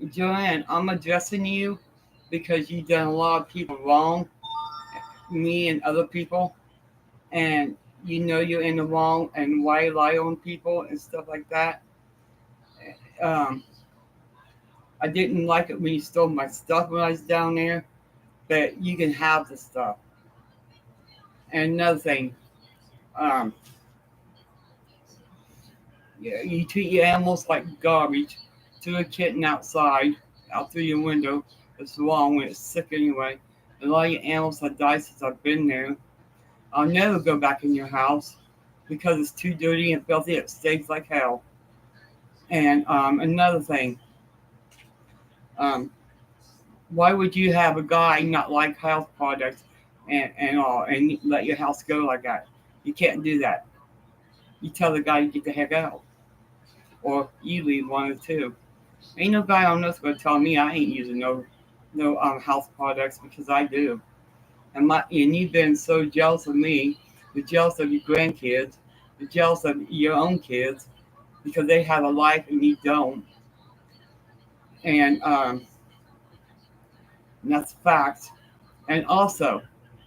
Joanne, I'm addressing you because you've done a lot of people wrong, me and other people, and you know you're in the wrong and why lie on people and stuff like that. Um, I didn't like it when you stole my stuff when I was down there, but you can have the stuff. And another thing, um, you treat your animals like garbage. To a kitten outside, out through your window, it's wrong when it's sick anyway. A lot of your animals have died since I've been there. I'll never go back in your house because it's too dirty and filthy. It stinks like hell. And another thing, um, why would you have a guy not like house products and all and let your house go like that? You can't do that. You tell the guy to get the heck out, or you leave one or two. Ain't no guy on earth gonna tell me I ain't using no house products because I do. And you've been so jealous of me, you're jealous of your grandkids, you're jealous of your own kids because they have a life and you don't. And that's facts. And also,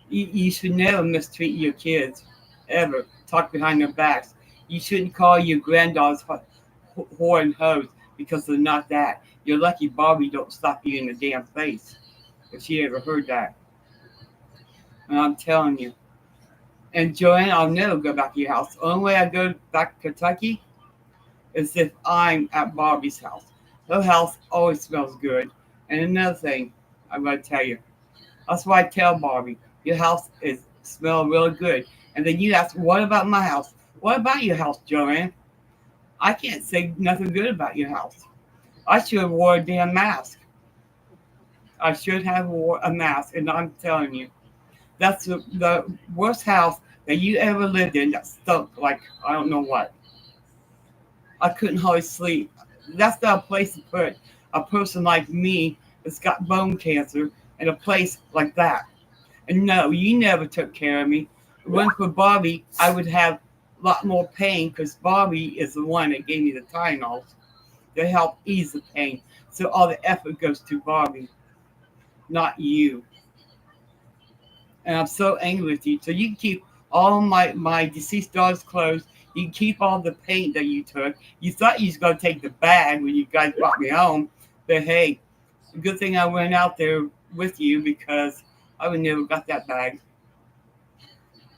you should never mistreat your kids, ever. Talk behind their backs. You shouldn't call your granddaughters whore and hoes because they're not that. You're lucky Barbie don't slap you in the damn face if she ever heard that. And I'm telling you. And Joanne, I'll never go back to your house. The only way I go back to Kentucky is if I'm at Barbie's house. Her house always smells good. And another thing I'm going to tell you. That's why I tell Barbie, your house is smell really good. And then you ask, what about my house? What about your house, Joanne? I can't say nothing good about your house. I should have wore a damn mask. I should have wore a mask. And I'm telling you, that's the worst house that you ever lived in that stunk like I don't know what. I couldn't hardly sleep. That's not a place to put a person like me that's got bone cancer in a place like that. And no, you never took care of me. If it wasn't for Bobby, I would have a lot more pain because Bobby is the one that gave me the Tylenols to help ease the pain. So all the effort goes to Bobby, not you. And I'm so angry with you. So you can keep all my deceased daughter's clothes. You can keep all the paint that you took. You thought you was going to take the bag when you guys brought me home. But hey, good thing I went out there with you because I would never got that bag.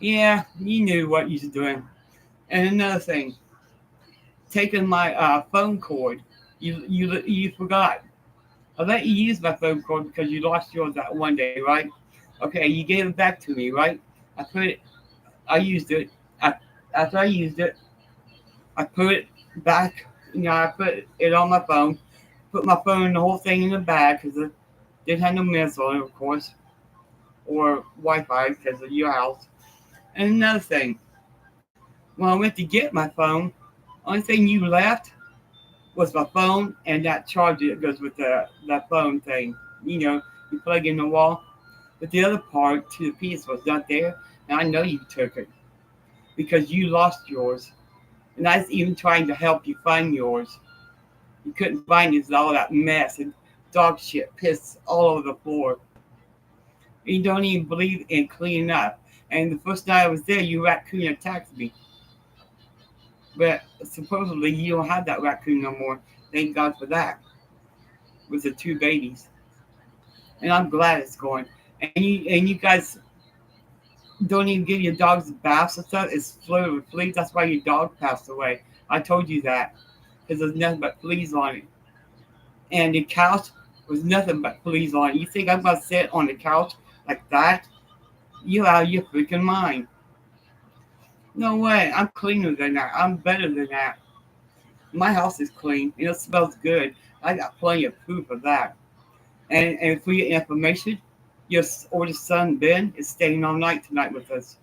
Yeah, you knew what you was doing. And another thing, taking my phone cord. You forgot. I let you use my phone cord because you lost yours that one day, right? Okay, you gave it back to me, right? I put it. I used it. I, After I used it, I put it back. I put it on my phone. Put my phone, the whole thing in the bag because it didn't have no minutes on it, of course, or Wi-Fi because of your house. And another thing, when I went to get my phone, only thing you left was my phone and that charger that goes with that phone thing. You plug in the wall. But the other part to the piece was not there, and I know you took it because you lost yours. And I was even trying to help you find yours. You couldn't find it. It's all that mess and dog shit, piss all over the floor. You don't even believe in cleaning up. And the first night I was there, you raccoon attacked me. But supposedly you don't have that raccoon no more. Thank God for that. With the two babies. And I'm glad it's gone. And you guys don't even give your dogs baths and stuff. It's flooded with fleas. That's why your dog passed away. I told you that. Because there's nothing but fleas on it. And the couch was nothing but fleas on it. You think I'm going to sit on the couch like that? You out of your freaking mind. No way. I'm cleaner than that. I'm better than that. My house is clean. It smells good. I got plenty of proof of that. And for your information, your oldest son, Ben, is staying all night tonight with us.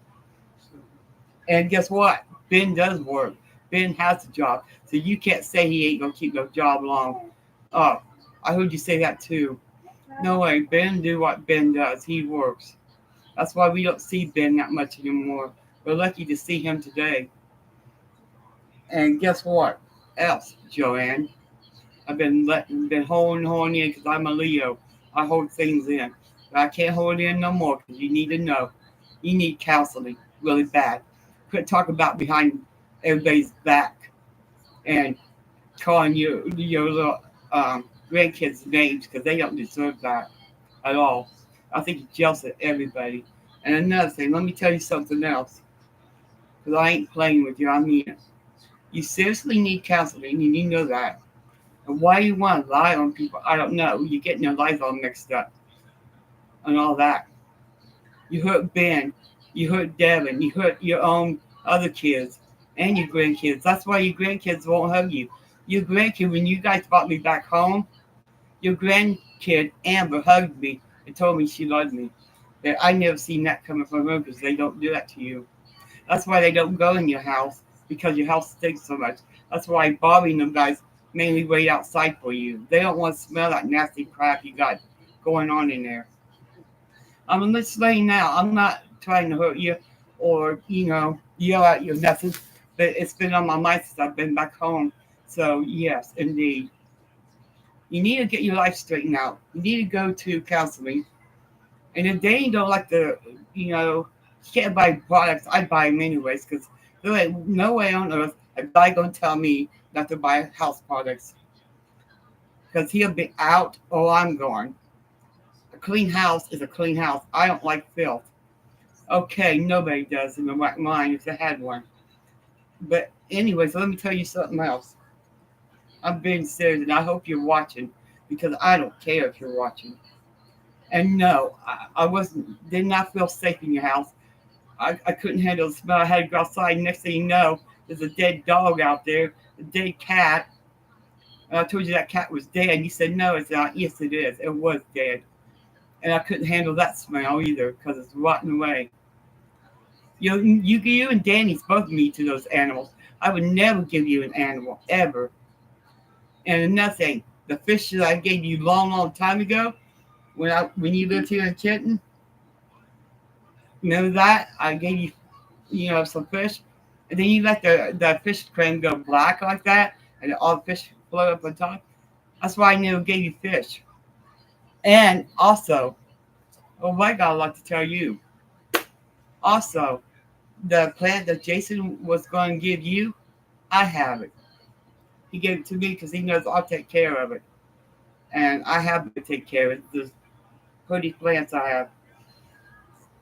And guess what? Ben does work. Ben has a job. So you can't say he ain't going to keep no job long. Oh, I heard you say that too. No way. Ben do what Ben does. He works. That's why we don't see Ben that much anymore. We're lucky to see him today. And guess what else, Joanne? I've been holding in because I'm a Leo. I hold things in. But I can't hold in no more because you need to know. You need counseling really bad. Quit talking about behind everybody's back and calling your little grandkids names because they don't deserve that at all. I think you're jealous of everybody. And another thing, let me tell you something else because I ain't playing with you. I mean it. You seriously need counseling, and you know that. And why you want to lie on people, I don't know. You're getting your life all mixed up and all that. You hurt Ben. You hurt Devin. You hurt your own other kids and your grandkids. That's why your grandkids won't hug you. Your grandkid, when you guys brought me back home, your grandkid Amber hugged me and told me she loved me. That I never seen that coming from her because they don't do that to you. That's why they don't go in your house because your house stinks so much. That's why Bobby and them guys mainly wait outside for you. They don't want to smell that nasty crap you got going on in there. I'm just letting now. I'm not trying to hurt you or, yell at you or nothing. But it's been on my mind since I've been back home. So, yes, indeed. You need to get your life straightened out. You need to go to counseling. And if they don't like you can't buy products, I buy them anyways because there ain't no way on earth a guy going to tell me not to buy house products because he'll be out or I'm gone. A clean house is a clean house. I don't like filth. Okay, nobody does in the right mind if they had one. But anyways, let me tell you something else. I'm being serious and I hope you're watching because I don't care if you're watching. And no, I did not feel safe in your house. I couldn't handle the smell. I had to go outside. Next thing you know, there's a dead dog out there, a dead cat. And I told you that cat was dead. And you said, no, it's not. Yes, it is. It was dead. And I couldn't handle that smell either because it's rotting away. You and Danny's both meat to those animals. I would never give you an animal, ever. And another thing, the fish that I gave you long, long time ago, when you lived here in Kenton, remember that? I gave you, some fish. And then you let the fish crane go black like that, and all the fish float up on top. That's why I never gave you fish. And also, what I got like to tell you. Also, the plant that Jason was going to give you, I have it. He gave it to me because he knows I'll take care of it. And I have to take care of it. There's pretty plants I have.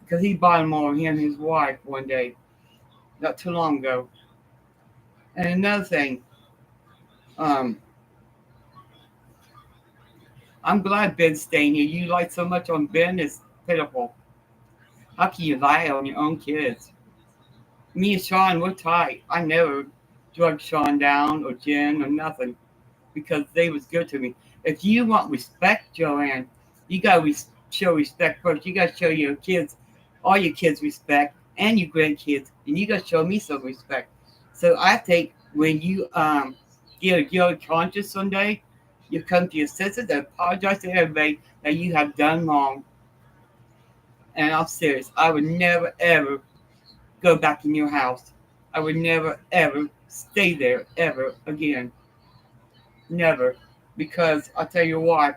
Because he bought them all, he and his wife, one day. Not too long ago. And another thing, um, I'm glad Ben's staying here. You lie so much on Ben, it's pitiful. How can you lie on your own kids? Me and Sean, we're tight. I never drug Sean down or Jen or nothing because they was good to me. If you want respect, Joanne, you got to show respect first. You got to show your kids, all your kids respect and your grandkids, and you got to show me some respect. So I think when you get a guilty conscience someday, you come to your senses and apologize to everybody that you have done wrong. And I'm serious. I would never, ever go back in your house. I would never, ever stay there ever again. Never. Because I'll tell you why.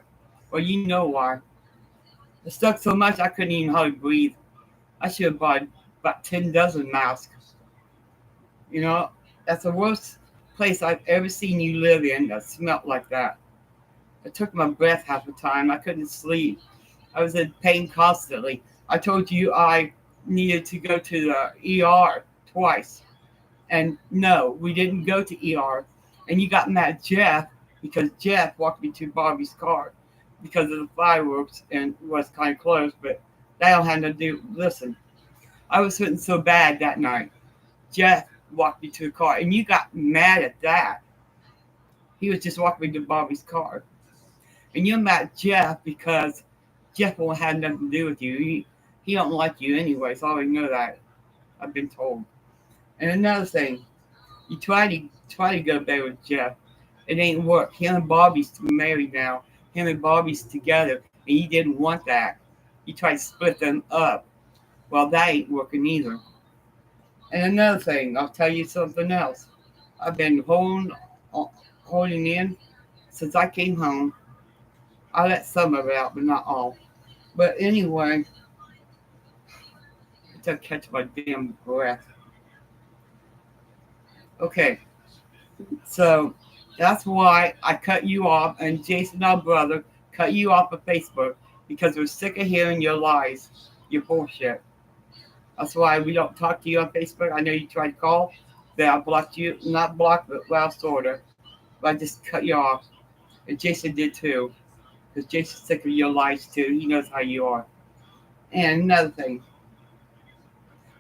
Well, you know why. It stuck so much I couldn't even hardly breathe. I should have bought about 10 dozen masks. That's the worst place I've ever seen you live in that smelled like that. It took my breath half the time. I couldn't sleep. I was in pain constantly. I told you I needed to go to the ER twice. And no, we didn't go to ER. And you got mad at Jeff because Jeff walked me to Bobby's car because of the fireworks and was kind of close. But that don't have nothing to do. Listen, I was hurting so bad that night. Jeff walked me to the car. And you got mad at that. He was just walking me to Bobby's car. And you're mad at Jeff because Jeff won't have nothing to do with you. He don't like you anyway, so I already know that. I've been told. And another thing, you try to go to bed with Jeff. It ain't work. Him and Bobby's married now. Him and Bobby's together, and you didn't want that. You tried to split them up. Well, that ain't working either. And another thing, I'll tell you something else. I've been holding in since I came home. I let some of it out, but not all. But anyway, I took catch my damn breath. Okay, so that's why I cut you off, and Jason, our brother, cut you off of Facebook because we're sick of hearing your lies, your bullshit. That's why we don't talk to you on Facebook. I know you tried to call, but I blocked you. Not blocked, but well, sort of. But I just cut you off. And Jason did too. Because Jason's sick of your lies too. He knows how you are. And another thing,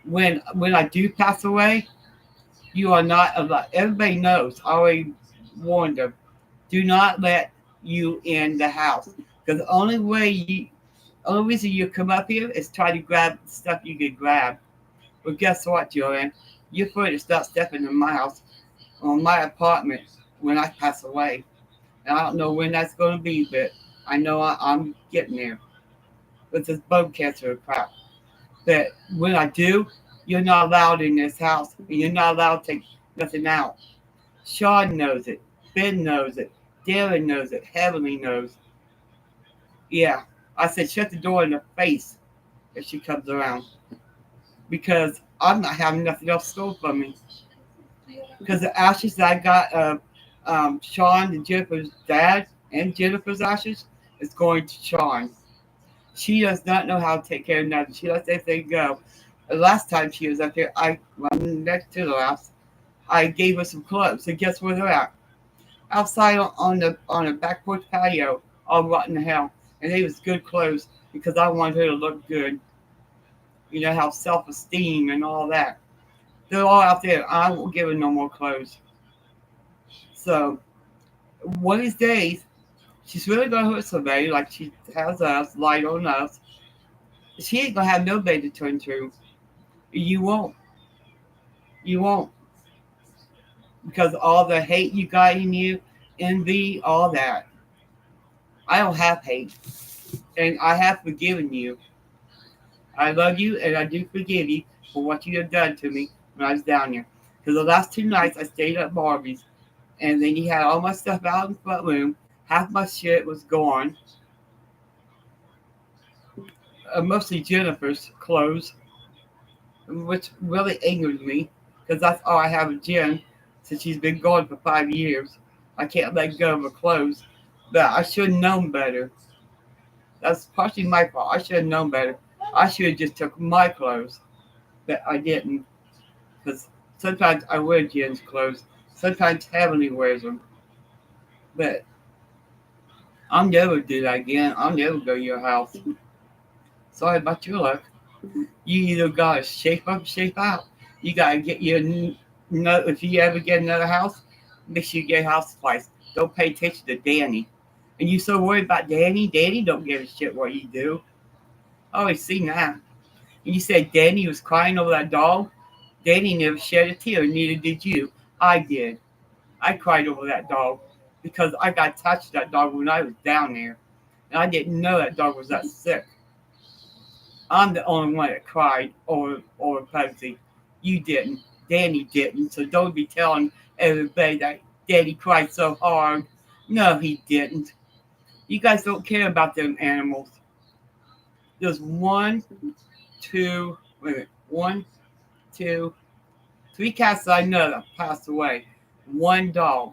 when I do pass away, you are not allowed. Everybody knows. I already warned them. Do not let you in the house. Because only reason you come up here is try to grab stuff you can grab. But guess what, Joanne? You're free to start stepping in my house or my apartment when I pass away. And I don't know when that's going to be, but I know I'm getting there with this bone cancer crap. But when I do, you're not allowed in this house, and you're not allowed to take nothing out. Sean knows it. Ben knows it. Darren knows it. Heavenly knows. Yeah, I said shut the door in her face if she comes around. Because I'm not having nothing else stolen from me. Because the ashes that I got of Sean and Jennifer's dad and Jennifer's ashes is going to Sean. She does not know how to take care of nothing. She lets everything go. The last time she was up here, next to the last, I gave her some clothes. And guess where they're at? Outside on the back porch patio, all rotten to hell. And they was good clothes because I wanted her to look good. You know, have self-esteem and all that. They're all out there. I won't give her no more clothes. So, one of these days, she's really going to hurt somebody like she has us, lied on us. She ain't going to have nobody to turn to. You won't. You won't. Because all the hate you got in you, envy, all that. I don't have hate. And I have forgiven you. I love you and I do forgive you for what you have done to me when I was down here. Because the last 2 nights I stayed at Barbie's. And then you had all my stuff out in the front room. Half my shit was gone. Mostly Jennifer's clothes. Which really angers me. Because that's all I have of Jen. Since she's been gone for 5 years. I can't let go of her clothes. But I should have known better. That's partially my fault. I should have known better. I should have just took my clothes. But I didn't. Because sometimes I wear Jen's clothes. Sometimes Heavenly wears them. But I'll never do that again. I'll never go to your house. Sorry about your luck. You either gotta shape up, shape out. You gotta get your if you ever get another house, make sure you get a house twice. Don't pay attention to Danny. And you so worried about Danny? Danny don't give a shit what you do. I always seen that. And you said Danny was crying over that dog? Danny never shed a tear, neither did you. I did. I cried over that dog because I got attached to that dog when I was down there. And I didn't know that dog was that sick. I'm the only one that cried over Pugsy. You didn't. Danny didn't. So don't be telling everybody that Daddy cried so hard. No, he didn't. You guys don't care about them animals. There's 1, 2, wait a minute, 1, 2, 3 cats that I know that passed away. 1 dog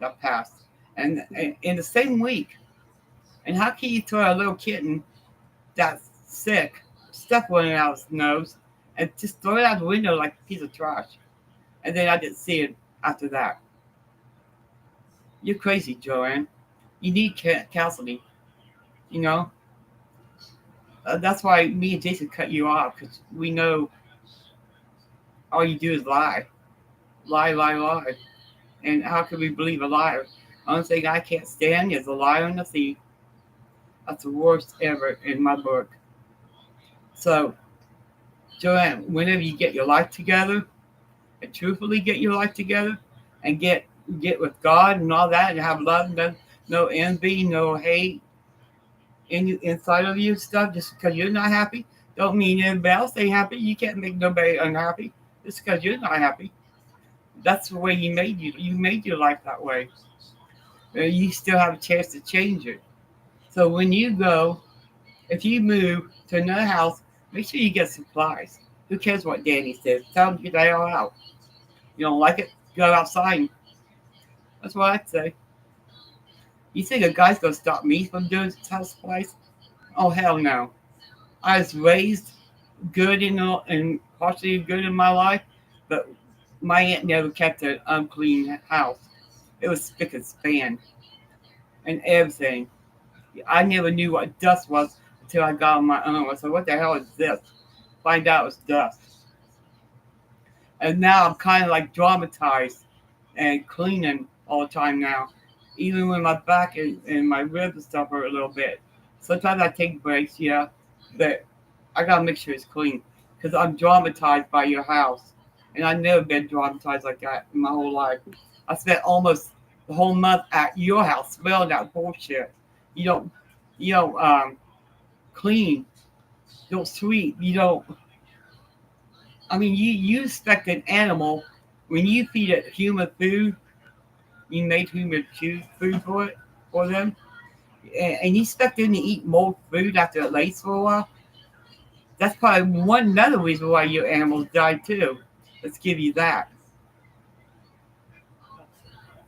that passed. And in the same week. And how can you throw a little kitten that's sick, stuff running out of its nose, and just throw it out the window like a piece of trash? And then I didn't see it after that. You're crazy, Joanne. You need counseling. You know? That's why me and Jason cut you off, because we know all you do is lie. Lie, lie, lie. And how can we believe a liar? The only thing I can't stand is a liar and a thief. That's the worst ever in my book. So, Joanne, whenever you get your life together, and truthfully get your life together, and get with God and all that, and have love, no envy, no hate inside of you stuff, just because you're not happy, don't mean everybody else ain't happy. You can't make nobody unhappy just because you're not happy. That's the way He made you. You made your life that way. You still have a chance to change it. So when you go, if you move to another house, make sure you get supplies. Who cares what Danny says? Tell them to get the hell out. You don't like it? Go outside. That's what I'd say. You think a guy's gonna stop me from doing house supplies? Oh hell no. I was raised good and partially good in my life, but my aunt never kept an unclean house. It was spick and span and everything. I never knew what dust was until I got on my own. I said, "What the hell is this?" Find out it was dust. And now I'm kind of like dramatized and cleaning all the time now, even when my back and my ribs and stuff hurt a little bit. Sometimes I take breaks, yeah, but I gotta make sure it's clean because I'm dramatized by your house, and I've never been dramatized like that in my whole life. I spent almost the whole month at your house smelling that bullshit. You don't, you don't clean, you don't sweep, you don't. I mean, you expect an animal when you feed it human food. You made human food for them, and you expect them to eat mold food after it lays for a while. That's probably another reason why your animals died too. Let's give you that.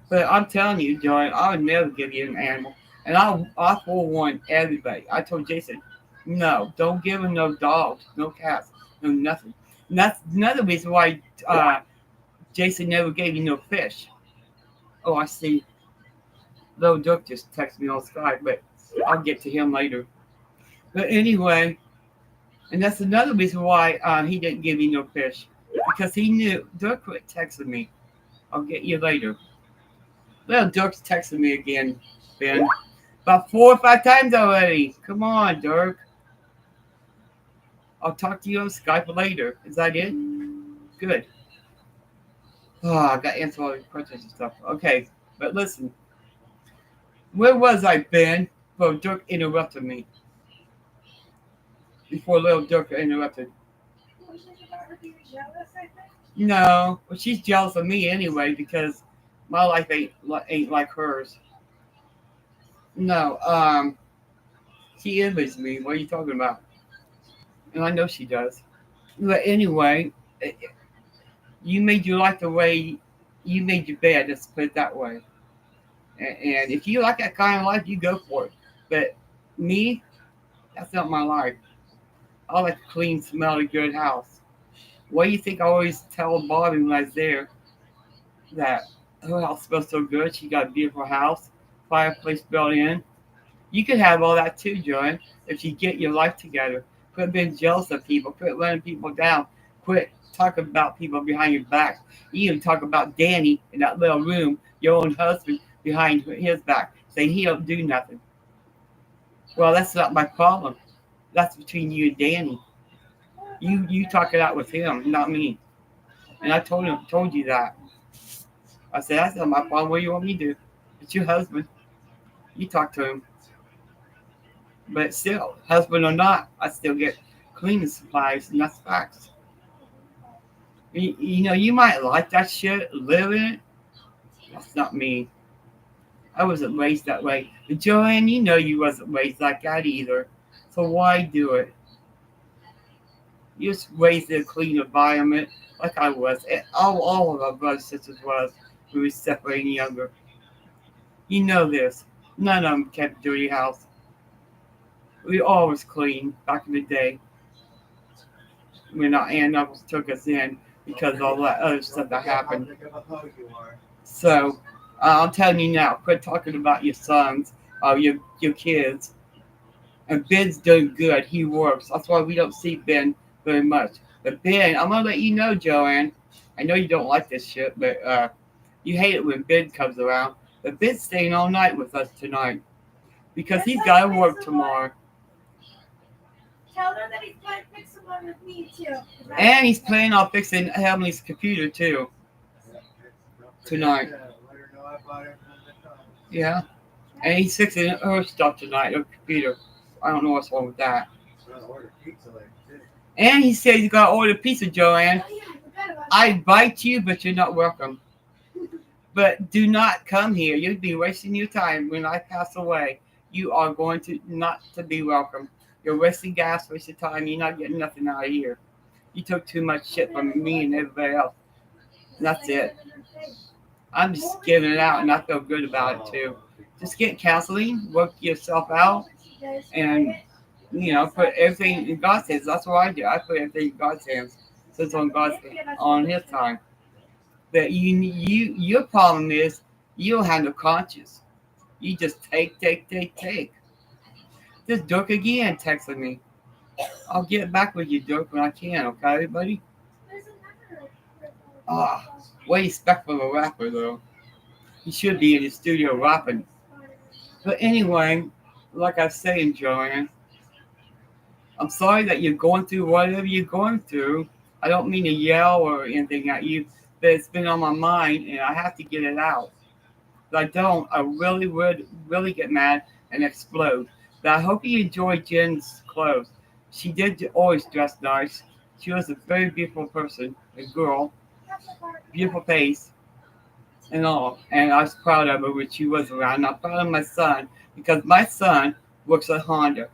But I'm telling you, John, I would never give you an animal, and I forewarn everybody. I told Jason, no, don't give him no dogs, no cats, no nothing. And that's another reason why Jason never gave you no fish. Oh, I see. Little Duck just texted me on Skype, but I'll get to him later. But anyway, and that's another reason why he didn't give me no fish. Because he knew Duck quit texting me. I'll get you later. Little Duck's texting me again, Ben. About 4 or 5 times already. Come on, Dirk. I'll talk to you on Skype later. Is that it? Good. Oh, I got to answer all these questions and stuff. Okay, but listen. Where was I, Ben? Well, Dirk interrupted me. Before little Dirk interrupted. Was it about her being jealous, I think? No, well, she's jealous of me anyway because my life ain't like hers. No, she envies me. What are you talking about? And I know she does. But anyway, you made your life the way you made your bed. Let's put it that way. And if you like that kind of life, you go for it. But me, that's not my life. I like a clean, smelly, good house. Why do you think I always tell Bobby when I was there that her house smells so good? She got a beautiful house, fireplace built in. You could have all that too, Joanne, if you get your life together. Quit being jealous of people. Quit letting people down. Quit talking about people behind your back. You even talk about Danny in that little room, your own husband, behind his back, saying he don't do nothing. Well, that's not my problem. That's between you and Danny. You talk it out with him, not me. And I told you that. I said that's not my problem. What do you want me to do? It's your husband. You talk to him. But still, husband or not, I still get cleaning supplies, and that's facts. You know, you might like that shit, live in it. That's not me. I wasn't raised that way. And Joanne, you know you wasn't raised like that either. So why do it? You just raised in a clean environment like I was. And all of our brothers and sisters was when we were separating younger. You know this. None of them kept a dirty house. We always clean back in the day when our aunt and uncles took us in because of all that other stuff that happened. So I'm telling you now, quit talking about your sons, your kids. And Ben's doing good. He works. That's why we don't see Ben very much. But Ben, I'm gonna let you know, Joanne. I know you don't like this shit, but you hate it when Ben comes around. But Ben's staying all night with us tonight because he's got to work tomorrow. Tell her that he's going to fix one with me too. And he's planning on fixing Emily's computer too tonight. Yeah. And he's fixing her stuff tonight, her computer. I don't know what's wrong with that. And he said he's gonna order pizza, Joanne. Oh, yeah, I forgot about that. I invite you, but you're not welcome. But do not come here. You'd be wasting your time when I pass away. You are going to not to be welcome. You're wasting gas, wasting time. You're not getting nothing out of here. You took too much shit from me and everybody else. And that's it. I'm just giving it out, and I feel good about it too. Just get counseling, work yourself out, and put everything in God's hands. That's what I do. I put everything in God's hands. So it's on His time. But your problem is you don't have no conscience. You just take, take, take, take. This Dirk again texting me. I'll get back with you, Dirk, when I can. Okay, buddy. Ah, way respectful of a rapper though. He should be in the studio rapping. But anyway, like I was saying, Joanne, I'm sorry that you're going through whatever you're going through. I don't mean to yell or anything at you, but it's been on my mind and I have to get it out. If I don't, I really would really get mad and explode. But I hope you enjoyed Jen's clothes. She did always dress nice. She was a very beautiful person, a girl, beautiful face and all. And I was proud of her when she was around. And I'm proud of my son because my son works at Honda.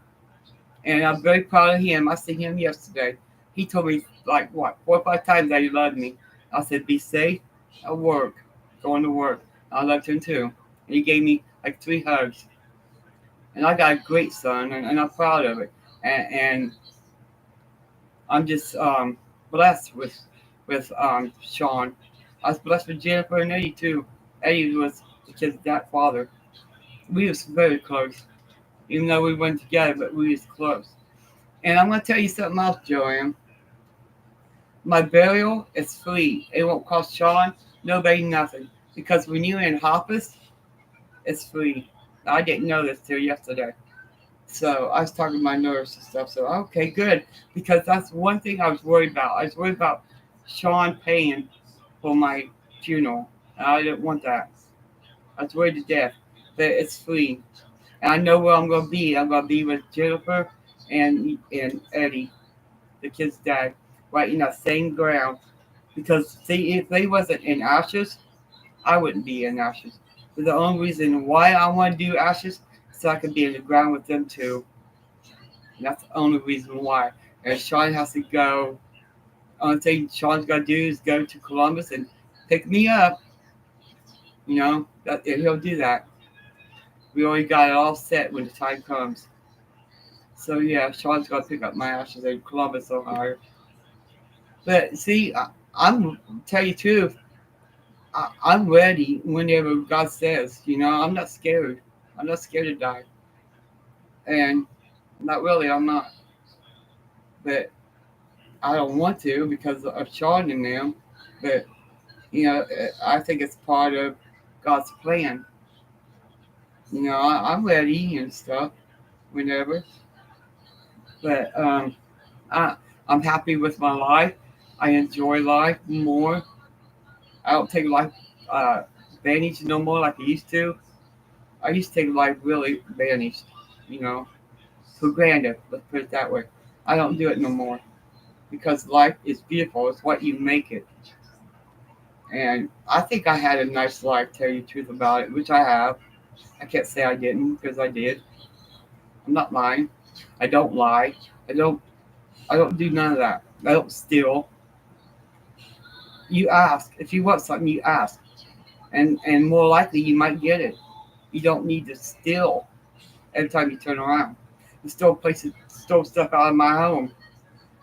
And I'm very proud of him. I seen him yesterday. He told me like what 4 or 5 times that he loved me. I said, "Be safe at work, going to work." I loved him too. And he gave me like 3 hugs. And I got a great son, and I'm proud of it. And I'm just blessed with Sean. I was blessed with Jennifer and Eddie too. Eddie was the kid's dad father. We was very close, even though we went together, but we was close. And I'm gonna tell you something else, Joanne. My burial is free. It won't cost Sean, nobody, nothing. Because when you're in hospice, it's free. I didn't know this till yesterday. So I was talking to my nurse and stuff. So okay, good. Because that's one thing I was worried about. I was worried about Sean paying for my funeral. And I didn't want that. I was worried to death. But it's free. And I know where I'm gonna be. I'm gonna be with Jennifer and Eddie, the kid's dad, right in that same ground. Because see, if they wasn't in ashes, I wouldn't be in ashes. But the only reason why I want to do ashes is so I can be in the ground with them too. And that's the only reason why. And Sean has to go. Only thing Sean's got to do is go to Columbus and pick me up. That he'll do that. We already got it all set when the time comes. So yeah, Sean's got to pick up my ashes in Columbus, Ohio. But see, I'm tell you the truth. I'm ready whenever God says. I'm not scared. I'm not scared to die, and not really. I'm not. But I don't want to because of Sean and them. But I think it's part of God's plan. I'm ready and stuff whenever. But I I'm happy with my life. I enjoy life more. I don't take life advantage no more like I used to. I used to take life really advantage, you know, for granted. Let's put it that way. I don't do it no more because life is beautiful. It's what you make it. And I think I had a nice life, tell you the truth about it, which I have. I can't say I didn't because I did. I'm not lying. I don't lie. I don't. I don't do none of that. I don't steal. You ask if you want something. You ask, and more likely you might get it. You don't need to steal every time you turn around. You stole stuff out of my home,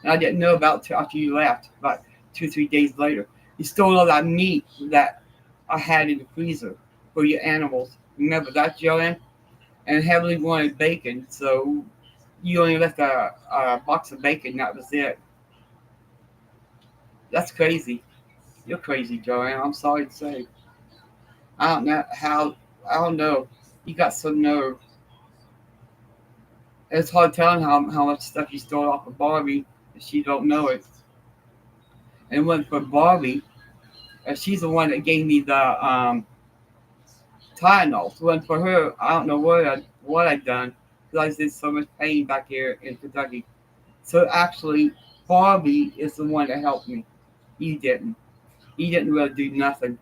and I didn't know about it till after you left. About 2 or 3 days later, you stole all that meat that I had in the freezer for your animals. Remember that, Joanne? And heavily wanted bacon, so you only left a box of bacon. That was it. That's crazy. You're crazy, Joanne. I'm sorry to say. I don't know how. I don't know. You got some nerve. It's hard telling how much stuff you stole off of Barbie if she don't know it. And when for Barbie, she's the one that gave me the Tylenol. So when for her, I don't know what I done because I was in so much pain back here in Kentucky. So actually, Barbie is the one that helped me. You didn't. You didn't really do nothing.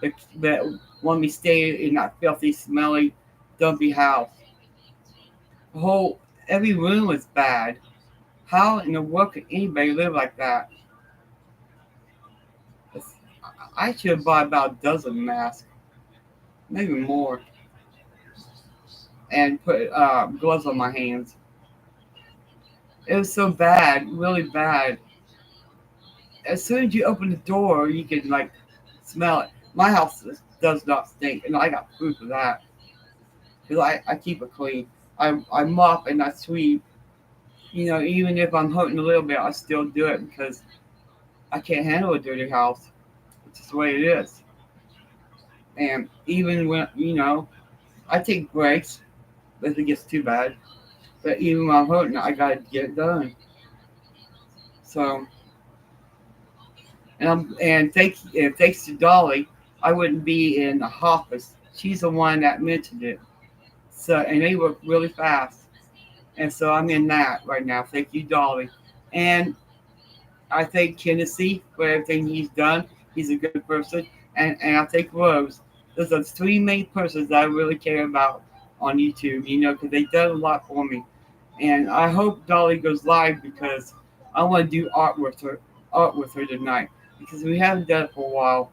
that want me to stay in that filthy, smelly, dumpy house. The whole every room was bad. How in the world could anybody live like that? It's, I should have bought about a dozen masks, maybe more, and put gloves on my hands. It was so bad, really bad. As soon as you open the door, you can like smell it. My house does not stink, and I got proof of that because I keep it clean. I mop and I sweep. You know, even if I'm hurting a little bit, I still do it because I can't handle a dirty house. It's just the way it is. And even when I take breaks if it gets too bad. But even when I'm hurting, I gotta get it done. So, thanks to Dolly, I wouldn't be in the office. She's the one that mentioned it. So, and they work really fast. And so I'm in that right now. Thank you, Dolly. And I thank Tennessee for everything he's done. He's a good person. And I thank Rose. Those are three main persons that I really care about on YouTube, because they've done a lot for me. And I hope Dolly goes live because I want to do art with her tonight because we haven't done it for a while.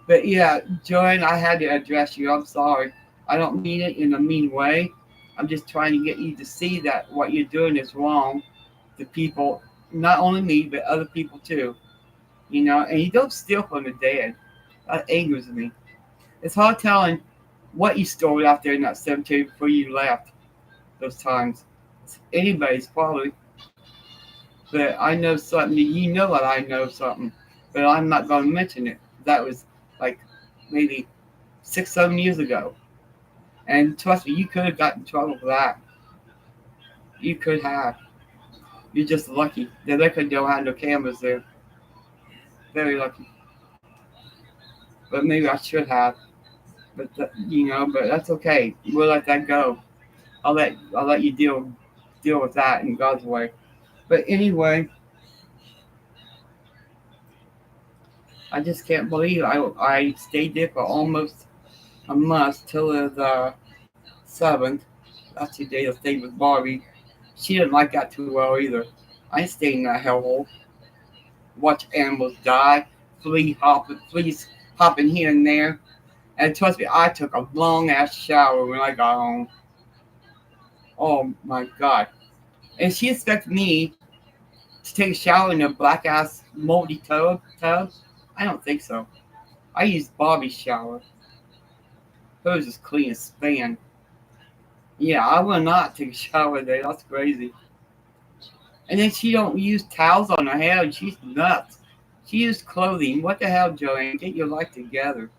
But yeah, Joanne, I had to address you. I'm sorry. I don't mean it in a mean way. I'm just trying to get you to see that what you're doing is wrong to people, not only me, but other people too. And you don't steal from the dead. That angers me. It's hard telling what you stole out there in that cemetery before you left those times. It's anybody's probably. But I know something, you know that I know something, but I'm not going to mention it. That was like maybe 6, 7 years ago. And trust me, you could have gotten in trouble for that. You could have. You're just lucky. They luckily don't have no cameras there. Very lucky. But maybe I should have. But that's okay. We'll let that go. I'll let you deal with that in God's way. But anyway, I just can't believe I stayed there for almost a month till the 7th. That's the day I stayed with Barbie. She didn't like that too well either. I ain't staying in that hellhole. Watch animals die, fleas hopping here and there. And trust me, I took a long ass shower when I got home. Oh my god. And she expected me to take a shower in a black ass moldy tub. I don't think so. I used Bobby's shower. Hers is clean as span. Yeah, I will not take a shower there. That's crazy. And then she don't use towels on her hair. She's nuts. She used clothing. What the hell, Joanne? Get your life together.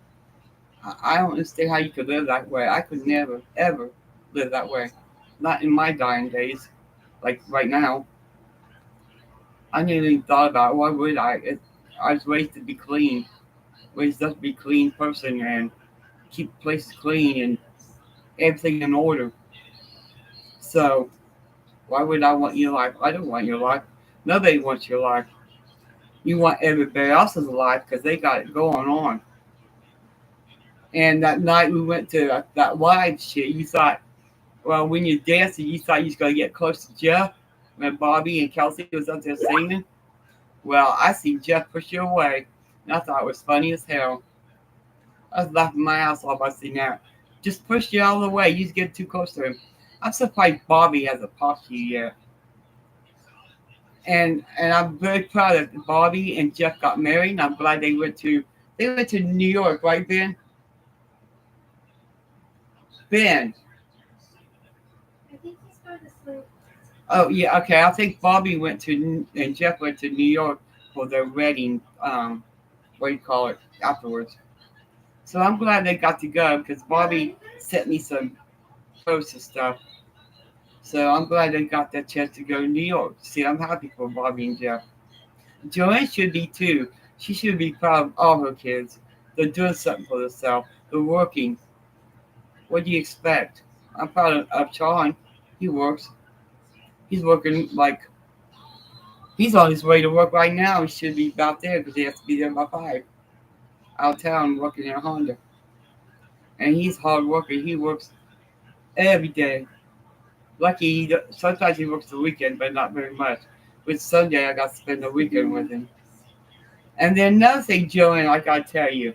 I don't understand how you could live that way. I could never, ever live that way. Not in my dying days. Like right now. I never even thought about it. Why would I? I was raised to be clean. Raised up to be a clean person and keep places clean and everything in order. So why would I want your life? I don't want your life. Nobody wants your life. You want everybody else's life because they got it going on. And that night we went to that live shit, you thought, well, when you're dancing, you thought you was going to get close to Jeff when Bobby and Kelsey was up there singing. Well, I seen Jeff push you away, and I thought it was funny as hell. I was laughing my ass off. I seen that. Just push you out of the way. You just get too close to him. I'm surprised Bobby hasn't popped you yet. And I'm very proud that Bobby and Jeff got married. And I'm glad they went to New York, right, Ben? Ben. I think he's going to sleep. Oh yeah, okay. I think Bobby and Jeff went to New York for their wedding. What do you call it? Afterwards. So I'm glad they got to go because Bobby sent me some posts and stuff. So I'm glad they got that chance to go to New York. See, I'm happy for Bobby and Jeff. Joanne should be too. She should be proud of all her kids. They're doing something for themselves. They're working. What do you expect? I'm proud of Sean. He works. He's working like he's on his way to work right now. He should be about there because he has to be there by 5. out of town working at Honda, and he's hard worker. He works every day. Lucky, sometimes he works the weekend, but not very much. With Sunday, I got to spend the weekend with him. And then another thing, Joanne, I gotta tell you,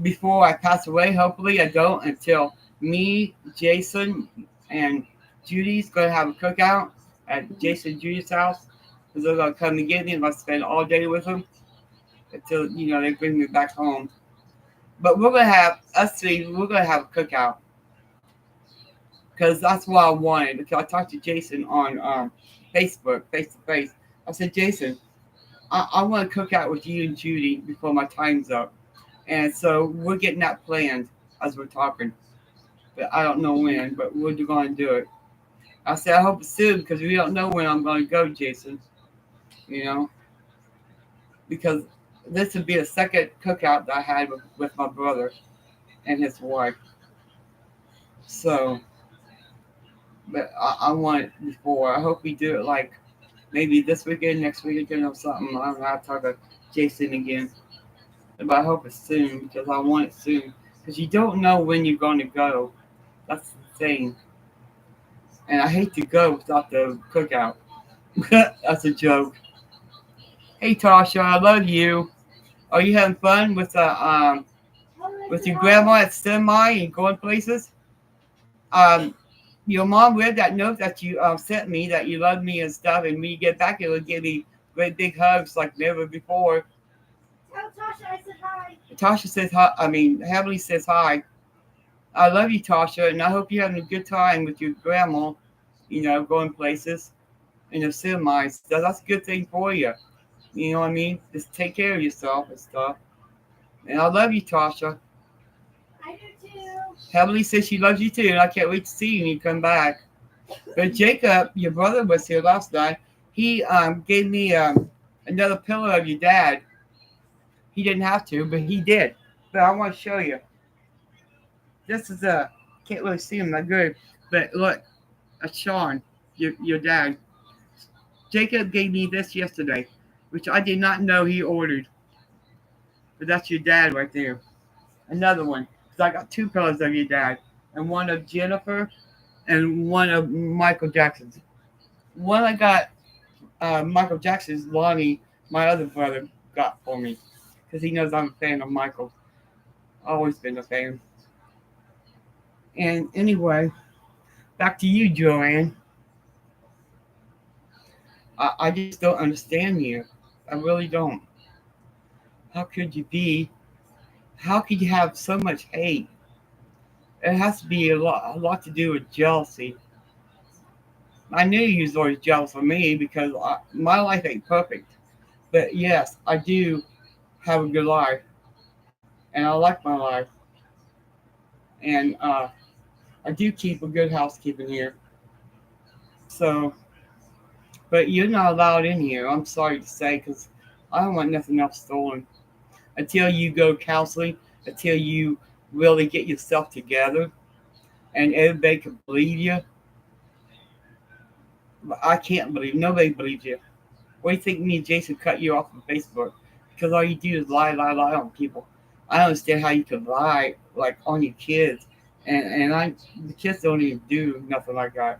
before I pass away, hopefully I don't until me, Jason, and Judy's gonna have a cookout at Jason and Judy's house. Because they're gonna come and get me. I'm gonna spend all day with them until they bring me back home. But we're gonna have us three. We're gonna have a cookout because that's what I wanted. Because I talked to Jason on Facebook, face to face. I said, Jason, I want to cook out with you and Judy before my time's up. And so we're getting that planned as we're talking. But I don't know when, but we're going to do it. I said, I hope it's soon because we don't know when I'm going to go, Jason. Because this would be the second cookout that I had with my brother and his wife. So, but I want it before. I hope we do it like maybe this weekend, next weekend or something. I don't know. I'll talk to Jason again. But I hope it's soon because I want it soon. Because you don't know when you're going to go. That's the thing. And I hate to go without the cookout. That's a joke. Hey Tasha, I love you. Are you having fun with your grandma at semi and going places? Your mom read that note that you sent me that you love me and stuff, and when you get back, it'll give me great big hugs like never before. Tell Tasha I said hi. Tasha says hi. Heavenly says hi. I love you, Tasha, and I hope you're having a good time with your grandma. Going places in the semis. That's a good thing for you. You know what I mean? Just take care of yourself and stuff. And I love you, Tasha. I do too. Heavenly says she loves you too, and I can't wait to see you when you come back. But Jacob, your brother, was here last night. He gave me another pillow of your dad. He didn't have to, but he did. But I want to show you. This is can't really see him that good, but look, that's Sean, your dad. Jacob gave me this yesterday, which I did not know he ordered. But that's your dad right there. Another one. Because I got two pillows of your dad. And one of Jennifer and one of Michael Jackson's. One I got Michael Jackson's, Lonnie, my other brother, got for me. Because he knows I'm a fan of Michael. Always been a fan. And anyway, back to you, Joanne. I just don't understand you. I really don't. How could you be? How could you have so much hate? It has to be a lot to do with jealousy. I knew you was always jealous of me because my life ain't perfect. But yes, I do have a good life. And I like my life. And I do keep a good housekeeping here. So, but you're not allowed in here. I'm sorry to say because I don't want nothing else stolen. Until you go counseling, until you really get yourself together and everybody can believe you. But I can't believe, nobody believes you. What do you think me and Jason cut you off on Facebook? Because all you do is lie on people. I don't understand how you can lie like on your kids. And the kids don't even do nothing like that.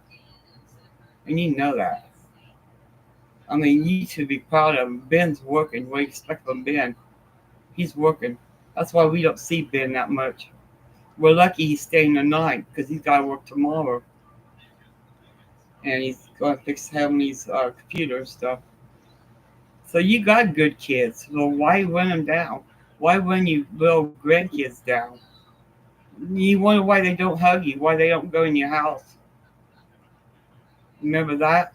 And you know that. I mean, you should be proud of him. Ben's working. What do you expect from Ben? He's working. That's why we don't see Ben that much. We're lucky he's staying the night because he's got to work tomorrow. And he's going to fix Heavenly's computer and stuff. So you got good kids. So why run them down? Why run you little grandkids down? You wonder why they don't hug you, why they don't go in your house. Remember that?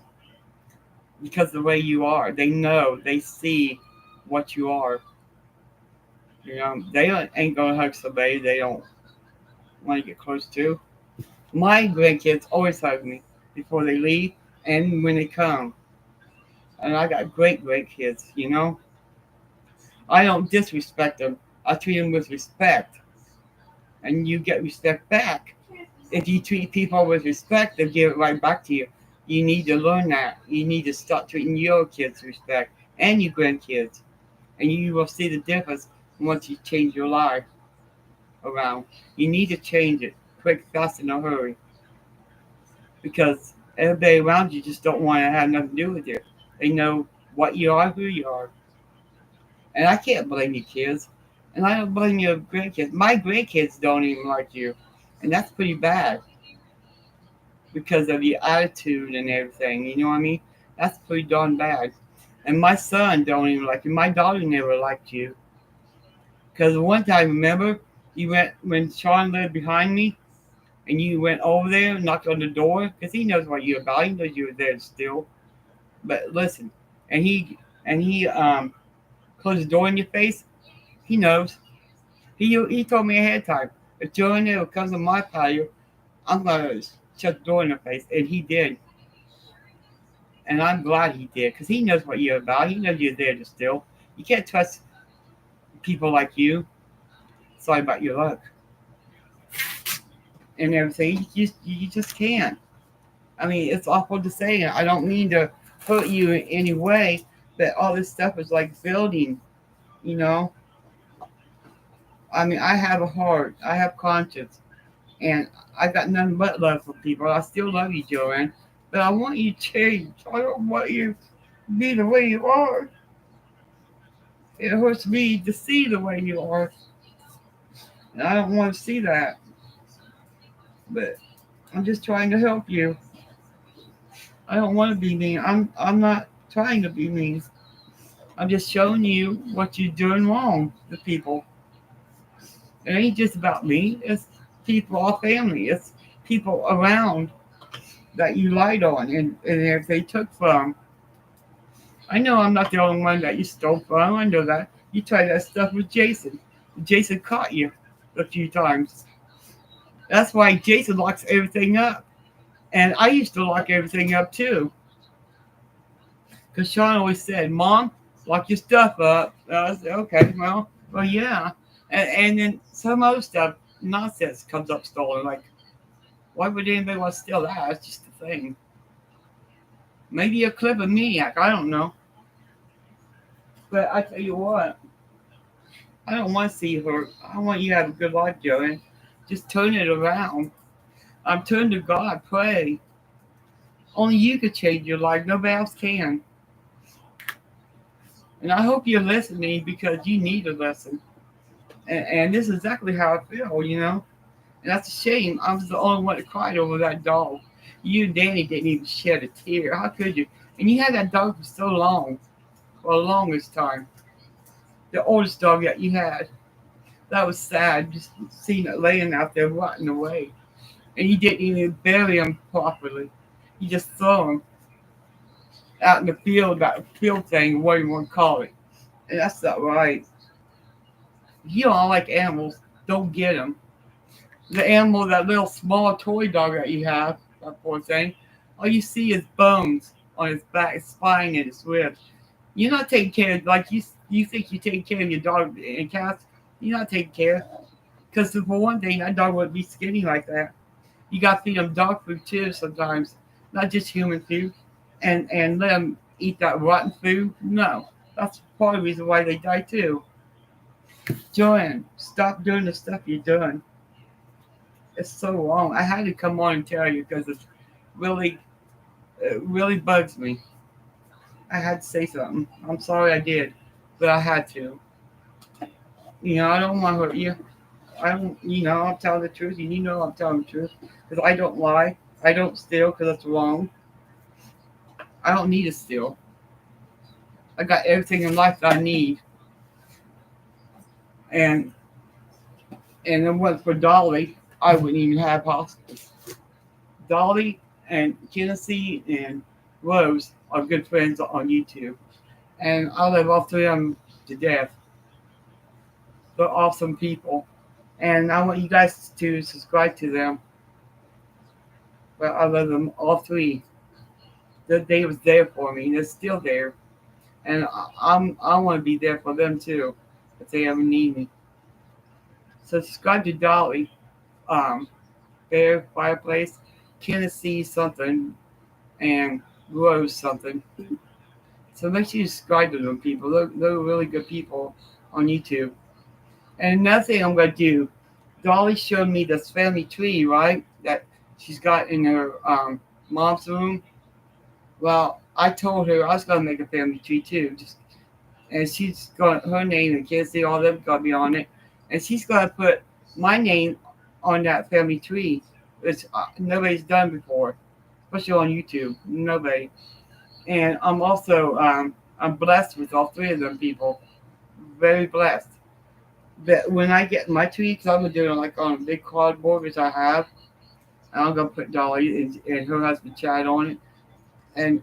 Because the way you are. They know, they see what you are. They ain't going to hug somebody they don't want to get close to. My grandkids always hug me before they leave and when they come. And I got great kids, I don't disrespect them. I treat them with respect. And you get respect back. If you treat people with respect, they'll give it right back to you. You need to learn that. You need to start treating your kids with respect and your grandkids. and you will see the difference once you change your life around. You need to change it quick, fast, in a hurry, because everybody around you just don't want to have nothing to do with you. They know what you are, who you are, and I can't blame you kids, and I don't blame your grandkids. My grandkids don't even like you, and that's pretty bad because of your attitude and everything. You know what I mean? That's pretty darn bad. And my son don't even like you. My daughter never liked you. Because one time, remember, you went when Sean lived behind me, and you went over there and knocked on the door because he knows what you're about. He knows you were there still. But listen, and he closed the door in your face. He knows. He told me ahead of time. If Joanne ever comes to my patio, I'm gonna shut the door in her face, and he did. And I'm glad he did because he knows what you're about. He knows you're there to steal. You can't trust people like you. Sorry about your luck and everything. You just can't. I mean, it's awful to say. I don't mean to hurt you in any way, but all this stuff is like building. You know. I mean, I have a heart. I have conscience, and I got nothing but love for people. I still love you, Joanne, but I want you to change. I don't want you to be the way you are. It hurts me to see the way you are. And I don't want to see that. But I'm just trying to help you. I don't want to be mean. I'm not trying to be mean. I'm just showing you what you're doing wrong to people. It ain't just about me. It's people, our family. It's people around that you lied on and if they took from. I know I'm not the only one that you stole from. I know that. You tried that stuff with Jason. Jason caught you a few times. That's why Jason locks everything up. And I used to lock everything up too. Because Sean always said, Mom, lock your stuff up. And I said, okay, well, yeah. And then some other stuff, nonsense, comes up stolen. Like, why would anybody want to steal that? It's just a thing. Maybe a clever maniac. I don't know. But I tell you what, I don't want to see you hurt. I want you to have a good life, Joanne. Just turn it around. I'm turning to God, pray. Only you could change your life. Nobody else can. And I hope you're listening because you need a lesson. And this is exactly how I feel, you know. And that's a shame. I was the only one that cried over that dog. You and Danny didn't even shed a tear. How could you? And you had that dog for so long, for the longest time. The oldest dog that you had. That was sad, just seeing it laying out there rotting away. And you didn't even bury him properly. You just throw him out in the field, that field thing, what you want to call it. And that's not right. You don't like animals, don't get them. The animal, that little small toy dog that you have, that poor thing, all you see is bones on his back, his spine, and his ribs. You're not taking care of, like you think you're taking care of your dog and cats. You're not taking care. Because for one thing, that dog wouldn't be skinny like that. You got to feed them dog food too sometimes, not just human food. And let them eat that rotten food. No, that's part of the reason why they die too. Joanne, stop doing the stuff you're doing. It's so wrong. I had to come on and tell you because really, it really bugs me. I had to say something. I'm sorry I did, but I had to. You know, I don't want to hurt you. I don't, I'm telling the truth, and you know I'm telling the truth because I don't lie. I don't steal because that's wrong. I don't need to steal. I got everything in life that I need, and and it wasn't for Dolly, I wouldn't even have hospitals. Dolly and Tennessee and Rose are good friends on YouTube, and I love all three of them to death. They're awesome people, and I want you guys to subscribe to them. But I love them all three. They was there for me, and they're still there, and I want to be there for them too, if they ever need me. So subscribe to Dolly, um, Bear Fireplace, Tennessee something, and Rose something. So make sure you subscribe to them people. They're really good people on YouTube. And another thing I'm gonna do, Dolly showed me this family tree, right? That she's got in her mom's room. Well, I told her I was gonna make a family tree too. And she's got her name and kids, they all them gotta be on it. And she's gonna put my name on that family tree, which nobody's done before, especially on YouTube. Nobody. And I'm also I'm blessed with all three of them people. Very blessed. But when I get my tree, because I'm gonna do it like on a big cardboard, which I have, and I'm gonna put Dolly and her husband Chad on it, and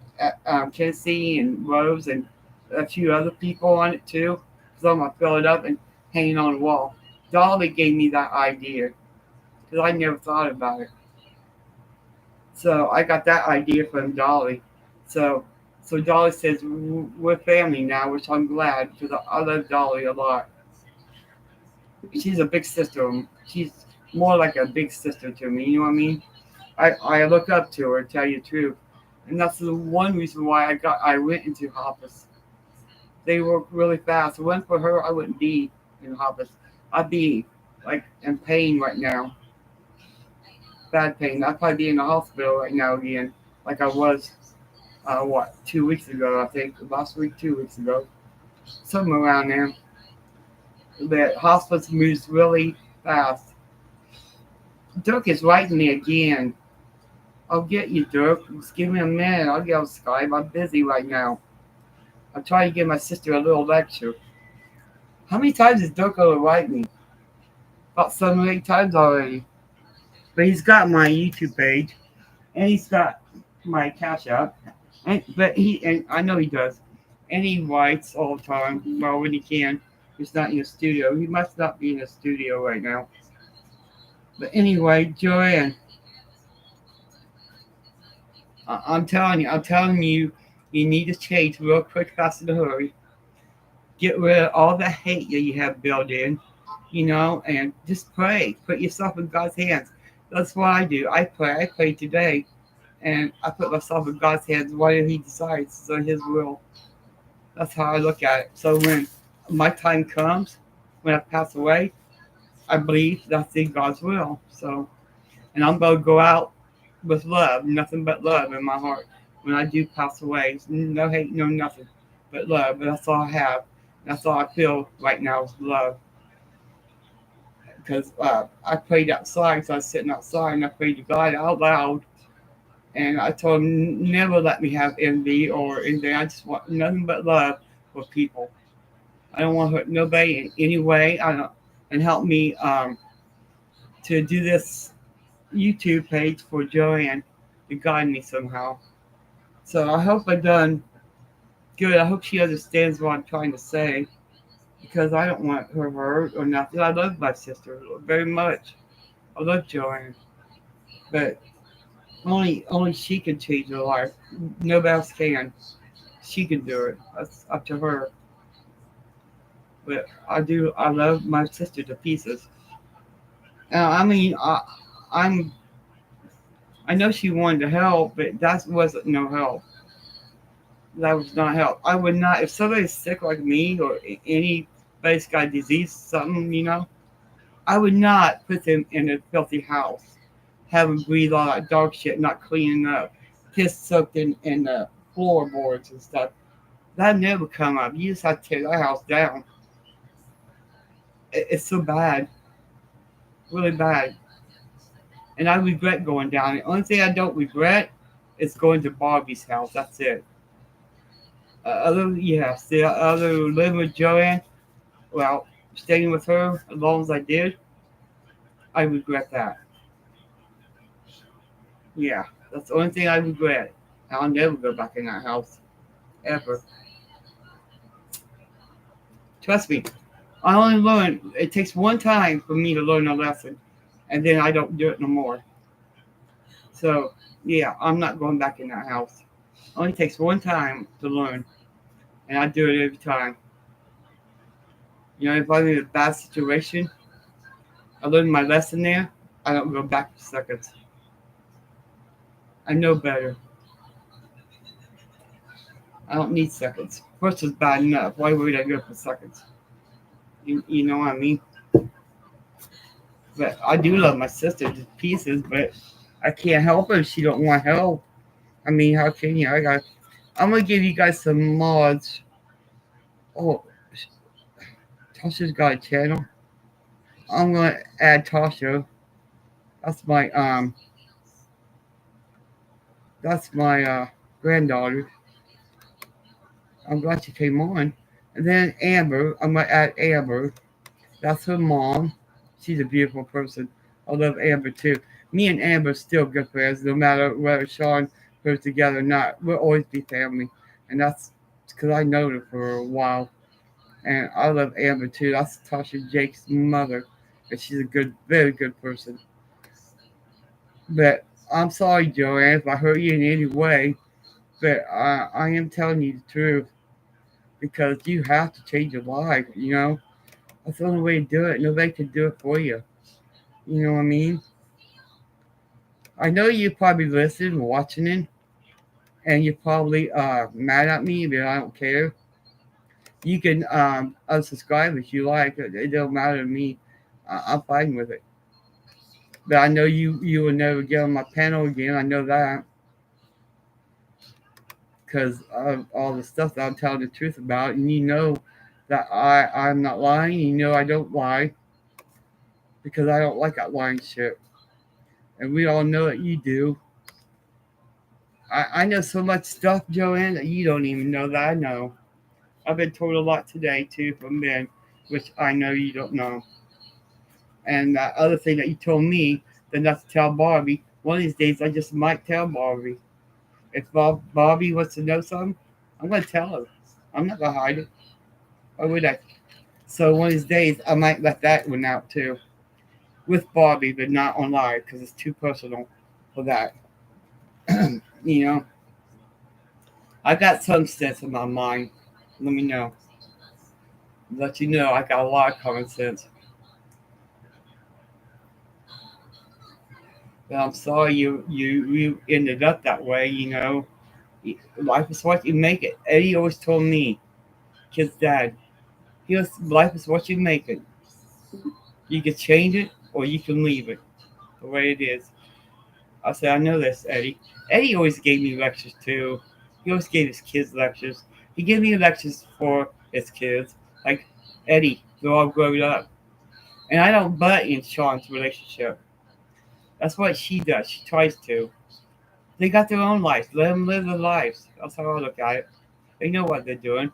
Tennessee and Rose and a few other people on it too. So I'm gonna fill it up and hang it on the wall. Dolly gave me that idea because I never thought about it. So I got that idea from Dolly. So so Dolly says we're family now, which I'm glad because I love Dolly a lot. She's a big sister. She's more like a big sister to me. You know what I mean? I look up to her, to tell you the truth, and that's the one reason why I went into hospice. They work really fast. If it wasn't for her, I wouldn't be in hospice. I'd be like in pain right now, bad pain. I'd probably be in the hospital right now again, like I was 2 weeks ago. I think last week, 2 weeks ago, somewhere around there. The hospice moves really fast. Dirk is writing me again. I'll get you, Dirk. Just give me a minute. I'll get on Skype. I'm busy right now. I'm trying to give my sister a little lecture. How many times is Dirk going to write me? About 7 or 8 times already. But he's got my YouTube page. And he's got my Cash App. And I know he does. And he writes all the time. Well, when he can. He's not in the studio. He must not be in the studio right now. But anyway, Joanne, I'm telling you, you need to change real quick, fast in a hurry. Get rid of all the hate that you have built in, and just pray. Put yourself in God's hands. That's what I do. I pray. I pray today, and I put myself in God's hands. Whatever He decides is on His will. That's how I look at it. So when my time comes, when I pass away, I believe that's in God's will. So, and I'm going to go out with love, nothing but love in my heart. When I do pass away, no hate, no nothing, but love. But that's all I have. That's all I feel right now is love. Because I prayed outside, so I was sitting outside and I prayed to God out loud. And I told him, never let me have envy or anything. I just want nothing but love for people. I don't want to hurt nobody in any way. And help me to do this YouTube page for Joanne to guide me somehow. So I hope I done good. I hope she understands what I'm trying to say because I don't want her hurt or nothing. I love my sister very much. I love Joanne, but only she can change her life. Nobody else can. She can do it. That's up to her. But I do. I love my sister to pieces. I mean, I know she wanted to help, but that wasn't no help. That was not help. I would not, if somebody's sick like me or anybody's got a disease, something, I would not put them in a filthy house, have them breathe all that dog shit, not cleaning up, piss soaked in the floorboards and stuff. That never come up. You just have to tear that house down. It's so bad, really bad. And I regret going down. The only thing I don't regret is going to Barbie's house. That's it. The other living with Joanne, well, staying with her as long as I did, I regret that. Yeah, that's the only thing I regret. I'll never go back in that house. Ever. Trust me. I only learn, it takes one time for me to learn a lesson, and then I don't do it no more. So, yeah, I'm not going back in that house. It only takes one time to learn, and I do it every time. If I'm in a bad situation, I learned my lesson there, I don't go back for seconds. I know better. I don't need seconds. First is bad enough. Why would I go for seconds? You know what I mean? But I do love my sister to pieces, but I can't help her if she don't want help. I mean, how can you? I'm gonna give you guys some mods. Oh, Tasha's got a channel. I'm gonna add Tasha. That's my that's my granddaughter. I'm glad she came on. And then Amber, I'm gonna add Amber. That's her mom. She's a beautiful person. I love Amber too. Me and Amber are still good friends, no matter whether Sean goes together or not. We'll always be family, and that's because I know her for a while. And I love Amber too. That's Tasha Jake's mother, and she's a good, very good person. But I'm sorry, Joanne, if I hurt you in any way. But I am telling you the truth because you have to change your life. That's the only way to do it. Nobody can do it for you. You know what I mean? I know you're probably listening, watching it, and you're probably mad at me, but I don't care. You can unsubscribe if you like. It don't matter to me. I'm fine with it. But I know you will never get on my panel again. I know that because of all the stuff that I'm telling the truth about, and you know that I'm not lying. You know I don't lie because I don't like that lying shit, and we all know that you do. I know so much stuff, Joanne, that you don't even know that I know. I've been told a lot today too from men, which I know you don't know. And that other thing that you told me, then not to tell Barbie. One of these days, I just might tell Barbie. If Barbie wants to know something, I'm gonna tell her. I'm not gonna hide it. Why would I? So one of these days, I might let that one out too, with Barbie, but not on live because it's too personal for that. you know, I got some sense in my mind. Let me know. Let you know I got a lot of common sense. But I'm sorry you ended up that way. Life is what you make it. Eddie always told me, his dad, life is what you make it. You can change it or you can leave it the way it is. I said, I know this, Eddie. Eddie always gave me lectures too. He always gave his kids lectures. He gave me lectures for his kids. Like, Eddie, they're all grown up. And I don't butt in Sean's relationship. That's what she does. She tries to. They got their own lives. Let them live their lives. That's how I look at it. They know what they're doing.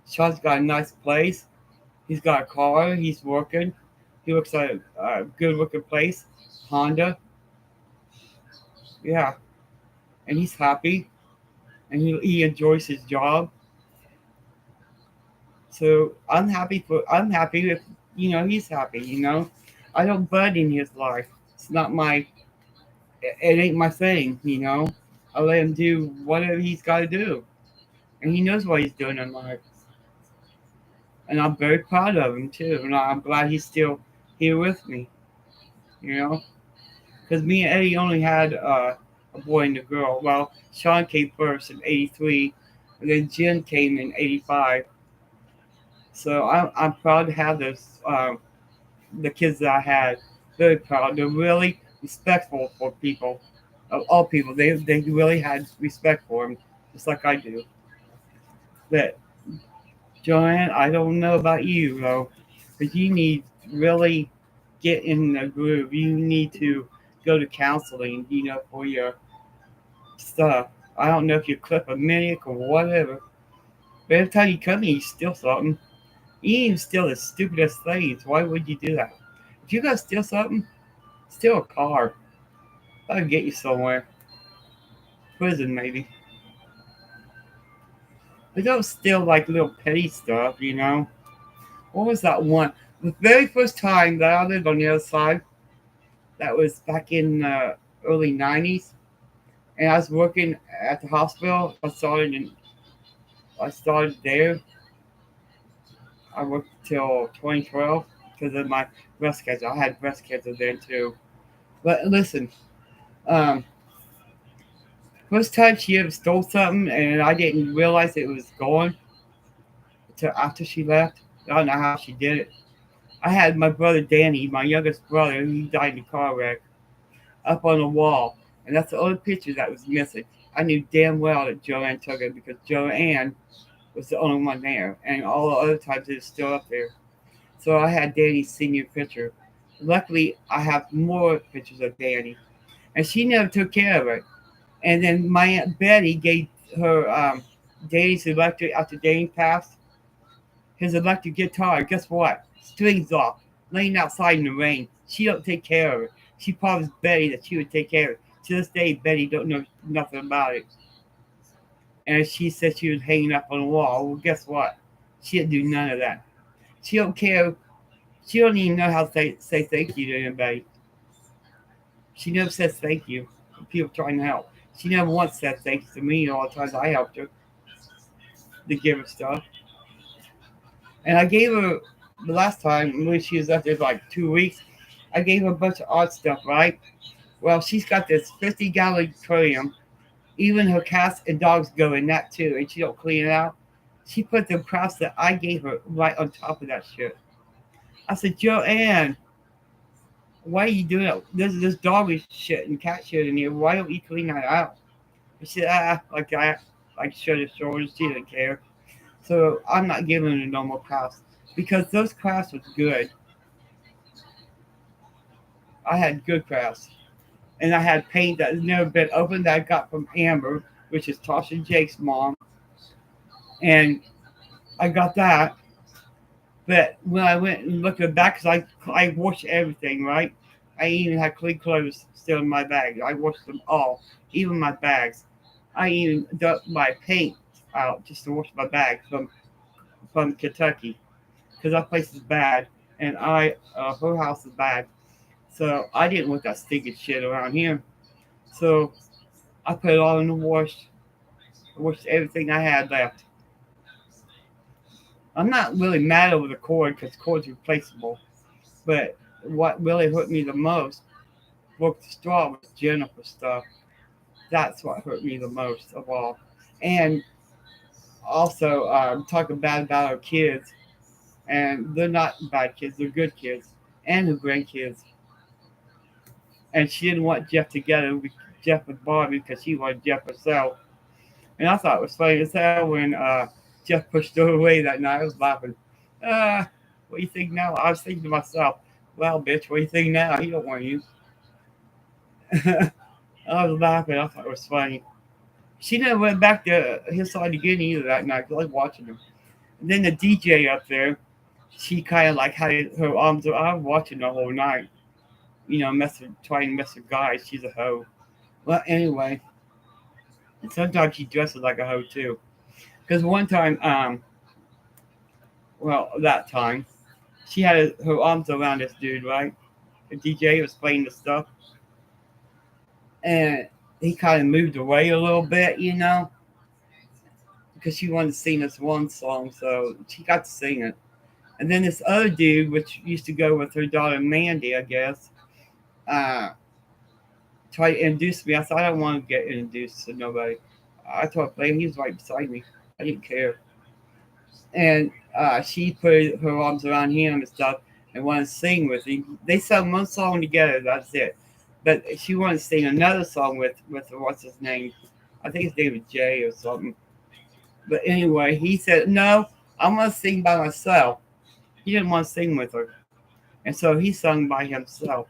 Sean's got a nice place. He's got a car. He's working. He works at a good working place. Honda. Yeah. And he's happy. And he enjoys his job. So I'm happy if he's happy. I don't butt in his life. It's not my it ain't my thing. I let him do whatever he's got to do, and he knows what he's doing in life. And I'm very proud of him too, and I'm glad he's still here with me. You know, because me and Eddie only had a boy and a girl. Well, Sean came first in '83, and then Jen came in '85. So I'm proud to have those the kids that I had. Very proud. They're really respectful for people, of all people. They really had respect for him, just like I do. But Joanne, I don't know about you though, but you need to really get in the groove. You need to go to counseling, for your stuff. I don't know if you clip a minute or whatever, but every time you come in, you steal something. You even steal the stupidest things. Why would you do that? If you gotta steal something, steal a car. That'll get you somewhere. Prison, maybe. But don't steal like little petty stuff. What was that one? The very first time that I lived on the other side, that was back in early '90s, and I was working at the hospital. I started there. I worked till 2012 because of my breast cancer. I had breast cancer then too. But listen, um, First time she ever stole something, and I didn't realize it was gone until after she left. I don't know how she did it. I had my brother Danny, my youngest brother, he died in a car wreck, up on the wall, and that's the only picture that was missing. I knew damn well that Joanne took it because Joanne was the only one there, and all the other times it was still up there. So I had Danny's senior picture. Luckily, I have more pictures of Danny, and she never took care of it. And then my aunt Betty gave her Danny's electric after Danny passed. His electric guitar. Guess what? Strings off, laying outside in the rain. She don't take care of it. She promised Betty that she would take care of it. To this day, Betty don't know nothing about it. And she said she was hanging up on the wall. Well, guess what? She didn't do none of that. She don't care. She don't even know how to say thank you to anybody. She never says thank you to people trying to help. She never once said thank you to me all the times I helped her to give her stuff. And I gave her the last time when she was up there for like 2 weeks, I gave her a bunch of art stuff, right? Well, she's got this 50-gallon aquarium. Even her cats and dogs go in that too, and she don't clean it out. She put the crafts that I gave her right on top of that shit. I said, Joanne, why are you doing it? There's dog shit and cat shit in here. Why don't you clean that out? She said, like I like shut her shoulders. She didn't care. So I'm not giving her no more crafts because those crafts was good. I had good crafts. And I had paint that had never been opened that I got from Amber, which is Tasha and Jake's mom. And I got that. But when I went and looked at the back, because I washed everything, right? I even had clean clothes still in my bag. I washed them all, even my bags. I even dumped my paint out just to wash my bag from Kentucky because that place is bad, and her house is bad. So I didn't want that stinking shit around here. So I put it all in the wash. I washed everything I had left. I'm not really mad over the cord because the cord's replaceable. But what really hurt me the most broke the straw was Jennifer's stuff. That's what hurt me the most of all. And also talking bad about her kids. And they're not bad kids, they're good kids. And her grandkids. And she didn't want Jeff together with Jeff with Barbie because she wanted Jeff herself. And I thought it was funny as hell when Jeff pushed her away that night. I was laughing. Uh, what do you think now? I was thinking to myself, well, bitch, what do you think now? He don't want you. I was laughing. I thought it was funny. She never went back to his side again either that night. I was watching him. And then the DJ up there, she kind of like had her arms. I was watching the whole night. You know, trying to mess with guys. She's a hoe. Well, anyway, and sometimes she dresses like a hoe too. Because one time, well, that time, she had her arms around this dude, right? The DJ was playing the stuff, and he kind of moved away a little bit, you know, because she wanted to sing this one song, so she got to sing it. And then this other dude, which used to go with her daughter Mandy, I guess, uh, tried to introduce me. I said, I don't want to get introduced to nobody. I told him he was right beside me. I didn't care. And she put her arms around him and stuff and wanted to sing with him. They sang one song together, that's it. But she wanted to sing another song with what's his name? I think his name was Jay or something. But anyway, he said, no, I'm going to sing by myself. He didn't want to sing with her. And so he sung by himself.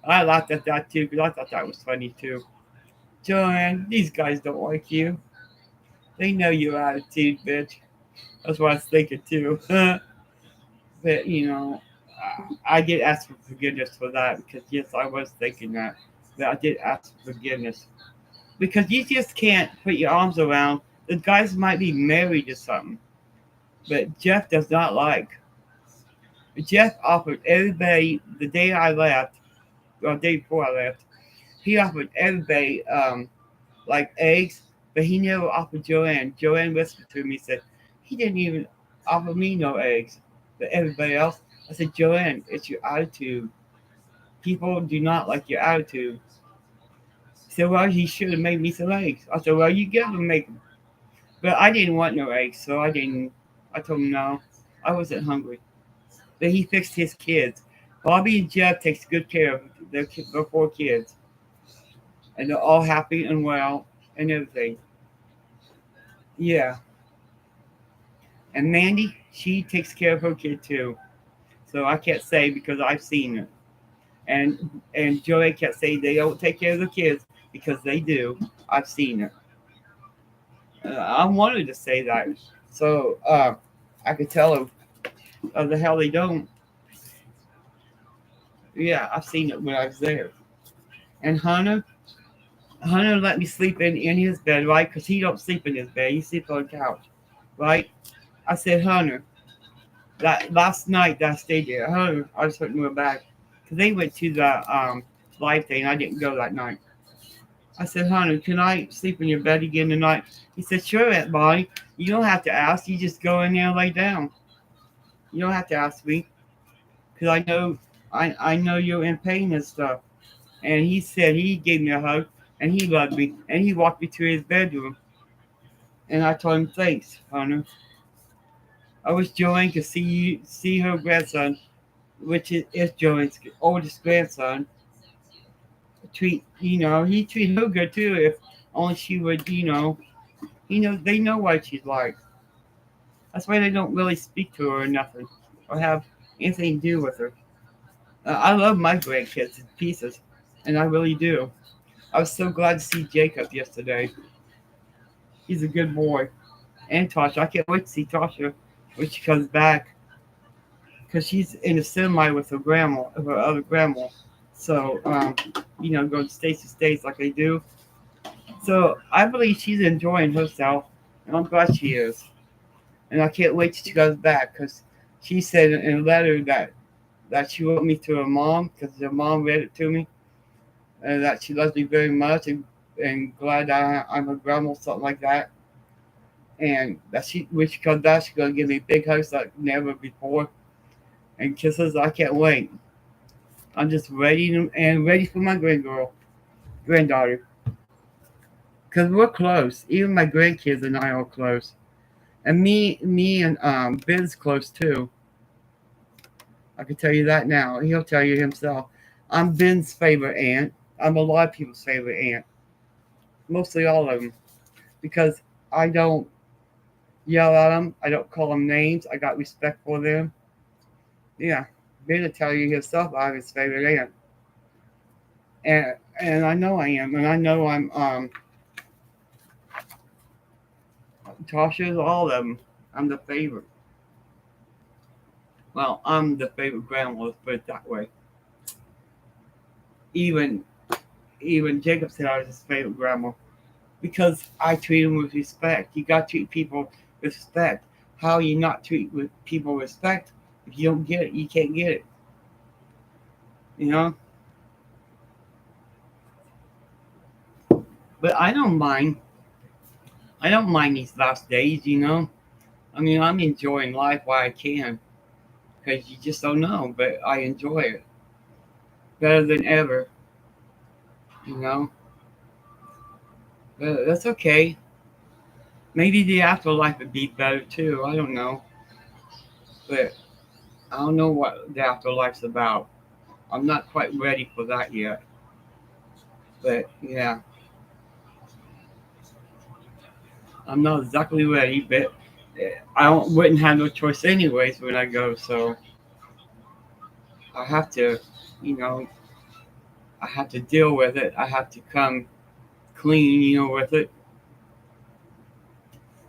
I laughed at that too because I thought that was funny too. Joanne, these guys don't like you. They know your attitude, bitch. That's what I was thinking too. But you know, I did ask for forgiveness for that because yes, I was thinking that. But I did ask for forgiveness because you just can't put your arms around. The guys might be married or something, but Jeff does not like. Jeff offered everybody the day I left, or the day before I left. He offered everybody like eggs, but he never offered Joanne. Joanne whispered to me, said he didn't even offer me no eggs, but everybody else. I said, Joanne, it's your attitude. People do not like your attitude. said, well, he should have made me some eggs. I said, well, you get him, make them. But I didn't want no eggs, so I didn't. I told him no. I wasn't hungry. But he fixed his kids. Bobby and Jeff takes good care of their 4 kids, and they're all happy and well and everything. Yeah, and Mandy, she takes care of her kid too. So I can't say because I've seen it. And Joey can't say they don't take care of the kids because they do. I've seen it. I wanted to say that, so I could tell them, the hell they don't. Yeah, I've seen it when I was there. And Hunter let me sleep in his bed, right? Because he don't sleep in his bed. He sleeps on the couch, right? I said, Hunter, that last night that I stayed there, Hunter, I was hurting my back. Because they went to the live thing. I didn't go that night. I said, Hunter, can I sleep in your bed again tonight? He said, sure, Aunt Bonnie. You don't have to ask. You just go in there and lay down. You don't have to ask me. Because I know you're in pain and stuff. And he said he gave me a hug and he loved me and he walked me to his bedroom. And I told him, thanks, Hunter. I wish Joanne could see her grandson, which is Joanne's oldest grandson. He treat her good too. If only she would, they know what she's like. That's why they don't really speak to her or nothing, or have anything to do with her. I love my grandkids in pieces, and I really do. I was so glad to see Jacob yesterday. He's a good boy. And Tasha, I can't wait to see Tasha when she comes back, because she's in a semi with her other grandma. So, go to state to states like they do. So I believe she's enjoying herself, and I'm glad she is. And I can't wait till she goes back, because she said in a letter that she wrote me to her mom, because her mom read it to me, and that she loves me very much and glad I'm her grandma, something like that. And that when she comes back, she's gonna give me big hugs like never before and kisses. I can't wait. I'm just ready for my granddaughter, because we're close. Even my grandkids and I are close, and me and Ben's close too. I can tell you that now. He'll tell you himself. I'm Ben's favorite aunt. I'm a lot of people's favorite aunt, mostly all of them, because I don't yell at them. I don't call them names. I got respect for them. Yeah, Ben will tell you himself I'm his favorite aunt, and I know I am, and I know I'm Tasha's, all of them. I'm the favorite. Well, I'm the favorite grandma. Let's put it that way. Even Jacob said I was his favorite grandma because I treat him with respect. You got to treat people with respect. How you not treat with people with respect? If you don't get it, you can't get it. You know. But I don't mind. I don't mind these last days. I mean, I'm enjoying life while I can, because you just don't know. But I enjoy it better than ever. You know. But that's okay. Maybe the afterlife would be better too. I don't know. But I don't know what the afterlife's about. I'm not quite ready for that yet. But yeah, I'm not exactly ready. But wouldn't have no choice anyways when I go. So I have to, you know, I have to deal with it. I have to come clean, with it.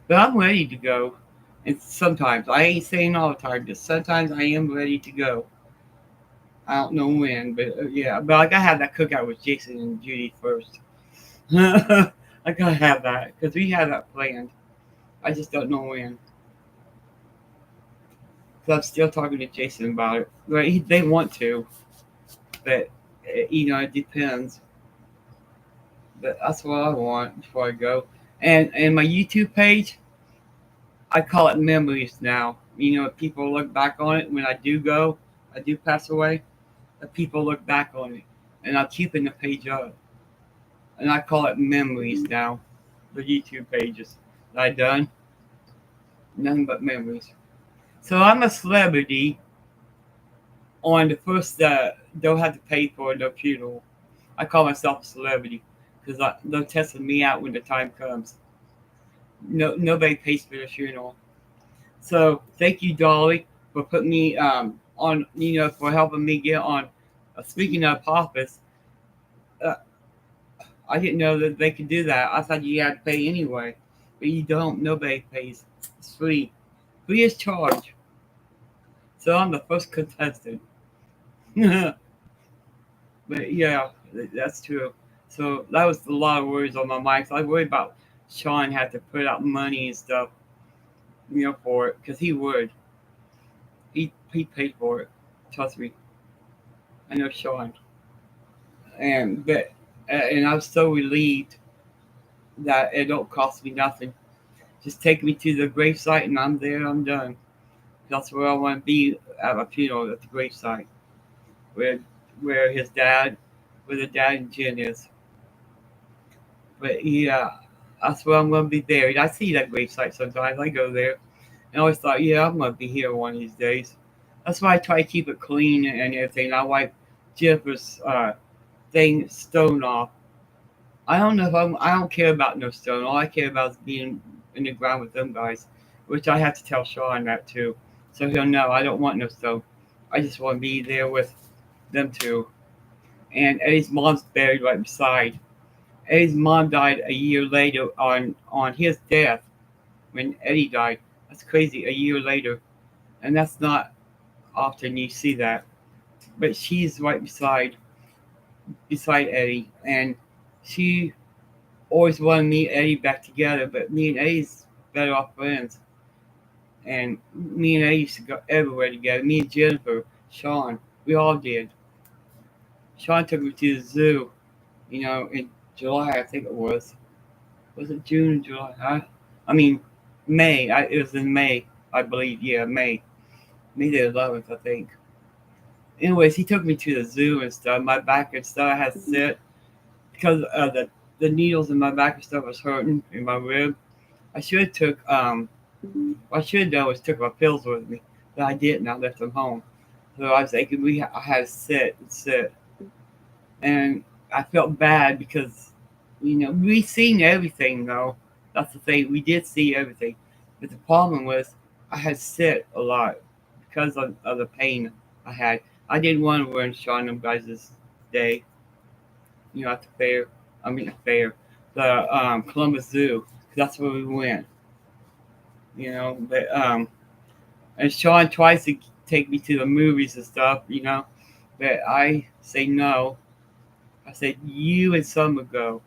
But I'm ready to go. And sometimes I ain't saying all the time, but sometimes I am ready to go. I don't know when, but yeah. But I gotta have that cookout with Jason and Judy first. I gotta have that because we had that planned. I just don't know when. Because I'm still talking to Jason about it. Right? They want to, but it depends. But that's what I want before I go. And my YouTube page, I call it memories now. People look back on it when I do go. I do pass away. The people look back on it, and I'll keep the page up. and I call it memories now. The YouTube pages that I done, nothing but memories. So I'm a celebrity on the first don't have to pay for the funeral. I call myself a celebrity because they're testing me out when the time comes. No, nobody pays for the funeral. So thank you, Dolly, for putting me on. For helping me get on. Speaking of office, uh, I didn't know that they could do that. I thought you had to pay anyway, but you don't. Nobody pays. It's free. Free is charge. So I'm the first contestant. But yeah, that's true. So that was a lot of worries on my mind. So I worried about Sean had to put out money and stuff, for it, because he would. He paid for it. Trust me. I know Sean. And I was so relieved that it don't cost me nothing. Just take me to the gravesite and I'm there. I'm done. That's where I want to be at a funeral, at the gravesite, where where his dad, where the dad and Jen is. But yeah, that's where I'm gonna be buried. I see that gravesite sometimes. I go there, and I always thought, yeah, I'm gonna be here one of these days. That's why I try to keep it clean and everything. I wipe Jennifer's thing stone off. I don't know if I don't care about no stone. All I care about is being in the ground with them guys, which I have to tell Sean that too, so he'll know I don't want no stone. I just want to be there with them two. And Eddie's mom's buried right beside. Eddie's mom died a year later on his death when Eddie died. That's crazy. A year later, and that's not often you see that. But she's right beside Eddie, and she always wanted me and Eddie back together. But me and Eddie's better off friends, and me and Eddie used to go everywhere together. Me and Jennifer, Sean, we all did. Sean took me to the zoo, in July I think it was. Was it June, July? I mean, May. It was in May, I believe. Yeah, May. May the 11th, I think. Anyways, he took me to the zoo and stuff. My back and stuff, I had to sit because the needles in my back and stuff was hurting in my rib. I should have took what I should have done was took my pills with me, but I didn't. I left them home. So I was thinking I had to sit and sit, and I felt bad because we seen everything though. That's the thing. We did see everything, but the problem was I had to sit a lot because of the pain I had. I didn't want to run Sean them guys' day, at the fair. I mean the fair, the Columbus Zoo. 'Cause that's where we went. But and Sean tries to take me to the movies and stuff. But I say no. I said you and Summer go.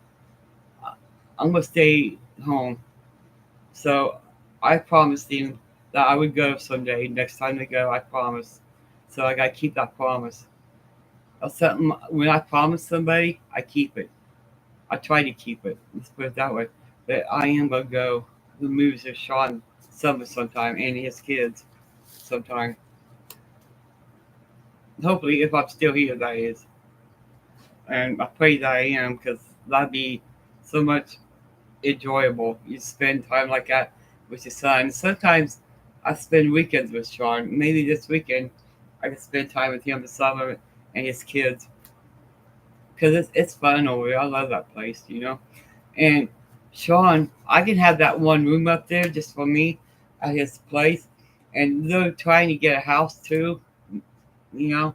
I'm gonna stay home. So I promised him that I would go someday. Next time they go, I promise. So I gotta keep that promise. Something when I promise somebody, I keep it. I try to keep it. Let's put it that way. But I am gonna go. The movies of Sean Summer sometime and his kids sometime. Hopefully, if I'm still here, that is. And I pray that I am because that'd be so much enjoyable. You spend time like that with your son. Sometimes I spend weekends with Sean. Maybe this weekend I can spend time with him this summer and his kids because it's fun over there. I love that place. And Sean, I can have that one room up there just for me at his place. And they're trying to get a house too, you know,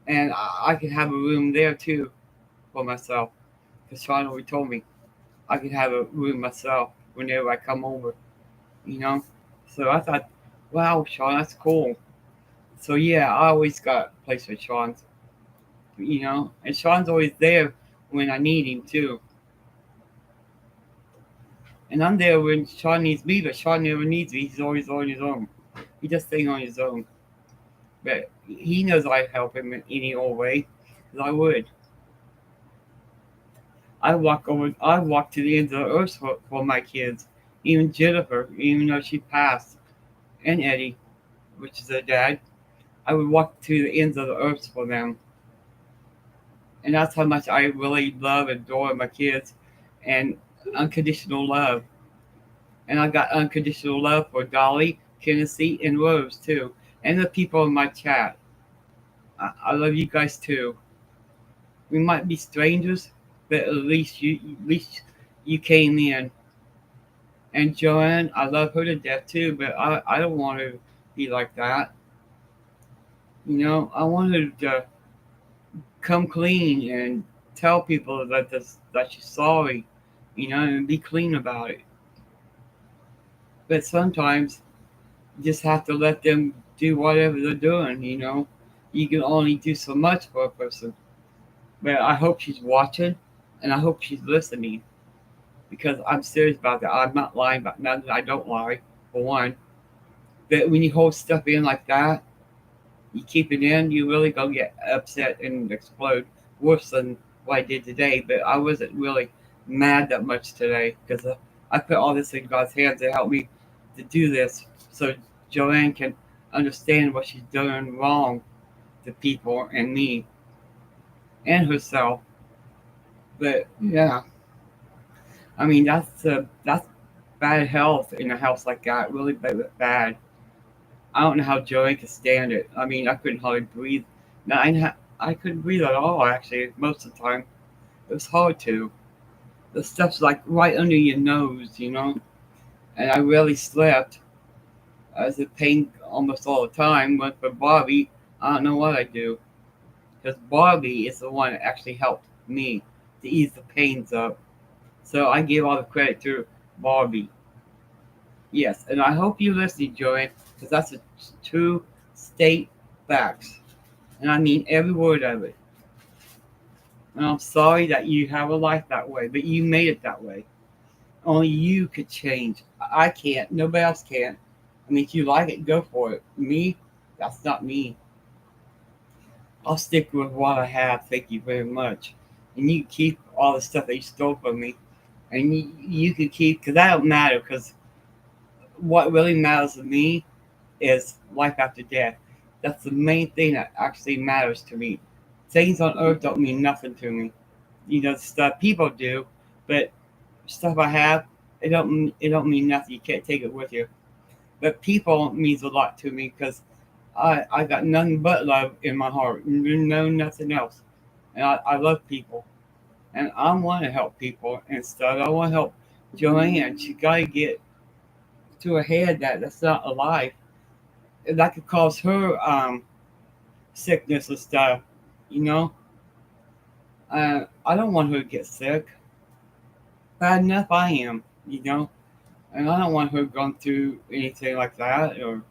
and I can have a room there too for myself. Because Sean already told me I could have a room myself whenever I come over, you know. So I thought, wow, Sean, that's cool. So yeah, I always got a place with Sean, and Sean's always there when I need him too. And I'm there when Sean needs me, but Sean never needs me. He's always on his own. He just staying on his own. But he knows I help him in any old way, 'cause I would. I walk to the ends of the earth for my kids. Even Jennifer, even though she passed, and Eddie, which is their dad, I would walk to the ends of the earth for them. And that's how much I really love and adore my kids and unconditional love. And I got unconditional love for Dolly, Tennessee, and Rose too, and the people in my chat. I love you guys too. We might be strangers, but at least you came in. And Joanne, I love her to death too, but I don't want her to be like that. I want her to come clean and tell people that she's sorry, and be clean about it. But sometimes you just have to let them do whatever they're doing. You can only do so much for a person. But I hope she's watching and I hope she's listening because I'm serious about that. I'm not lying about nothing. I don't lie, for one. But when you hold stuff in like that, you keep it in, you really gonna get upset and explode worse than what I did today. But I wasn't really mad that much today because I put all this in God's hands to help me to do this so Joanne can understand what she's doing wrong to people and me and herself. But yeah, I mean that's bad health in a house like that, really bad. I don't know how Joey could stand it. I mean, I couldn't hardly breathe. No, I couldn't breathe at all, actually, most of the time. It was hard to. The stuff's like right under your nose. And I rarely slept. I was in pain almost all the time. But for Bobby, I don't know what I do. Because Bobby is the one that actually helped me to ease the pains up. So I give all the credit to Bobby. Yes, and I hope you listen, Joey, because that's a true state facts. And I mean every word of it. And I'm sorry that you have a life that way, but you made it that way. Only you could change. I can't. Nobody else can. I mean, if you like it, go for it. Me, that's not me. I'll stick with what I have. Thank you very much. And you keep all the stuff that you stole from me. And you can keep, because that don't matter, because what really matters to me is life after death. That's the main thing that actually matters to me. Things on earth don't mean nothing to me. Stuff people do, but stuff I have, it don't mean nothing. You can't take it with you. But people means a lot to me because I got nothing but love in my heart. No, nothing else. And I love people, and I want to help people and stuff. I want to help Joanne. She got to get to her head that that's not a life. That could cause her sickness and stuff. You know, I don't want her to get sick. Bad enough I am. And I don't want her going through anything like that or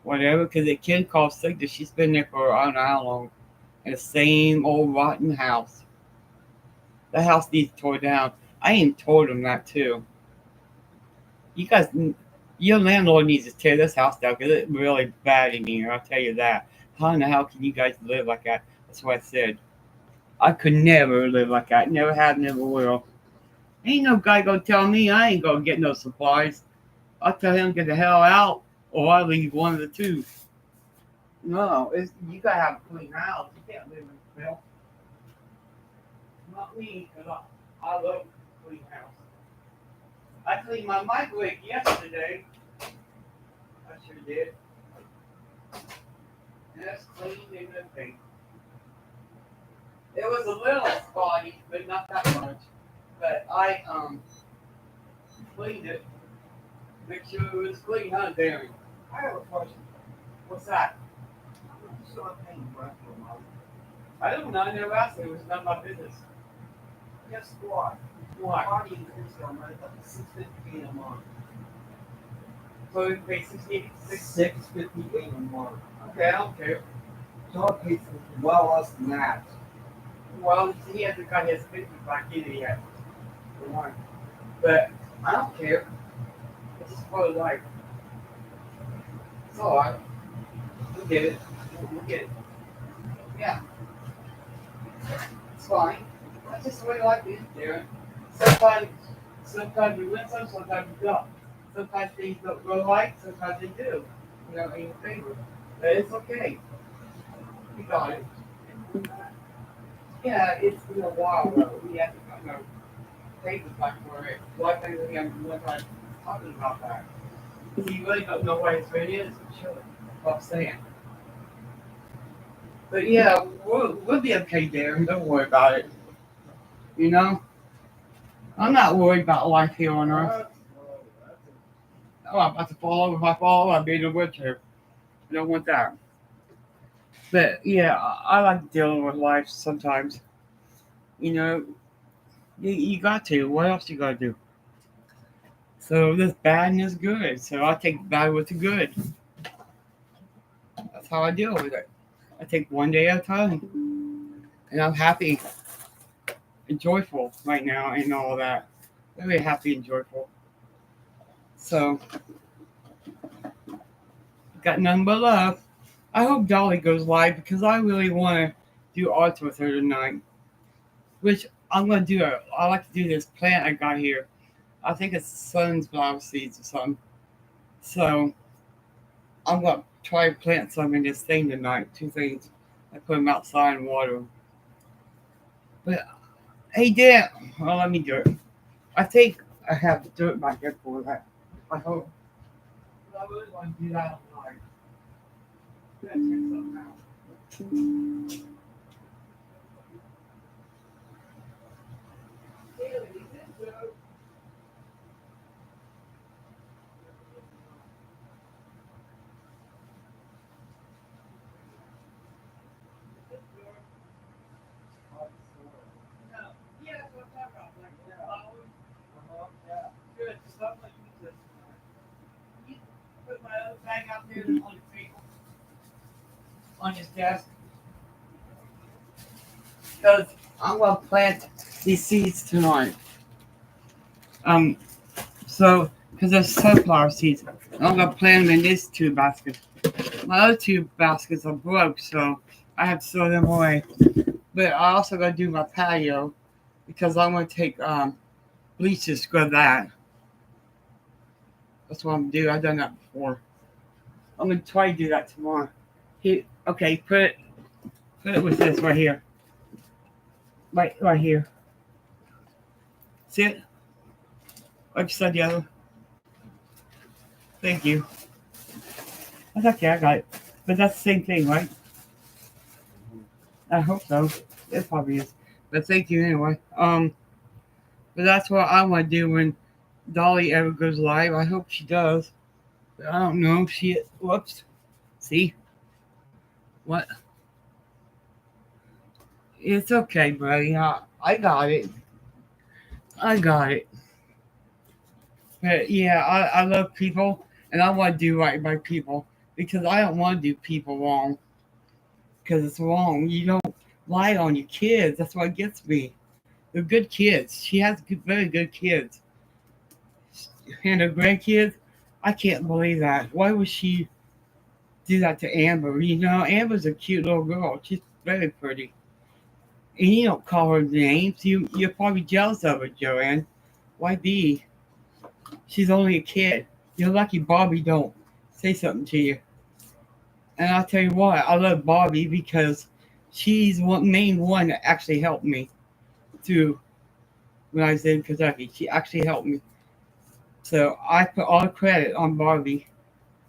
whatever, because it can cause sickness. She's been there for I don't know how long in the same old rotten house. The house needs tore down. I even told him that too. You guys, your landlord needs to tear this house down because it's really bad in here. I'll tell you that. How in the hell can you guys live like that? That's what I said. I could never live like that. Never have, never will. Ain't no guy gonna tell me I ain't gonna get no supplies. I'll tell him to get the hell out, or I'll leave one of the two. No, you gotta have a clean house. You can't live in filth. Not me, because I love a clean house. I cleaned my microwave yesterday. I sure did. And it's clean and everything. It was a little spotty, but not that much. But I cleaned it. Make sure it was clean, huh, Darren? I have a question. What's that? I'm still paying rent for a month. I don't know. I never asked. It was none of my business. Guess what? What? Why do you increase our rent up to $6.58 a month? So we pay $6.58 a month. Okay, I don't care. So I pay well less than that. Well, he hasn't got his 50 back either yet. For one. But I don't care. It's just part of life. It's alright. We'll get it. We'll get it. Yeah. It's fine. That's just the way life is, Darren. Sometimes you win some, sometimes you don't. Sometimes things don't go right, sometimes they do. In your favor. But it's okay. You got it. Yeah, it's been a while though. We had to kind of take it back for it. Why can't we have one time talking about that? Because you really don't know what his rate is. Sure. That's what I'm saying. But yeah, we'll be okay, Darren. Don't worry about it. You know? I'm not worried about life here on Earth. Oh, I'm about to fall over. If I fall over, I'll be in a wheelchair. I don't want that. But yeah, I like dealing with life sometimes. You know, you got to. What else you got to do? So this bad and this good. So I take bad with the good. That's how I deal with it. I take one day at a time. And I'm happy and joyful right now and all that. Very happy and joyful. So, got nothing but love. I hope Dolly goes live because I really want to do art with her tonight. Which I'm going to do. I like to do this plant I got here. I think it's sunflower seeds or something. So, I'm going to try to plant some in this thing tonight. Two things. I put them outside and water them. But, hey, Dan. Well, let me do it. I think I have to do it back here for that. I hope. I really want to do that online. Check something out. Yeah, that's what I'm talking about. Like flowers. Yeah. Good. Stuff like this. You put my other bag out there on the table, on his desk. Because I'm gonna plant these seeds tonight. Um, so because there's sunflower seeds, I'm gonna plant them in these two baskets. My other two baskets are broke, so I have to throw them away. But I also gotta do my patio because I'm gonna take bleach to scrub that. That's what I'm gonna do. I've done that before. I'm gonna try to do that tomorrow. Okay, put it with this right here. Right here. See it? Right beside the other. Thank you. That's okay, I got it. But that's the same thing, right? I hope so. It probably is. But thank you anyway. But that's what I want to do when Dolly ever goes live. I hope she does. But I don't know. Whoops. See? What? It's okay, buddy. I got it. I got it. But yeah, I love people and I want to do right by people because I don't want to do people wrong because it's wrong. You don't lie on your kids. That's what gets me. They're good kids. She has very good kids. And her grandkids, I can't believe that. Why would she do that to Amber? You know, Amber's a cute little girl. She's very pretty. And you don't call her names. You're probably jealous of her, Joanne. Why be? She's only a kid. You're lucky Bobby don't say something to you. And I'll tell you what, I love Bobby because she's one main one that actually helped me through when I was in Kentucky. She actually helped me. So I put all the credit on Barbie.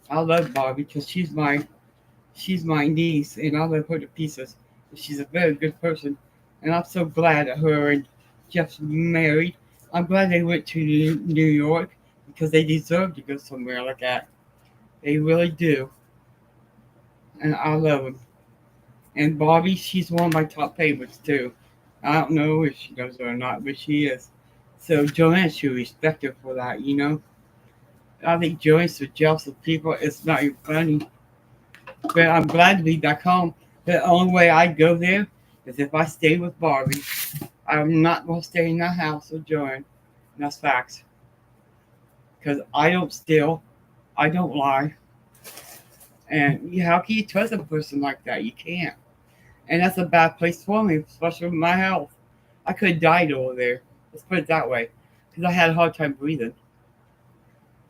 I love Barbie because she's my niece and I love her to pieces. She's a very good person. And I'm so glad that her and Jeff's married. I'm glad they went to New York because they deserve to go somewhere like that. They really do. And I love them. And Bobby, she's one of my top favorites too. I don't know if she knows it or not, but she is. So Joanne should respect her for that, you know? I think Joanne's so jealous of people, it's not even funny. But I'm glad to be back home. The only way I go there is if I stay with Barbie. I'm not going to stay in that house with Joanne. And that's facts. Because I don't steal. I don't lie. And how can you trust a person like that? You can't. And that's a bad place for me, especially with my health. I could have died over there. Let's put it that way. Because I had a hard time breathing.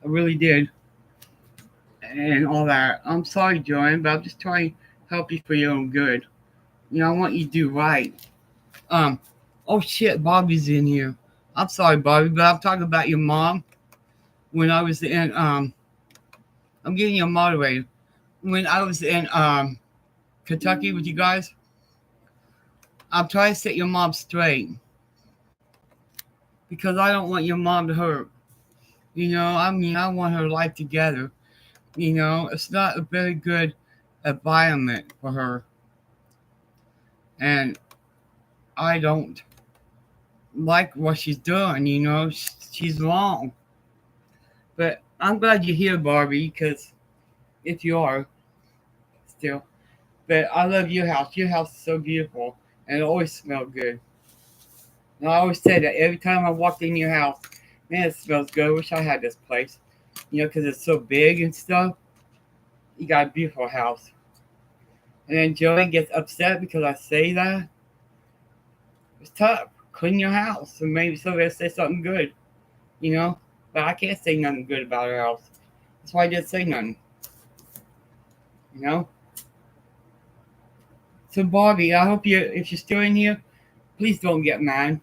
I really did. And all that. I'm sorry, Joanne, but I'm just trying to help you for your own good. You know, I want you to do right. Um, oh shit, Bobby's in here. I'm sorry, Bobby, but I'm talking about your mom. When I was in, I'm getting you a moderator. When I was in Kentucky with you guys, I'm trying to set your mom straight because I don't want your mom to hurt. You know, I mean, I want her life together. You know, it's not a very good environment for her, and I don't like what she's doing. You know, she's wrong. But I'm glad you're here, Barbie, because if you are still, but I love your house. Your house is so beautiful, and it always smells good. And I always say that every time I walked in your house, man, it smells good. I wish I had this place, you know, because it's so big and stuff. You got a beautiful house. And then Joanne gets upset because I say that. It's tough. Clean your house, and maybe somebody say something good, you know. But I can't say nothing good about her house. That's why I didn't say nothing, you know. So Barbie, I hope you, if you're still in here, please don't get mad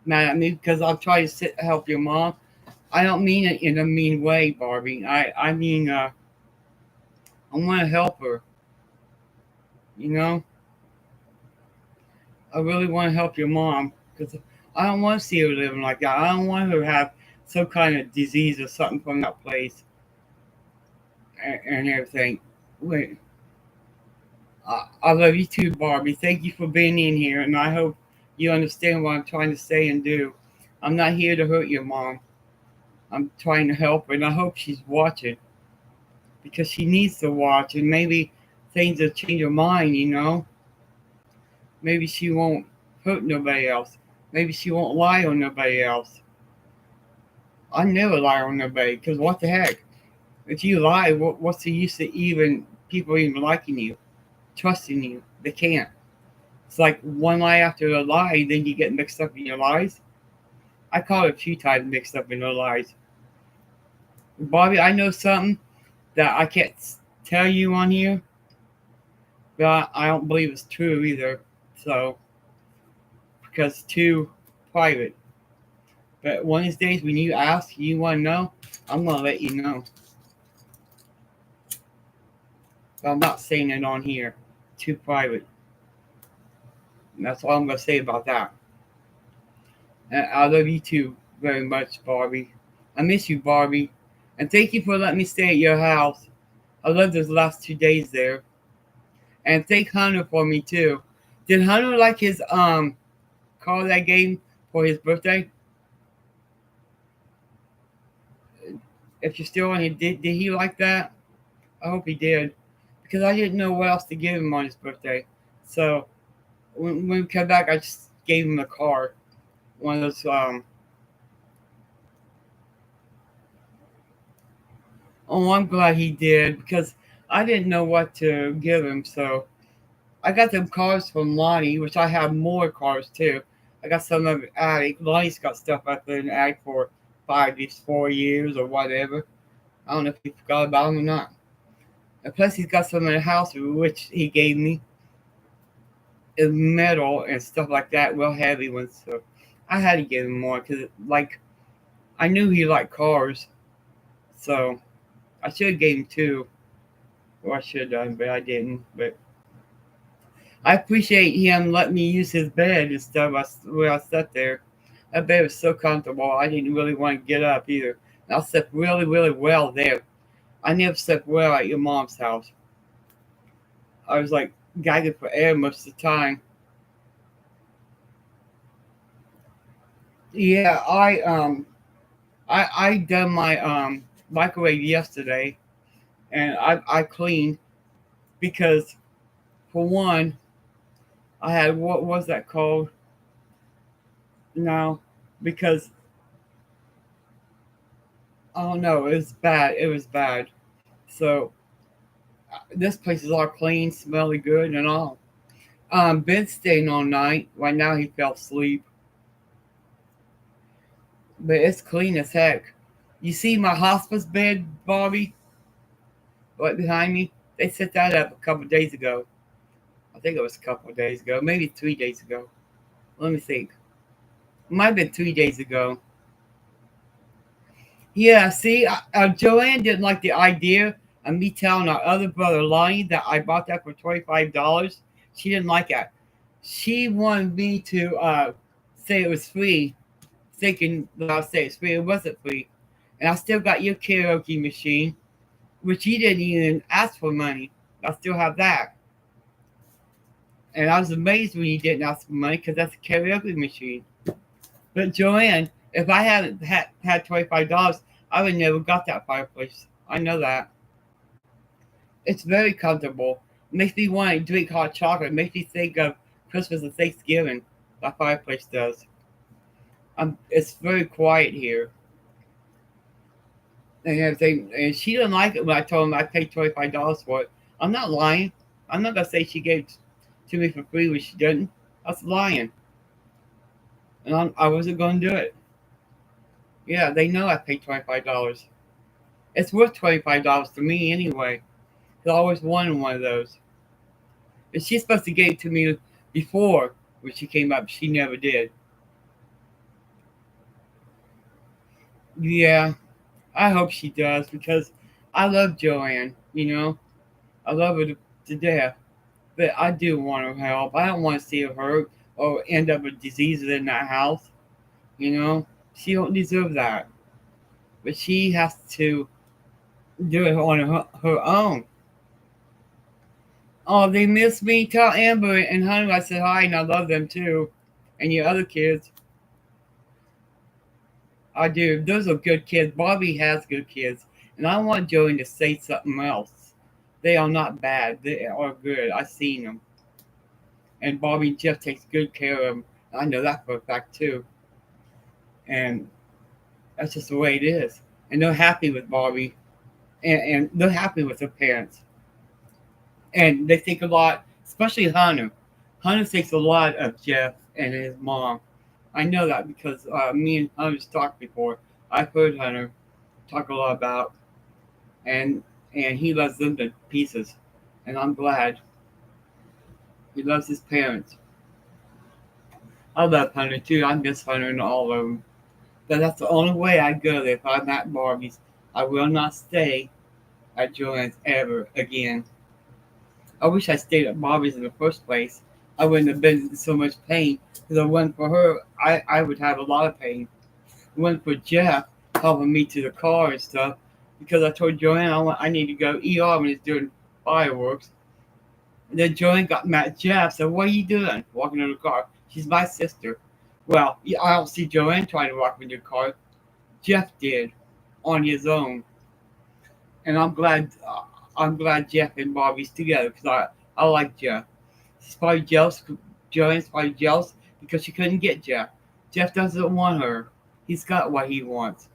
at me because I'll try to help your mom. I don't mean it in a mean way, Barbie. I mean, I want to help her. You know, I really want to help your mom because I don't want to see her living like that. I don't want her to have some kind of disease or something from that place and everything. Wait, I love you too, Barbie. Thank you for being in here, and I hope you understand what I'm trying to say and do. I'm not here to hurt your mom. I'm trying to help her, and I hope she's watching because she needs to watch, and maybe things will change her mind, you know? Maybe she won't hurt nobody else. Maybe she won't lie on nobody else. I never lie on nobody because what the heck? If you lie, what's the use of even people even liking you, trusting you? They can't. It's like one lie after a lie, then you get mixed up in your lies. I caught a few times mixed up in her lies. Bobby, I know something that I can't tell you on here, but I don't believe it's true either. So, because it's too private. But one of these days, when you ask, you want to know, I'm going to let you know. But I'm not saying it on here. Too private. And that's all I'm going to say about that. And I love you too very much, Barbie. I miss you, Barbie. And thank you for letting me stay at your house. I love those last 2 days there. And thank Hunter for me too. Did Hunter like his call that I gave him for his birthday? If you're still on here, did he like that? I hope he did. Because I didn't know what else to give him on his birthday. So when we came back, I just gave him a card. One of those oh, I'm glad he did because I didn't know what to give him. So I got them cards from Lonnie, which I have more cards too. I got some of the attic. Lonnie's got stuff out there in the attic for 4 years or whatever. I don't know if he forgot about them or not. And plus, he's got some in the house, which he gave me. In metal and stuff like that, real heavy ones. So I had to give him more because, like, I knew he liked cars. So I should have gave him two. Or I should have done, but I didn't. But I appreciate him letting me use his bed and stuff where I sat there. That bed was so comfortable. I didn't really want to get up either. And I slept really, really well there. I never slept well at your mom's house. I was like gagging for air most of the time. Yeah, I done my microwave yesterday, and I cleaned because for one I had what was that called? No, because oh no, it was bad. It was bad. So this place is all clean, smelly good, and all. Been staying all night. Right now he fell asleep, but it's clean as heck. You see my hospice bed, Bobby, right behind me? They set that up a couple days ago. I think it was a couple of days ago, maybe 3 days ago. Let me think. It might have been 3 days ago. Yeah, see, Joanne didn't like the idea of me telling our other brother Lonnie that I bought that for $25. She didn't like that. She wanted me to say it was free, thinking that I'll say it's free. It wasn't free. And I still got your karaoke machine, which you didn't even ask for money. I still have that. And I was amazed when you didn't ask for money because that's a karaoke machine. But Joanne, if I hadn't had $25, I would never got that fireplace. I know that. It's very comfortable. Makes me want to drink hot chocolate. Makes me think of Christmas and Thanksgiving. That fireplace does. It's very quiet here and everything. And she didn't like it when I told him I paid $25 for it. I'm not lying. I'm not gonna say she gave it to me for free when she didn't. That's lying. And I wasn't gonna do it. Yeah, they know I paid $25. It's worth $25 to me anyway. 'Cause I always wanted one of those. And she's supposed to give it to me before when she came up. She never did. Yeah, I hope she does because I love Joanne. I love her to death. But I do want her help. I don't want to see her hurt or end up with diseases in that house. You know, she don't deserve that. But she has to do it on her own. Oh, they miss me. Tell Amber and Hunter I said hi and I love them too. And your other kids. I do. Those are good kids. Bobby has good kids. And I want Joey to say something else. They are not bad. They are good. I've seen them. And Bobby and Jeff takes good care of them. I know that for a fact too. And that's just the way it is. And they're happy with Bobby. And they're happy with their parents. And they think a lot, especially Hunter. Hunter thinks a lot of Jeff and his mom. I know that because me and Hunter's talked before. I've heard Hunter talk a lot about, and he loves them to pieces, and I'm glad. He loves his parents. I love Hunter too. I miss Hunter and all of them. But that's the only way I go there. If I'm at Barbie's, I will not stay at Joanne's ever again. I wish I stayed at Bobby's in the first place. I wouldn't have been in so much pain because I went for her. I would have a lot of pain. I went for Jeff helping me to the car and stuff because I told Joanne I need to go ER when he's doing fireworks. And then Joanne got mad at Jeff. Said, "What are you doing? Walking in the car? She's my sister." Well, I don't see Joanne trying to walk me to the car. Jeff did on his own, and I'm glad. I'm glad Jeff and Bobby's together because I like Jeff. She's probably jealous. Joanne's probably jealous because she couldn't get Jeff. Jeff doesn't want her. He's got what he wants.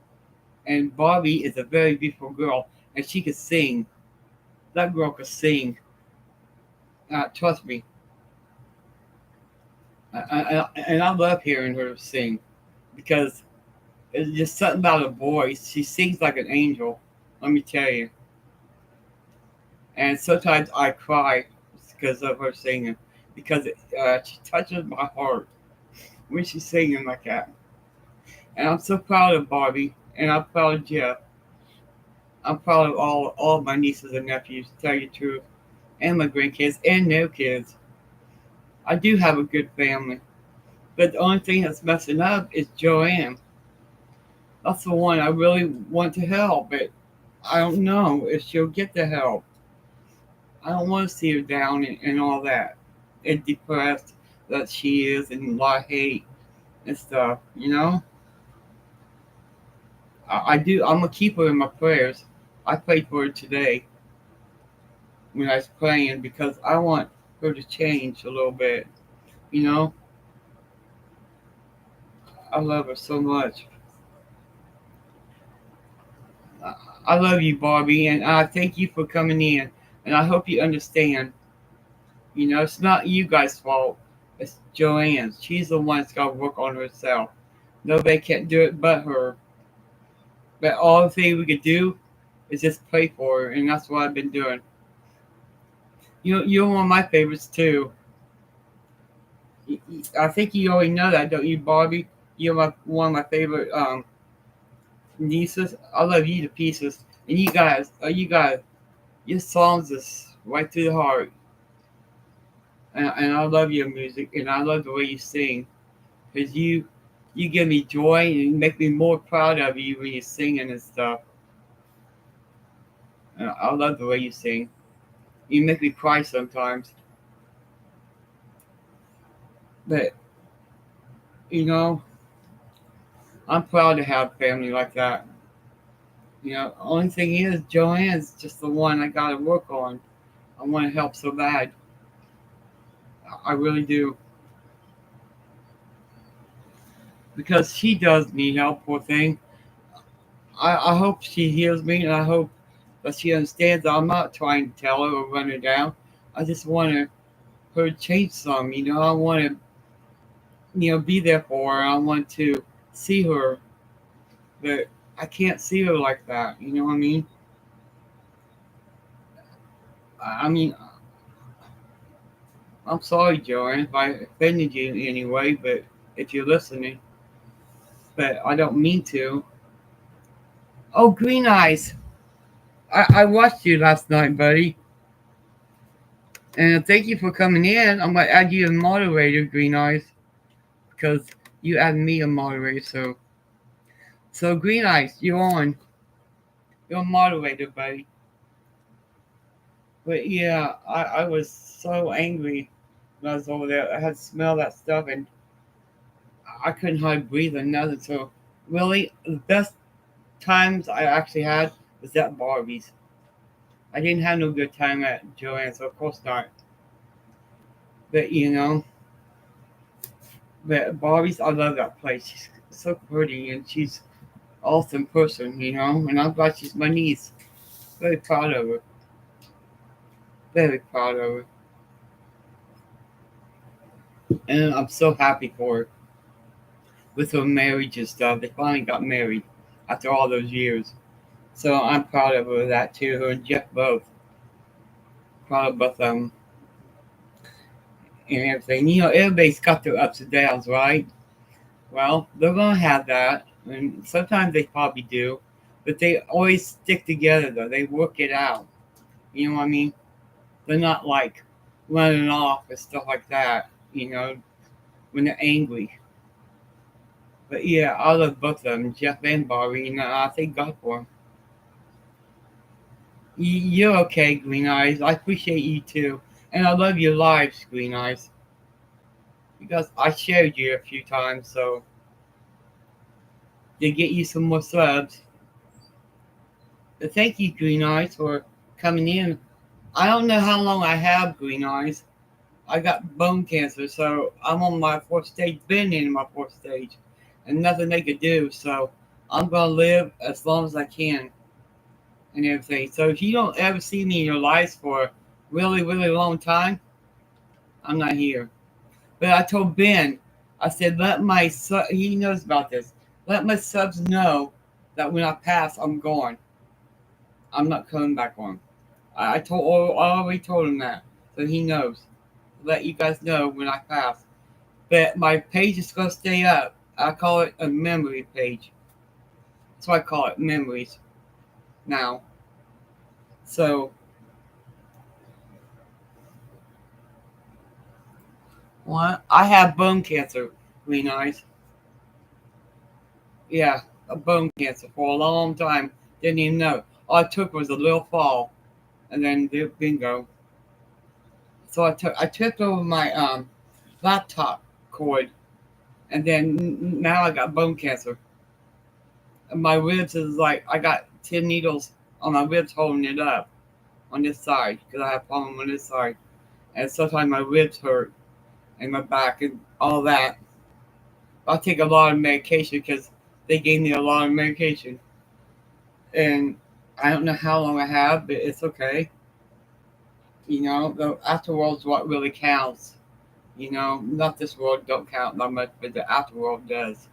And Bobby is a very beautiful girl, and she could sing. That girl could sing. Trust me. And I love hearing her sing because it's just something about her voice. She sings like an angel. Let me tell you. And sometimes I cry because of her singing, because she touches my heart when she's singing like that. And I'm so proud of Barbie, and I'm proud of Jeff. I'm proud of all of my nieces and nephews, to tell you the truth, and my grandkids and their kids. I do have a good family, but the only thing that's messing up is Joanne. That's the one I really want to help, but I don't know if she'll get the help. I don't want to see her down and all that, and depressed that she is, and a lot of hate and stuff. I do. I'm gonna keep her in my prayers. I prayed for her today when I was praying because I want her to change a little bit. You know, I love her so much. I love you, Barbie, and I thank you for coming in. And I hope you understand. It's not you guys' fault. It's Joanne's. She's the one that's got to work on herself. Nobody can do it but her. But all the thing we could do is just pray for her, and that's what I've been doing. You're one of my favorites too. I think you already know that, don't you, Barbie? You're one of my favorite nieces. I love you to pieces, and you guys, your songs is right through the heart. And I love your music, and I love the way you sing, because you give me joy and you make me more proud of you when you're singing and stuff. And I love the way you sing. You make me cry sometimes, but you know I'm proud to have family like that. Only thing is, Joanne's just the one I gotta work on. I want to help so bad. I really do. Because she does need help, poor thing. I hope she hears me, and I hope that she understands that I'm not trying to tell her or run her down. I just want her to change some. I want to, be there for her. I want to see her, but I can't see her like that. You know what I mean? I mean, I'm sorry, Joanne, if I offended you in any way, but if you're listening, but I don't mean to. Oh, Green Eyes. I watched you last night, buddy. And thank you for coming in. I'm going to add you as moderator, Green Eyes, because you added me a moderator. So Green Eyes, you're on. You're a moderator, buddy. But yeah, I was so angry when I was over there. I had to smell that stuff, and I couldn't hardly breathe or nothing. So really, the best times I actually had was at Barbie's. I didn't have no good time at Joanne's, so of course not. But but Barbie's, I love that place. She's so pretty, and she's awesome person. And I'm glad she's my niece. Very proud of her. Very proud of her. And I'm so happy for her with her marriage and stuff. They finally got married after all those years. So I'm proud of her that too. Her and Jeff both. Proud of both of them and everything. Everybody's got their ups and downs, right? Well, they're gonna have that, and sometimes they probably do, but they always stick together though. They work it out. You know what I mean? They're not like running off and stuff like that. When they're angry. But yeah, I love both of them, Jeff and Barbie. I thank God for them. You're okay, Green Eyes. I appreciate you too, and I love your lives, Green Eyes, because I shared you a few times, so to get you some more subs. But thank you, Green Eyes, for coming in. I don't know how long I have, Green Eyes. I got bone cancer, so I'm on my fourth stage, been in my fourth stage, and nothing they could do. So I'm gonna live as long as I can and everything. So if you don't ever see me in your life for a really, really long time, I'm not here. But I told Ben, I said, he knows about this. Let my subs know that when I pass, I'm gone. I'm not coming back on. I already told him that, so he knows. Let you guys know when I pass. But my page is gonna stay up. I call it a memory page. That's why I call it memories now. So, what? I have bone cancer, Green Eyes. Yeah, a bone cancer for a long time. Didn't even know. All I took was a little fall, and then bingo. So I tripped over my laptop cord, and then now I got bone cancer. And my ribs is like I got 10 needles on my ribs holding it up on this side because I have a problem on this side, and sometimes my ribs hurt and my back and all that. I take a lot of medication because they gave me a lot of medication, and I don't know how long I have, but it's okay. The afterworld's what really counts. Not this world don't count that much, but the afterworld does.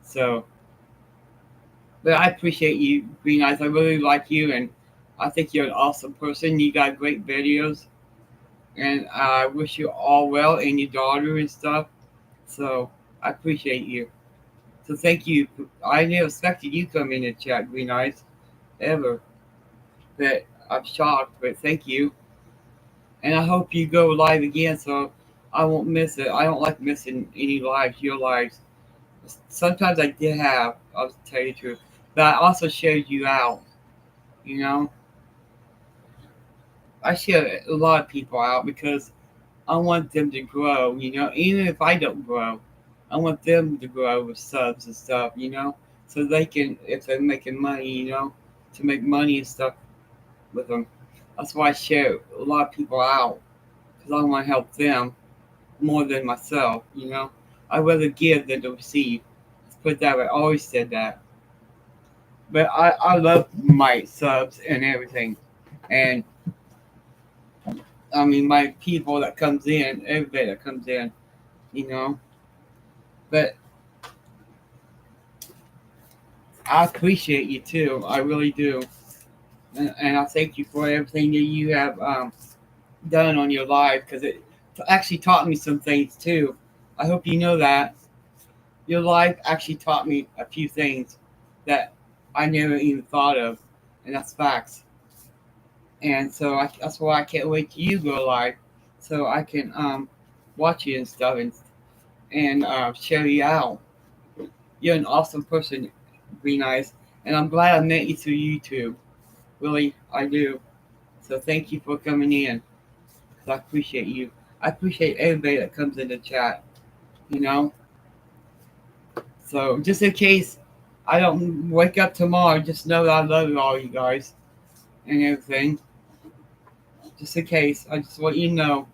So, but I appreciate you, Green Eyes. I really like you, and I think you're an awesome person. You got great videos, And I wish you all well and your daughter and stuff. So I appreciate you. So thank you. I never expected you come in and chat. Be nice ever. But I'm shocked. But thank you. And I hope you go live again so I won't miss it. I don't like missing any lives, your lives. Sometimes I did have, I'll tell you the truth. But I also shared you out, you know? I share a lot of people out because I want them to grow, even if I don't grow. I want them to grow with subs and stuff, so they can, if they're making money, to make money and stuff with them. That's why I share a lot of people out because I want to help them more than myself. I rather give than to receive. Let's put it that way. I always said that. But I love my subs and everything. And I mean, my people that comes in, everybody that comes in, you know. But I appreciate you too. I really do. And I thank you for everything that you have done on your life because it actually taught me some things too. I hope you know that. Your life actually taught me a few things that I never even thought of, and that's facts. And so that's why I can't wait till you go live, so I can watch you and stuff and show you out. You're an awesome person, be nice, and I'm glad I met you through YouTube. Really, I do. So thank you for coming in. 'Cause I appreciate you. I appreciate everybody that comes in the chat. You know. So just in case I don't wake up tomorrow, just know that I love all you guys and everything. Just in case, I just want you to know.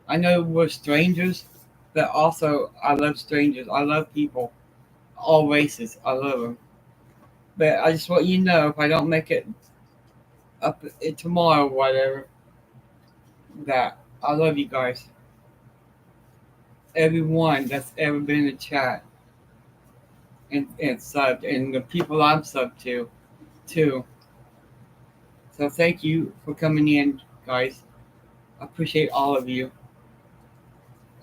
I know we're strangers, but also I love strangers. I love people, all races. I love them. But I just want you to know if I don't make it up tomorrow, or whatever, that I love you guys. Everyone that's ever been in the chat and subbed, and the people I'm subbed to, too. So thank you for coming in, guys. I appreciate all of you.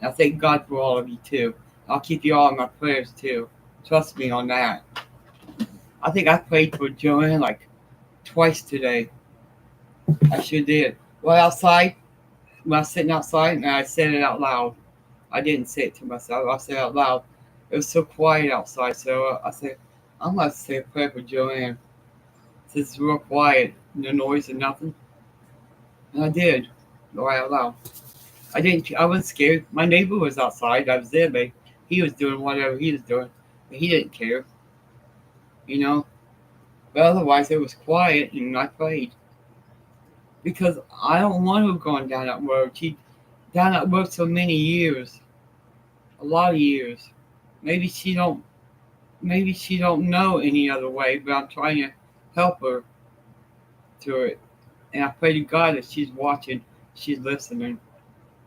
I thank God for all of you, too. I'll keep you all in my prayers, too. Trust me on that. I think I prayed for Joanne like twice today. I sure did. Well, outside, when I was sitting outside, and I said it out loud. I didn't say it to myself. I said it out loud. It was so quiet outside, so I said, I'm going to say a prayer for Joanne. It's real quiet, no noise and nothing. And I did, right out loud. I didn't. I wasn't scared. My neighbor was outside. I was there, but he was doing whatever he was doing. But he didn't care, you know. But otherwise, it was quiet, and I prayed because I don't want her going down that road. She down that road so many years, a lot of years. Maybe she don't. Maybe she don't know any other way. But I'm trying to help her to it, and I pray to God that she's watching, she's listening,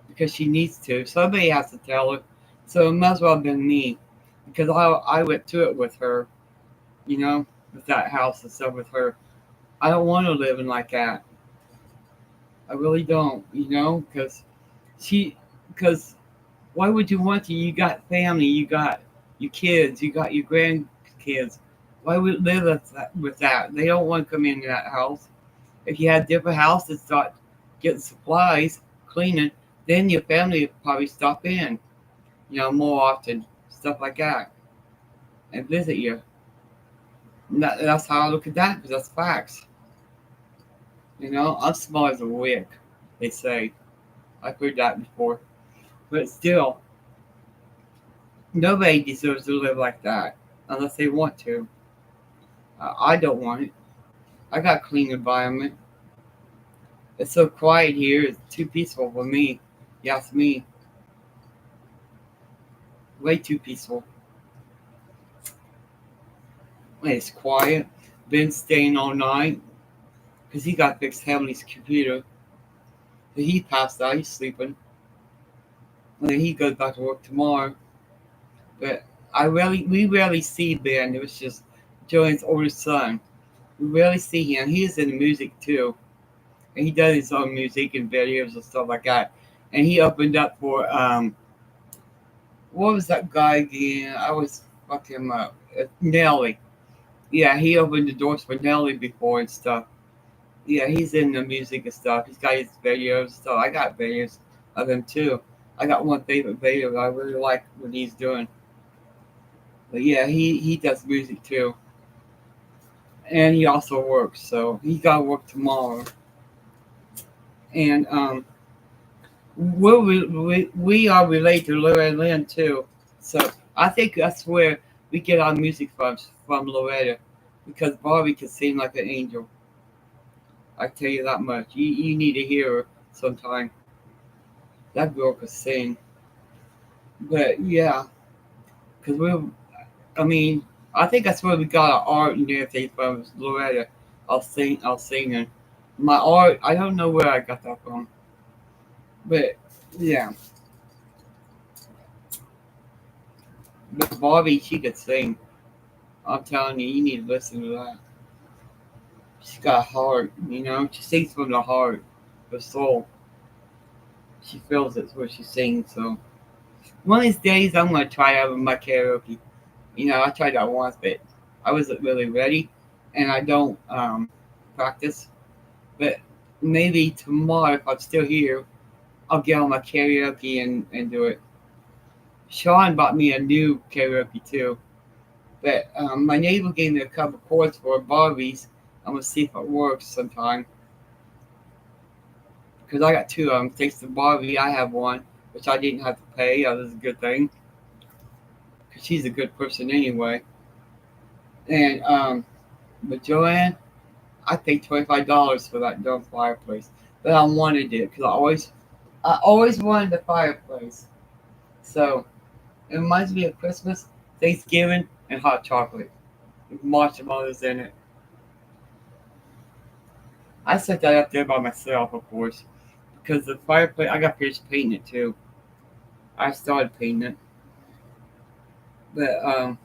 because she needs to. Somebody has to tell her. So it might as well have been me, because I went to it with her, with that house and stuff with her. I don't want her living like that. I really don't, she, because why would you want to? You got family, you got your kids, you got your grandkids. Why would you live with that? They don't want to come into that house. If you had different houses, start getting supplies, cleaning, then your family would probably stop in, more often, stuff like that, and visit you. And that's how I look at that, because that's facts. I'm smart as a wick, they say. I've heard that before. But still, nobody deserves to live like that unless they want to. I don't want it. I got a clean environment. It's so quiet here. It's too peaceful for me. You ask me. Way too peaceful. It's quiet. Been staying all night because he got fixed Heavenly's computer. So he passed out. He's sleeping. And then he goes back to work tomorrow. But we rarely see Ben. It was just Joanne's older son. We rarely see him. He's in music too. And he does his own music and videos and stuff like that. and he opened up for what was that guy again? I always fuck him up. Nelly. Yeah, he opened the doors for Nelly before and stuff. Yeah, he's in the music and stuff. He's got his videos and stuff. I got videos of him too. I got one favorite video that I really like what he's doing. But yeah, he does music too. And he also works, so he got to work tomorrow. And we are related to Loretta Lynn too. So I think that's where we get our music from Loretta, because Barbie can sing like an angel. I tell you that much. You need to hear her sometime. That girl could sing. But yeah, because I mean, I think that's where we got our art and everything from, is Loretta. I'll sing, and my art. I don't know where I got that from, but yeah. But Barbie, she could sing. I'm telling you, you need to listen to that. She's got a heart, you know. She sings from the heart, the soul. She feels it when she sings. So one of these days, I'm gonna try out with my karaoke. You know, I tried that once, but I wasn't really ready, and I don't practice. But maybe tomorrow, if I'm still here, I'll get on my karaoke and do it. Sean bought me a new karaoke too, but my neighbor gave me a couple chords for Barbies. I'm gonna see if it works sometime. Because I got two of them. Thanks to Barbie, I have one, which I didn't have to pay. That was a good thing, because she's a good person anyway. And with Joanne, I paid $25 for that dumb fireplace, but I wanted it because I always wanted the fireplace. So it reminds me of Christmas, Thanksgiving, and hot chocolate with marshmallows in it. I set that up there by myself, of course, because the fireplace, I got finished painting it too. I started painting it, but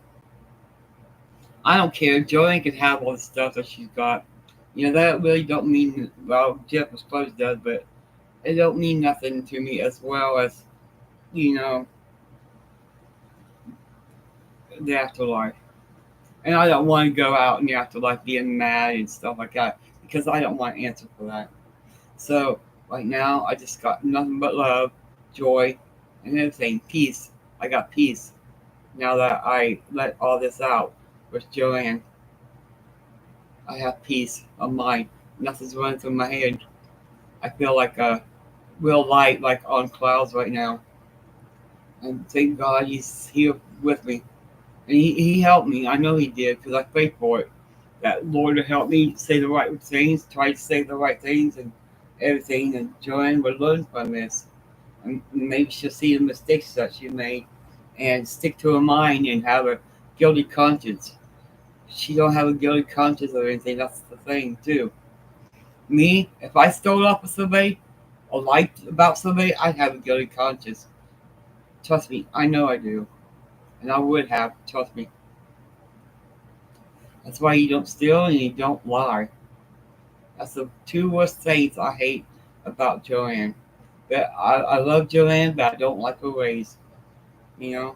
I don't care. Joanne can have all the stuff that she's got. You know, that really don't mean, well, Jeff was close does, but it don't mean nothing to me, as well as, you know, the afterlife. And I don't want to go out in the afterlife being mad and stuff like that, because I don't want to answer for that. So right now, I just got nothing but love, joy, and everything. Peace. I got peace now that I let all this out with Joanne. I have peace of mind. Nothing's running through my head. I feel like a real light, like on clouds right now. And thank God He's here with me. And he helped me. I know He did, because I prayed for it. That Lord will help me say the right things, try to say the right things, and everything. And Joanne will learn from this. And maybe she'll see the mistakes that she made and stick to her mind and have a guilty conscience. She don't have a guilty conscience or anything. That's the thing too. Me, if I stole off of somebody or lied about somebody, I'd have a guilty conscience. Trust me, I know I do. And I would have, trust me. That's why you don't steal and you don't lie. That's the two worst things I hate about Joanne. But I love Joanne, but I don't like her ways. You know?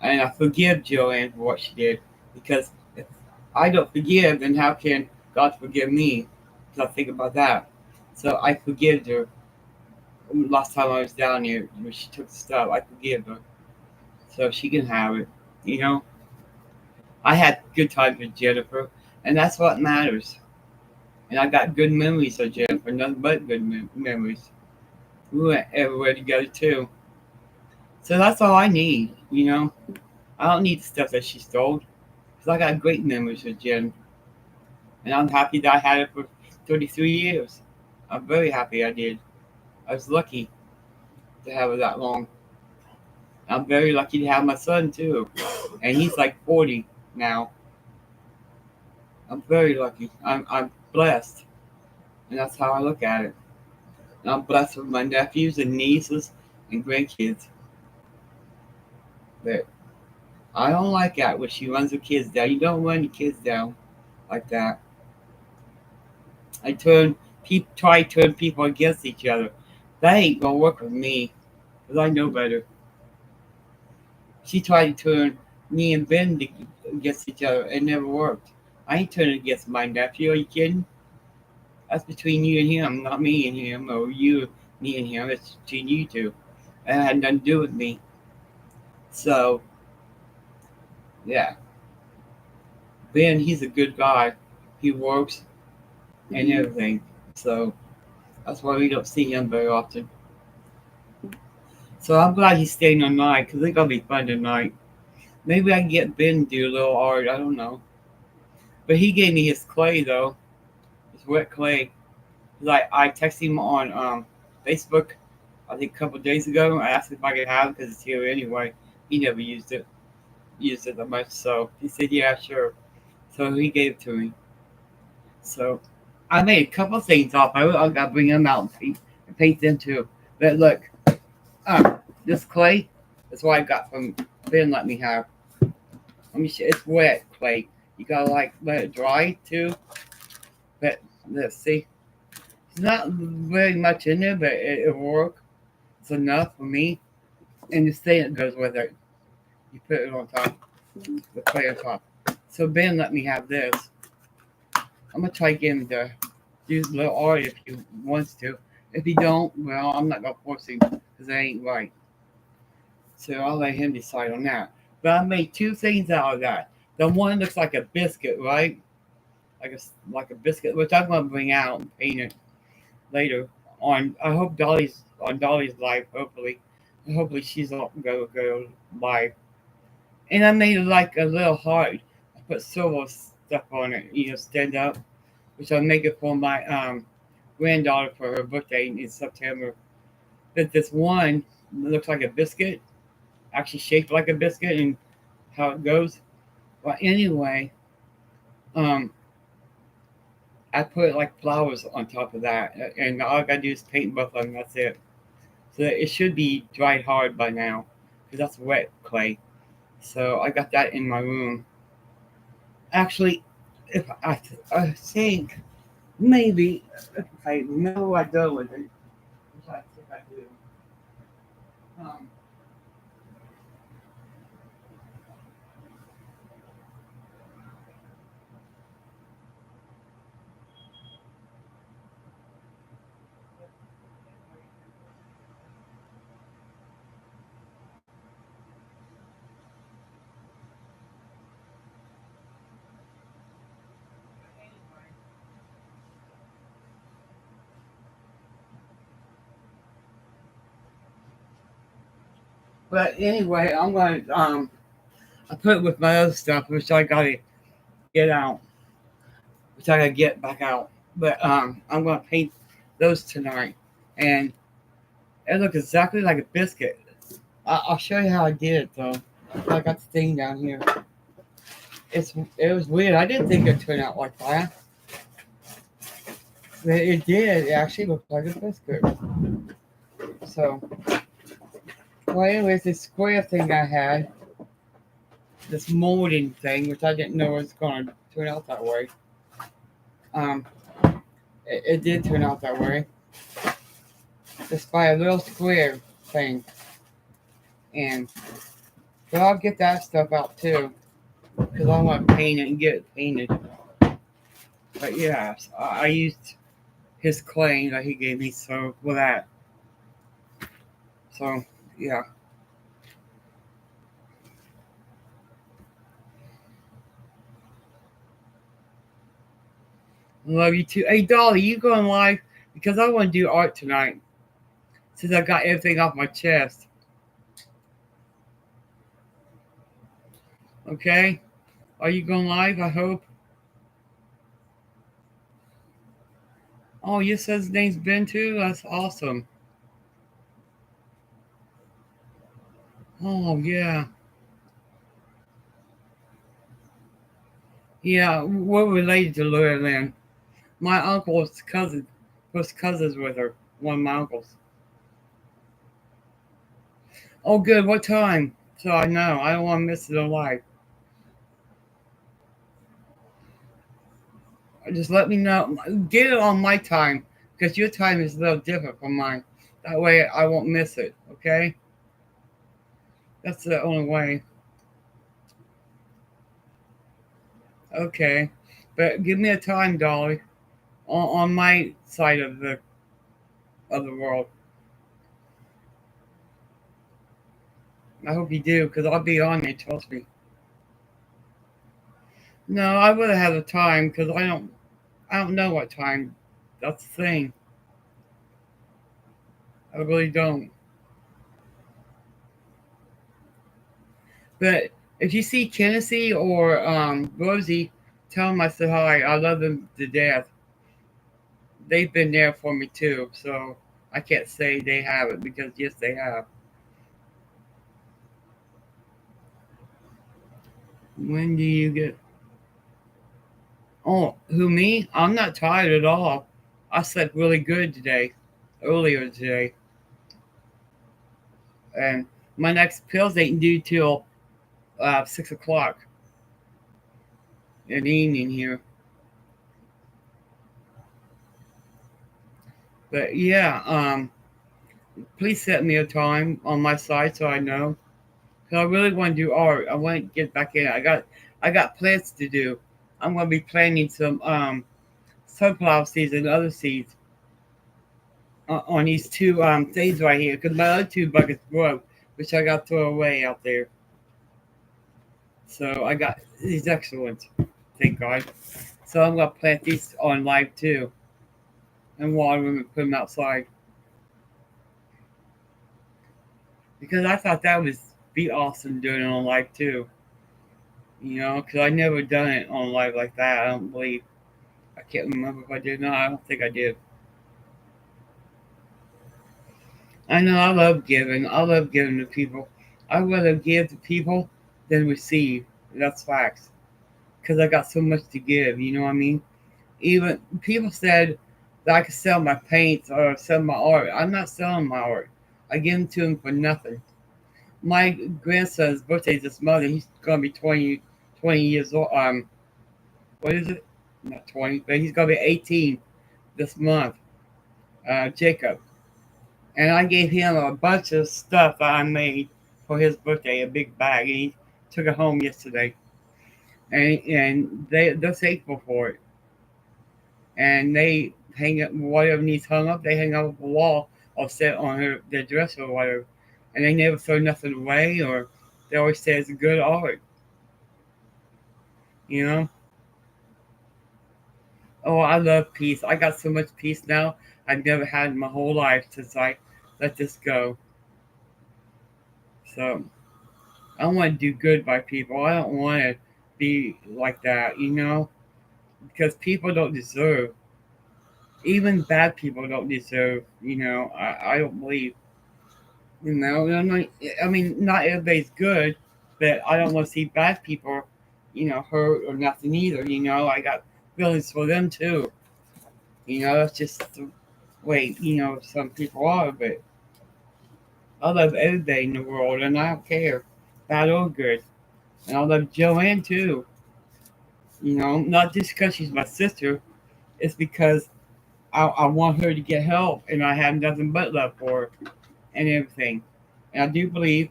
And I forgive Joanne for what she did. Because if I don't forgive, then how can God forgive me? Because I think about that. So I forgive her. Last time I was down here, when she took the stuff, I forgive her. So she can have it. You know? I had good times with Jennifer, and that's what matters. And I got good memories of Jennifer, nothing but good memories. We went everywhere together too. So that's all I need, you know? I don't need the stuff that she stole, because I got great memories with Jen. And I'm happy that I had it for 33 years. I'm very happy I did. I was lucky to have it that long. I'm very lucky to have my son too. And he's like 40 now. I'm very lucky. I'm blessed. And that's how I look at it. And I'm blessed with my nephews and nieces and grandkids. But I don't like that when she runs her kids down. You don't run your kids down like that. I try to turn people against each other. That ain't gonna work with me, because I know better. She tried to turn me and Ben against each other. It never worked. I ain't turning against my nephew. Are you kidding? That's between you and him, not me and him, or you, me and him. It's between you two. It had nothing to do with me. So, yeah. Ben, he's a good guy. He works and everything. So, that's why we don't see him very often. So, I'm glad he's staying tonight because it's going to be fun tonight. Maybe I can get Ben to do a little art. I don't know. But he gave me his clay, though. His wet clay. Like, I texted him on Facebook, I think a couple of days ago. I asked him if I could have it because it's here anyway. He never used it that much. So, he said, yeah, sure. So, he gave it to me. So, I made a couple of things off. I got to bring them out and paint them too. But look, this clay, that's what I got from Ben let me have. Let me show. It's wet clay. You gotta like let it dry too. But let's see. It's not very much in there, but it'll work. It's enough for me. And the stain that goes with it. You put it on top. The clay on top. So Ben let me have this. I'm gonna try getting him to do a little art if he wants to. If he don't, well, I'm not gonna force him because that ain't right. So I'll let him decide on that. But I made two things out of that. The one looks like a biscuit, right? Like a biscuit, which I'm gonna bring out and paint it later. On I hope Dolly's live. Hopefully she's go live. And I made it like a little heart. I put silver stuff on it, stand up, which I'll make it for my granddaughter for her birthday in September. But this one looks like a biscuit, actually shaped like a biscuit, and how it goes. Well, anyway, um, I put like flowers on top of that, and all I gotta do is paint both of them. That's it. So it should be dried hard by now, because that's wet clay. So I got that in my room. Actually, if I think maybe if I know I go with it, which I think I do. Um, but anyway, I'm gonna I put it with my other stuff, which I gotta get out, which I gotta get back out. But I'm gonna paint those tonight, and it looks exactly like a biscuit. I'll show you how I did it though. I got the thing down here. It was weird. I didn't think it'd turn out like that. But it did. It actually looked like a biscuit. So, well, anyways, this square thing I had, this molding thing, which I didn't know was going to turn out that way. Um, it did turn out that way. Just by a little square thing, and but I'll get that stuff out too, because I want to paint it and get it painted. But yeah, so I used his clay that he gave me so for that. So yeah. Love you too. Hey Dolly, you going live? Because I want to do art tonight. Since I got everything off my chest. Okay? Are you going live? I hope. Oh, you said his name's Ben too? That's awesome. Oh yeah. Yeah, we're related to Laura Lynn. My uncle's cousin was cousins with her. One of my uncles. Oh good, what time? So I know. I don't want to miss it alive. Just let me know. Get it on my time, because your time is a little different from mine. That way I won't miss it, okay? That's the only way. Okay. But give me a time, Dolly, on my side of the world. I hope you do, because I'll be on it, trust me. No, I would have had a time, because I don't know what time. That's the thing. I really don't. But if you see Tennessee or Rosie, tell them I said hi. I love them to death. They've been there for me too, so I can't say they haven't because yes, they have. When do you get? Oh, who me? I'm not tired at all. I slept really good today, earlier today, and my next pills ain't due till 6 o'clock in the evening here. But yeah, please set me a time on my side so I know. Cause I really want to do art. I want to get back in. I got plants to do. I'm gonna be planting some sunflower seeds and other seeds on these two things right here. Cause my other two buckets broke, which I got to throw away out there. So I got these extra ones. Thank God. So I'm gonna plant these on live too, and water them and put them outside because I thought that would be awesome doing it on live too. You know, because I never done it on live like that. I don't believe. I can't remember if I did. No, I don't think I did. I know I love giving. I love giving to people. I'd rather give to people than receive. That's facts. Because I got so much to give. You know what I mean? Even people said that I could sell my paints or sell my art. I'm not selling my art. I give them to them for nothing. My grandson's birthday is this month. He's gonna be 20 years old. What is it? Not 20, but he's gonna be 18 this month. Jacob. And I gave him a bunch of stuff that I made for his birthday, a big bag, and he took it home yesterday. And they're thankful for it, and they hang up whatever needs hung up. They hang up a wall or set on their dresser or whatever, and they never throw nothing away, or they always say it's good art. You know? Oh, I love peace. I got so much peace now I've never had in my whole life since I let this go. So I want to do good by people. I don't want to be like that, you know, because people don't deserve. Even bad people don't deserve. You know, I don't believe. You know, I mean, not everybody's good, but I don't want to see bad people, you know, hurt or nothing either. You know, I got feelings for them too. You know, that's just the way you know some people are. But I love everybody in the world, and I don't care, bad or good. And I love Joanne too. You know, not just because she's my sister, it's because I want her to get help, and I have nothing but love for her and everything. And I do believe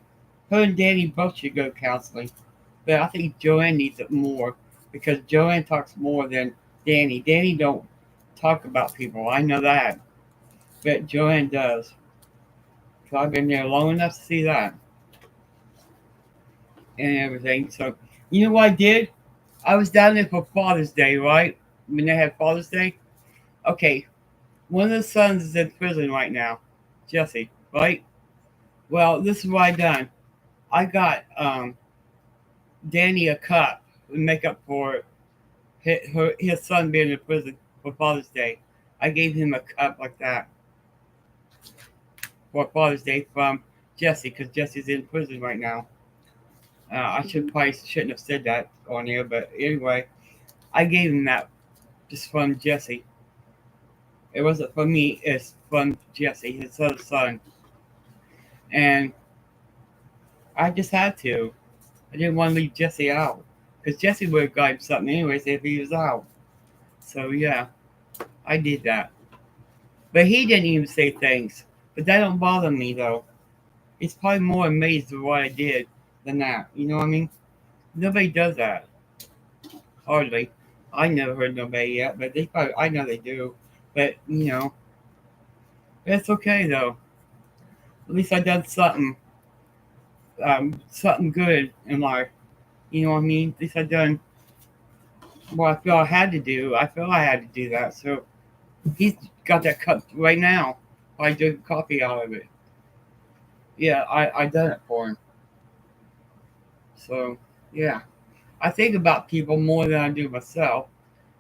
her and Danny both should go counseling, but I think Joanne needs it more because Joanne talks more than Danny. Danny don't talk about people. I know that, but Joanne does. So I've been there long enough to see that and everything. So you know what I did? I was down there for Father's Day, right? When they had Father's Day. Okay, one of the sons is in prison right now, Jesse, right? Well, this is what I done. I got Danny a cup to make up for his son being in prison for Father's Day. I gave him a cup like that for Father's Day from Jesse because Jesse's in prison right now. I shouldn't have said that on here, but anyway, I gave him that just from Jesse. It wasn't from me. It's from Jesse, his other son, and I just had to. I didn't want to leave Jesse out because Jesse would have got him something anyways if he was out. So yeah, I did that. But he didn't even say thanks. But that don't bother me though. It's probably more amazed at what I did than that. You know what I mean? Nobody does that. Hardly. I never heard nobody yet, but they probably, I know they do. But, it's okay though. At least I done something good in life. You know what I mean? At least I done what I feel I had to do. I feel I had to do that. So he's got that cup right now. I did coffee out of it. Yeah, I done it for him. So yeah, I think about people more than I do myself.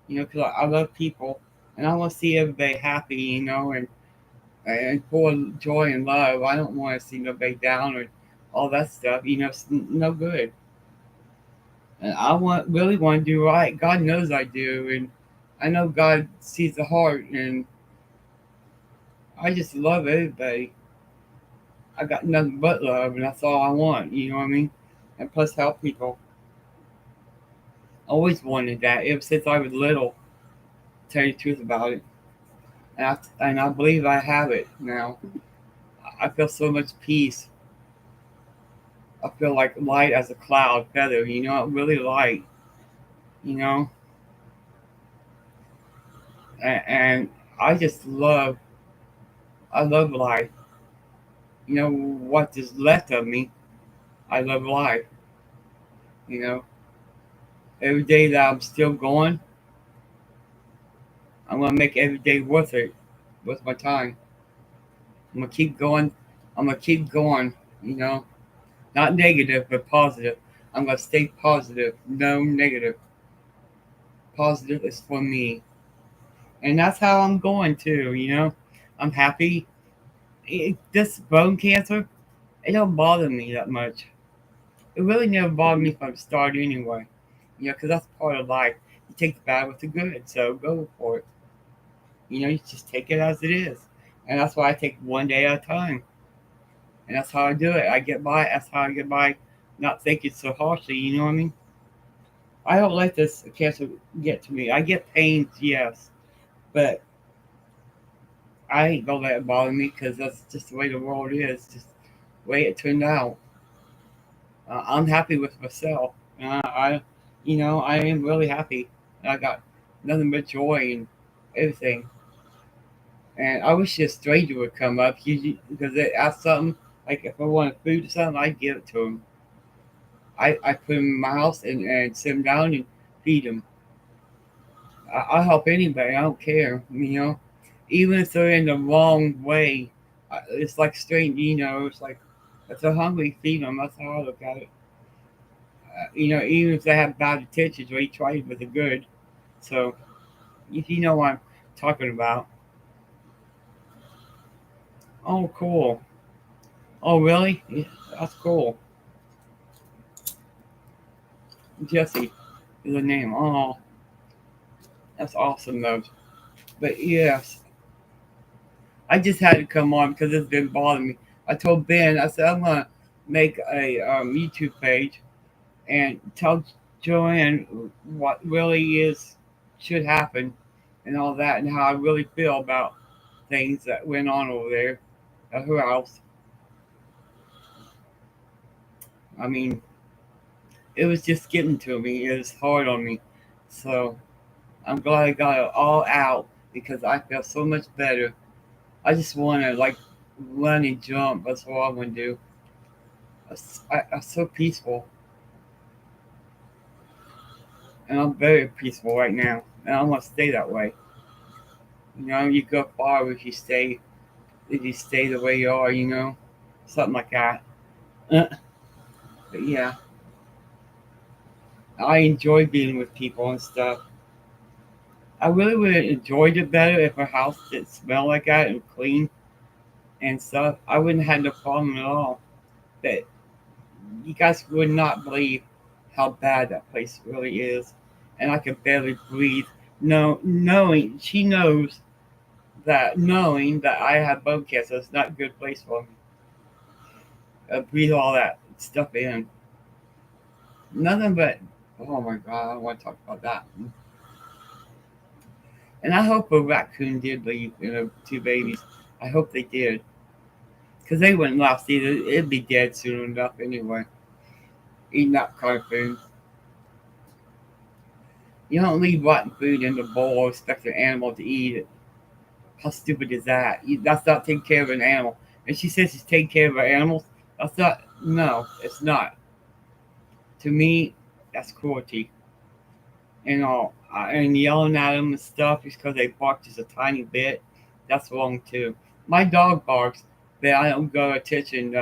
Because I love people and I want to see everybody happy. And full of joy and love. I don't want to see nobody down or all that stuff. It's no good. And I really want to do right. God knows I do, and I know God sees the heart, and I just love everybody. I got nothing but love, and that's all I want. You know what I mean? And plus, help people. Always wanted that ever since I was little. Tell you the truth about it, and I believe I have it now. I feel so much peace. I feel like light as a cloud feather. Really light. You know, and I just love. I love life. What is left of me. I love life. You know, every day that I'm still going, I'm gonna make every day worth it, worth my time. I'm gonna keep going. I'm gonna keep going. You know, not negative but positive. I'm gonna stay positive. No negative. Positive is for me, and that's how I'm going too. I'm happy. This bone cancer, it don't bother me that much. It really never bothered me from the start anyway. Because that's part of life. You take the bad with the good, so go for it. You just take it as it is. And that's why I take one day at a time. And that's how I do it. I get by. That's how I get by, not thinking so harshly. You know what I mean? I don't let this cancer get to me. I get pains, yes, but I ain't gonna let it bother me because that's just the way the world is. Just the way it turned out. I'm happy with myself. I am really happy. I got nothing but joy and everything. And I wish a stranger would come up because they ask something. Like if I want food or something, I give it to them. I put them in my house and sit them down and feed them. I'll help anybody. I don't care. Even if they're in the wrong way. It's like strange. It's like if they're hungry, feed them. That's how I look at it. Even if they have bad intentions, we try with the good. So, if you know what I'm talking about. Oh, cool. Oh, really? Yeah, that's cool. Jesse is the name. Oh, that's awesome, though. But yes, I just had to come on because it's been bothering me. I told Ben, I said, I'm going to make a YouTube page and tell Joanne what really should happen and all that and how I really feel about things that went on over there at her house. I mean, it was just getting to me. It was hard on me. So I'm glad I got it all out because I feel so much better. I just want to like run and jump. That's all I want to do. I'm so peaceful, and I'm very peaceful right now, and I want to stay that way. You go far if you stay the way you are. Something like that. But yeah, I enjoy being with people and stuff. I really would have enjoyed it better if our house didn't smell like that and clean and stuff. I wouldn't have had no problem at all. But you guys would not believe how bad that place really is. And I could barely breathe. No, knowing that I have bone cancer, it's not a good place for me. Breathe all that stuff in. Nothing but, oh my God, I don't want to talk about that. And I hope a raccoon did leave, two babies. I hope they did. Because they wouldn't last either. It'd be dead soon enough anyway. Eating that kind of food. You don't leave rotten food in the bowl and expect an animal to eat it. How stupid is that? That's not taking care of an animal. And she says she's taking care of her animals. That's not. No, it's not. To me, that's cruelty. And all. And yelling at them and stuff just because they bark just a tiny bit. That's wrong too. My dog barks, but I don't go attention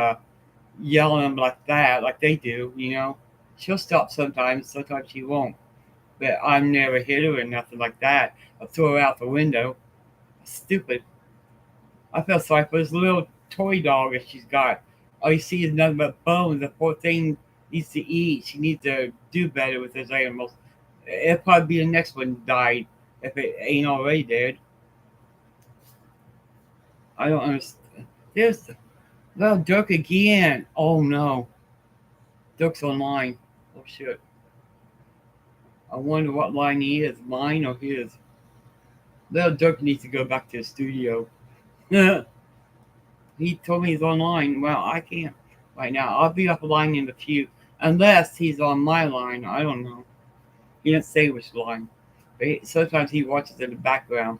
yelling at them like that, like they do. She'll stop sometimes she won't. But I've never hit her or nothing like that. I throw her out the window. Stupid. I feel sorry for this little toy dog that she's got. All you see is nothing but bones. The poor thing needs to eat. She needs to do better with those animals. It'll probably be the next one died if it ain't already dead. I don't understand. There's little Dirk again. Oh no. Dirk's online. Oh shit. I wonder what line he is. Mine or his? Little Dirk needs to go back to the studio. He told me he's online. Well, I can't right now. I'll be offline in a few. Unless he's on my line. I don't know. He didn't say which line. But sometimes he watches in the background.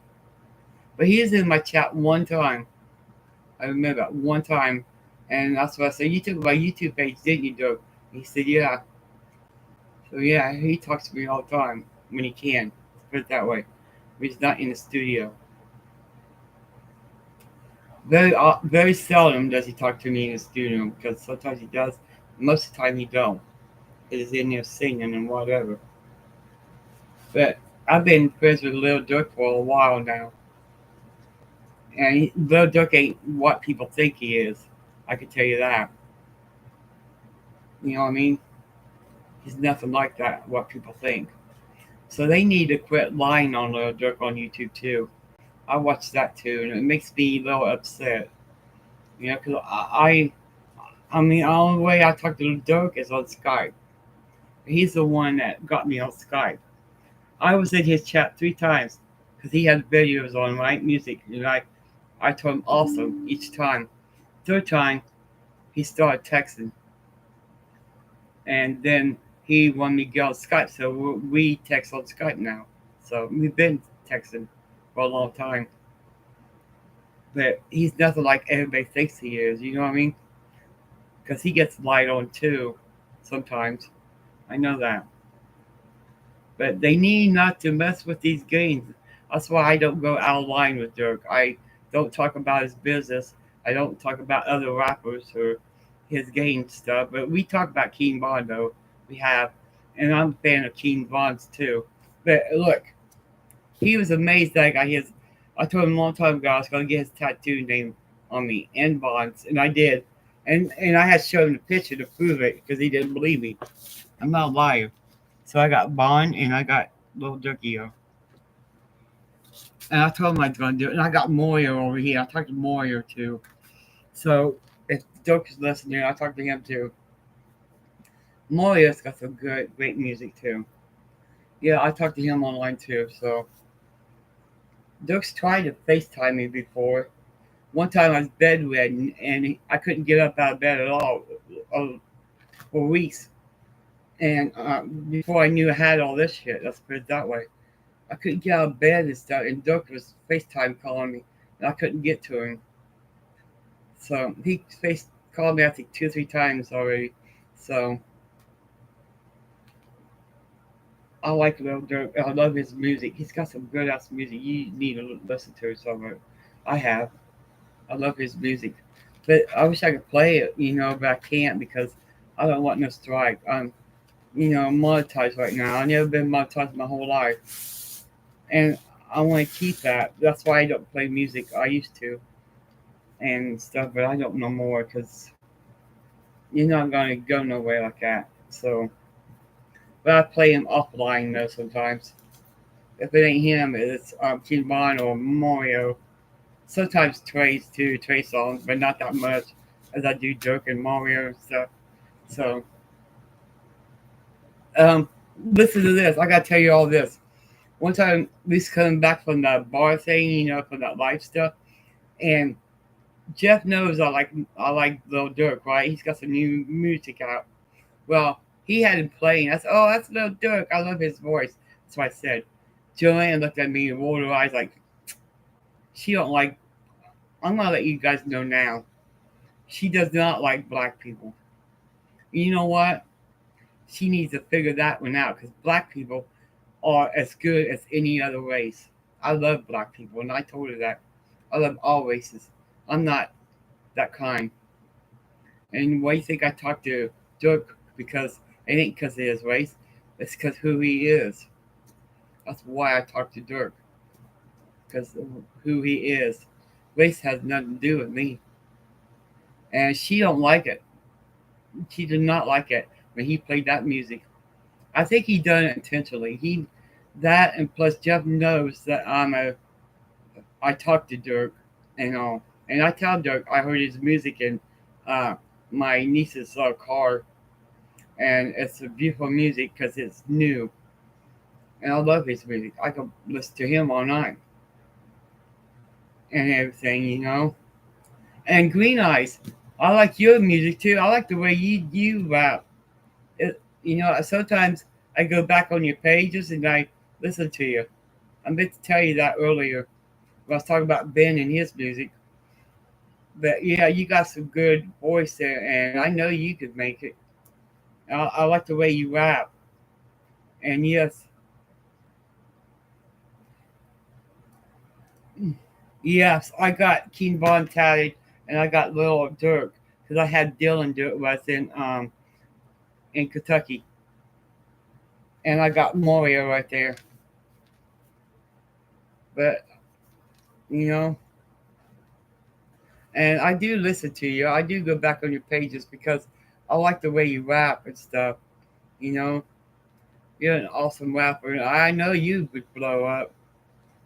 But he is in my chat one time. I remember one time. And that's what I said. You took my YouTube page, didn't you, Dirk? He said, yeah. So yeah, he talks to me all the time when he can. Put it that way. When he's not in the studio. Very seldom does he talk to me in the studio because sometimes he does. Most of the time he don't. He's in there singing and whatever. But I've been friends with Lil Durk for a while now. And Lil Durk ain't what people think he is. I can tell you that. You know what I mean? He's nothing like that, what people think. So they need to quit lying on Lil Durk on YouTube too. I watch that too, and it makes me a little upset. Because I mean, the only way I talk to Lil Durk is on Skype. He's the one that got me on Skype. I was in his chat 3 times because he had videos on right music, and I told him awesome each time. Third time, he started texting, and then he wanted me to get on Skype, so we text on Skype now. So we've been texting for a long time. But he's nothing like everybody thinks he is, you know what I mean? Because he gets lied on too, sometimes. I know that. But they need not to mess with these games. That's why I don't go out of line with Dirk. I don't talk about his business. I don't talk about other rappers or his game stuff. But we talk about King Von, though. We have. And I'm a fan of King Von's too. But look, he was amazed that I got his. I told him a long time ago I was going to get his tattoo name on me, and Von's. And I did. And I had shown him the picture to prove it because he didn't believe me. I'm not a liar. So I got Bond and I got Lil Durkio. And I told him I was going to do it. And I got Moyer over here. I talked to Moyer too. So if Dirk is listening, I talked to him too. Moyer's got some great music too. Yeah, I talked to him online too. So Dirk's tried to FaceTime me before. One time I was bedridden and I couldn't get up out of bed at all for weeks. And before I knew I had all this shit, let's put it that way. I couldn't get out of bed and stuff, and Dirk was FaceTime calling me, and I couldn't get to him. So he called me, I think, 2 or 3 times already. So I like Lil Durk. I love his music. He's got some good ass music. You need to listen to some of it. I have. I love his music. But I wish I could play it, but I can't because I don't want no strike. I'm monetized right now. I've never been monetized my whole life. And I want to keep that. That's why I don't play music. I used to and stuff, but I don't no more because you're not going to go nowhere like that. So, but I play him offline though sometimes. If it ain't him, it's King Von or Mario. Sometimes Trey's too, Trey songs, but not that much as I do Dirk and Mario and stuff. So, listen to this. I gotta tell you all this. One time we was coming back from the bar thing, from that live stuff, and Jeff knows I like Lil Durk, right? He's got some new music out. Well, he had him playing. I said, "Oh, that's Lil Durk. I love his voice." That's what I said. Joanne looked at me and rolled her eyes like she don't like. I'm gonna let you guys know now. She does not like black people. You know what? She needs to figure that one out because black people are as good as any other race. I love black people, and I told her that. I love all races. I'm not that kind. And why do you think I talked to Dirk? Because it ain't because of his race. It's because who he is. That's why I talked to Dirk. Because who he is. Race has nothing to do with me. And she don't like it. She did not like it when he played that music. I think he done it intentionally. He that and plus Jeff knows that I talked to Dirk and all. And I tell Dirk I heard his music in uh, my niece's car, and it's a beautiful music because it's new, and I love his music. I could listen to him all night and everything, you know. And Green Eyes, I like your music too. I like the way you rap. Sometimes I go back on your pages and I listen to you. I meant to tell you that earlier. When I was talking about Ben and his music. But yeah, you got some good voice there, and I know you could make it. I like the way you rap. And yes, yes, I got King Von tatted, and I got Little Dirk because I had Dylan do it when I was in Kentucky, and I got Mario right there. But you know, and I do listen to you. I do go back on your pages because I like the way you rap and stuff. You know, you're an awesome rapper. And I know you would blow up.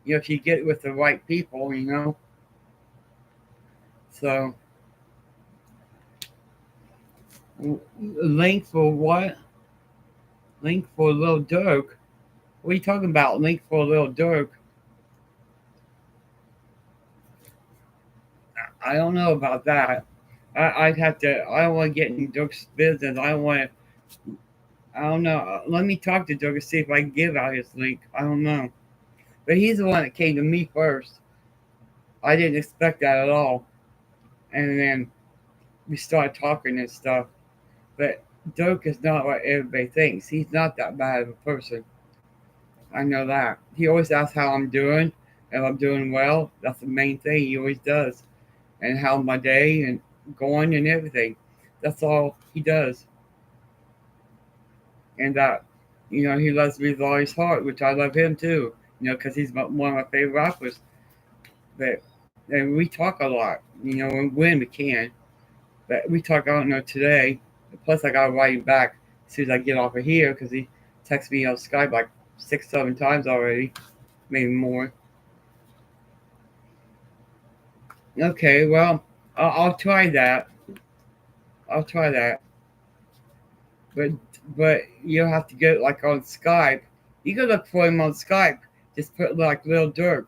If you get with the right people. So, link for what? Link for Lil Durk. What are you talking about? Link for Lil Durk. I don't know about that. I'd have to. I don't want to get in Dirk's business. I don't want to. I don't know. Let me talk to Dirk and see if I can give out his link. I don't know. But he's the one that came to me first. I didn't expect that at all. And then we started talking and stuff. But Dirk is not what everybody thinks. He's not that bad of a person. I know that. He always asks how I'm doing. If I'm doing well, that's the main thing he always does. And how my day and going and everything. That's all he does. And he loves me with all his heart, which I love him too. Because he's one of my favorite rappers. But and we talk a lot. When we can. But we talk. I don't know today. Plus, I gotta write him back as soon as I get off of here because he texted me on Skype like 6, 7 times already, maybe more. Okay, well, I'll try that. I'll try that. But you'll have to get like on Skype. You can look for him on Skype. Just put like Lil Durk,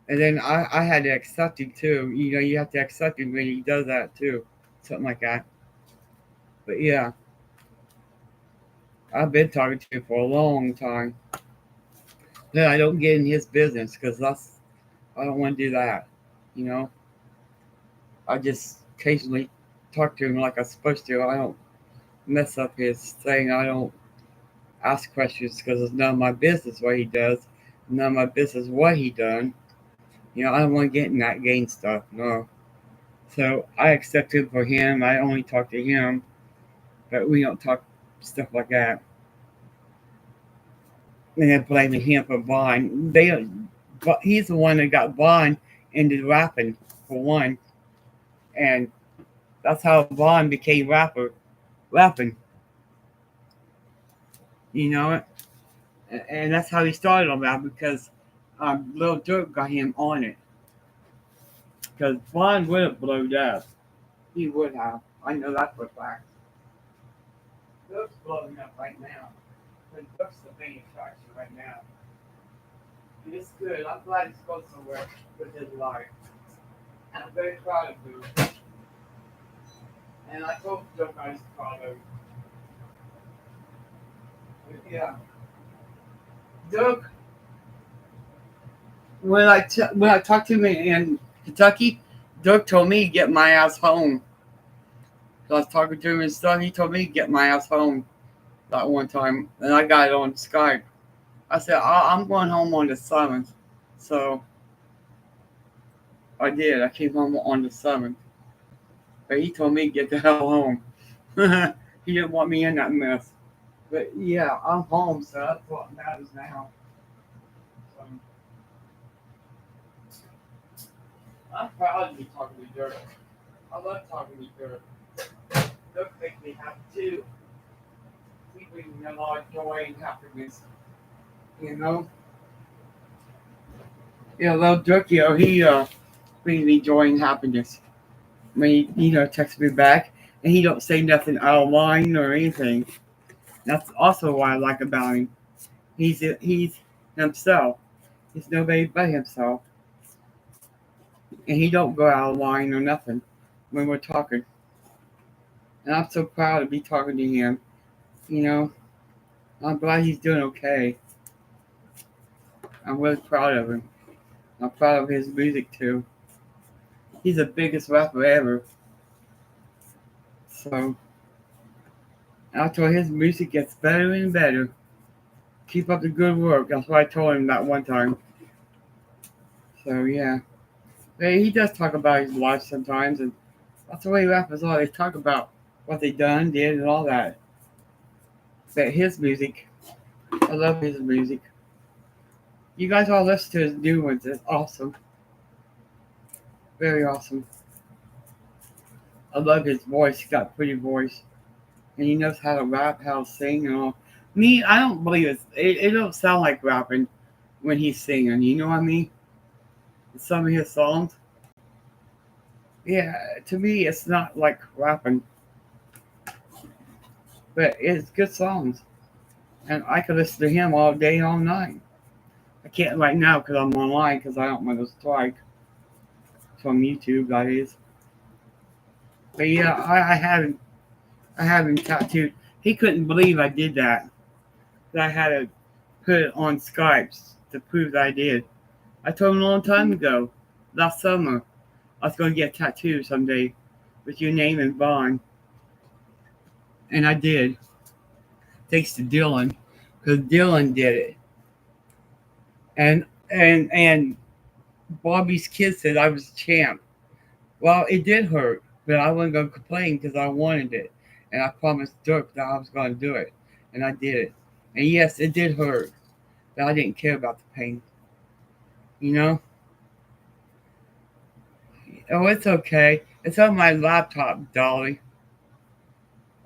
and then I had to accept him too. You have to accept him when he does that too, something like that. But yeah, I've been talking to him for a long time. Then I don't get in his business because I don't want to do that. You know, I just occasionally talk to him like I'm supposed to. I don't mess up his thing. I don't ask questions because it's none of my business what he does. None of my business what he done. I don't want to get in that game stuff. No. So I accept him for him. I only talk to him, but we don't talk stuff like that. And then blaming him for Vaughn. But he's the one that got Vaughn into rapping for one, and that's how Vaughn became rapping. You know, and that's how he started on that because Lil Durk got him on it. Because Vaughn would have blowed up. He would have. I know that for a fact. Durk's blowing up right now. But Durk's the main attraction right now. And it's good. I'm glad he's going somewhere with his life. I'm very proud of her. And I told Doug I was proud of her. But yeah. Doug, when I talked to him in Kentucky, Doug told me to get my ass home. So I was talking to him and stuff. He told me to get my ass home that one time, and I got it on Skype. I said I'm going home on the 7th, so I did. I came home on the 7th, but he told me to get the hell home. He didn't want me in that mess. But yeah, I'm home, so that's what matters now. So, I'm proud to be talking to Dirk. I love talking to Dirk. Dirk makes me happy too. He brings me a lot of joy and happiness. You know? Yeah, I love Dirk, he brings me joy and happiness. When he texts me back and he don't say nothing out of line or anything. That's also what I like about him. He's himself. He's nobody but himself. And he don't go out of line or nothing when we're talking. And I'm so proud to be talking to him. You know, I'm glad he's doing okay. I'm really proud of him. I'm proud of his music too. He's the biggest rapper ever. So I told his music gets better and better. Keep up the good work. That's what I told him that one time. So yeah. But he does talk about his life sometimes, and that's the way rappers are. They talk about what they done, did, and all that. But his music, I love his music. You guys all listen to his new ones. It's awesome. Very awesome. I love his voice. He's got a pretty voice. And he knows how to rap, how to sing, and all. Me, I don't believe it don't sound like rapping when he's singing. You know what I mean? Some of his songs. Yeah, to me, it's not like rapping. But it's good songs. And I could listen to him all day, all night. I can't right now because I'm online because I don't want to strike from YouTube, that is. But yeah, I have him tattooed. He couldn't believe I did that. That I had to put it on Skype to prove that I did. I told him a long time ago, last summer, I was going to get a tattoo someday with your name and Vaughn. And I did. Thanks to Dylan, because Dylan did it. And Bobby's kid said I was a champ. Well, it did hurt, but I wasn't going to complain because I wanted it. And I promised Dirk that I was going to do it. And I did it. And yes, it did hurt, but I didn't care about the pain. You know? Oh, it's okay. It's on my laptop, Dolly.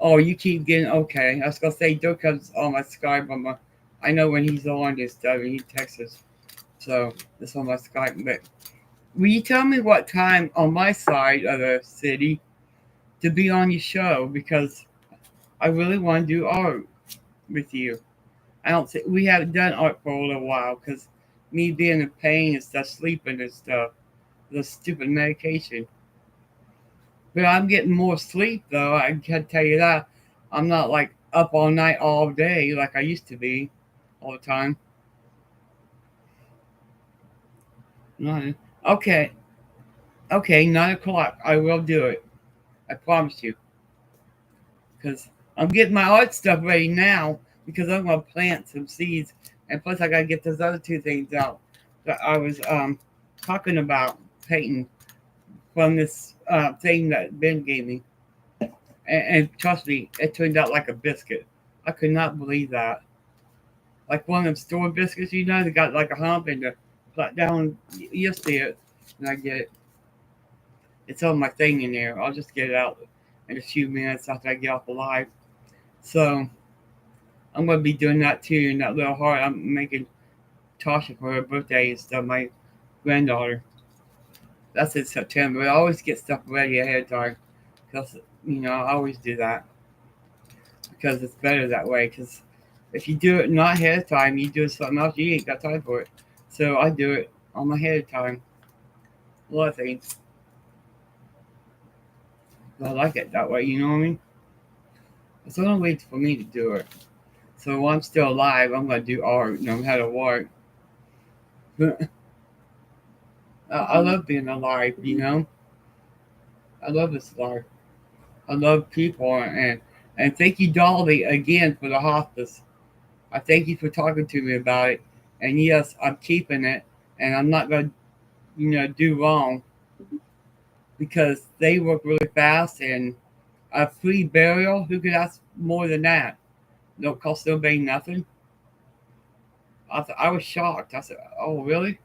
Oh, you keep getting okay. I was going to say Dirk comes on my Skype. I know when he's on this stuff and he texts us. So, it's on my Skype. But will you tell me what time on my side of the city to be on your show? Because I really want to do art with you. I don't think we haven't done art for a little while because me being in pain and stuff, sleeping and stuff, the stupid medication. But I'm getting more sleep though. I can tell you that. I'm not like up all night all day like I used to be all the time. No. Okay, okay, 9 o'clock. I will do it. I promise you. Because I'm getting my art stuff ready now because I'm gonna plant some seeds, and plus I gotta get those other two things out that I was talking about painting from this thing that Ben gave me, and trust me, it turned out like a biscuit. I could not believe that. Like one of them store biscuits, they got like a hump and the flat down. You'll see it, and I get it. It's on my thing in there. I'll just get it out in a few minutes after I get off the live. So I'm gonna be doing that too in that little heart. I'm making Tasha for her birthday and stuff, my granddaughter. That's in September. I always get stuff ready ahead of time because I always do that because it's better that way. Because if you do it not ahead of time, you do something else, you ain't got time for it. So I do it on my ahead of time. A lot of things. I like it that way, you know what I mean? It's the only way for me to do it. So while I'm still alive, I'm gonna do art no matter what. I love being alive, you know. I love this life. I love people, and thank you, Dolly, again for the hospice. I thank you for talking to me about it. And yes, I'm keeping it, and I'm not gonna, do wrong because they work really fast and a free burial. Who could ask more than that? Don't cost nobody nothing. I was shocked. I said, "Oh, really?"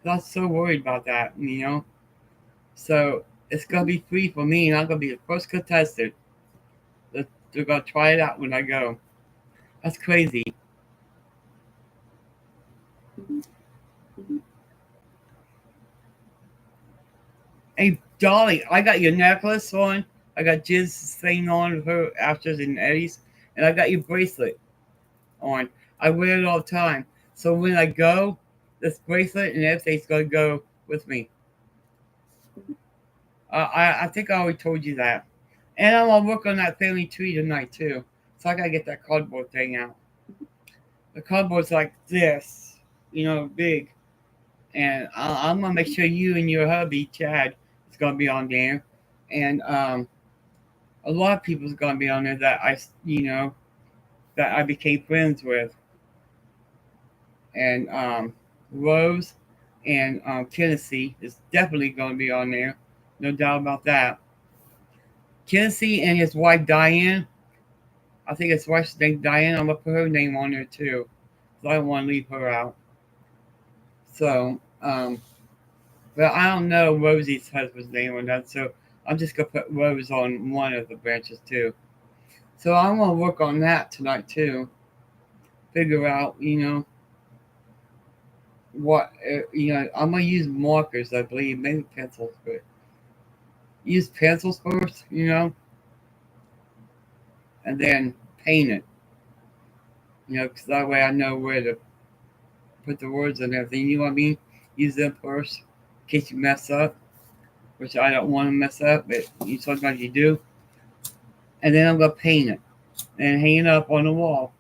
I was so worried about that, you know. So it's gonna be free for me, and I'm gonna be the first contestant. They're gonna try it out when I go. That's crazy. Hey, Dolly, I got your necklace on. I got Jiz's thing on, her Ashes and Eddie's, and I got your bracelet on. I wear it all the time. So when I go, this bracelet and everything's gonna go with me. I think I already told you that. And I'm gonna work on that family tree tonight too. So I gotta get that cardboard thing out. The cardboard's like this, big. And I'm gonna make sure you and your hubby Chad is gonna be on there, and a lot of people's gonna be on there that that I became friends with, and Rose and Tennessee is definitely gonna be on there, no doubt about that. Tennessee and his wife Diane, I think his wife's name Diane. I'm gonna put her name on there too, because I don't want to leave her out. So, but I don't know Rosie's husband's name on that, so I'm just gonna put Rose on one of the branches too. So I'm gonna work on that tonight too. Figure out, what I'm gonna use markers, I believe, maybe pencils, but use pencils first, and then paint it, because that way I know where to put the words and everything. You know what I mean? Use them first in case you mess up, which I don't want to mess up, but sometimes you do. And then I'm gonna paint it and hang it up on the wall.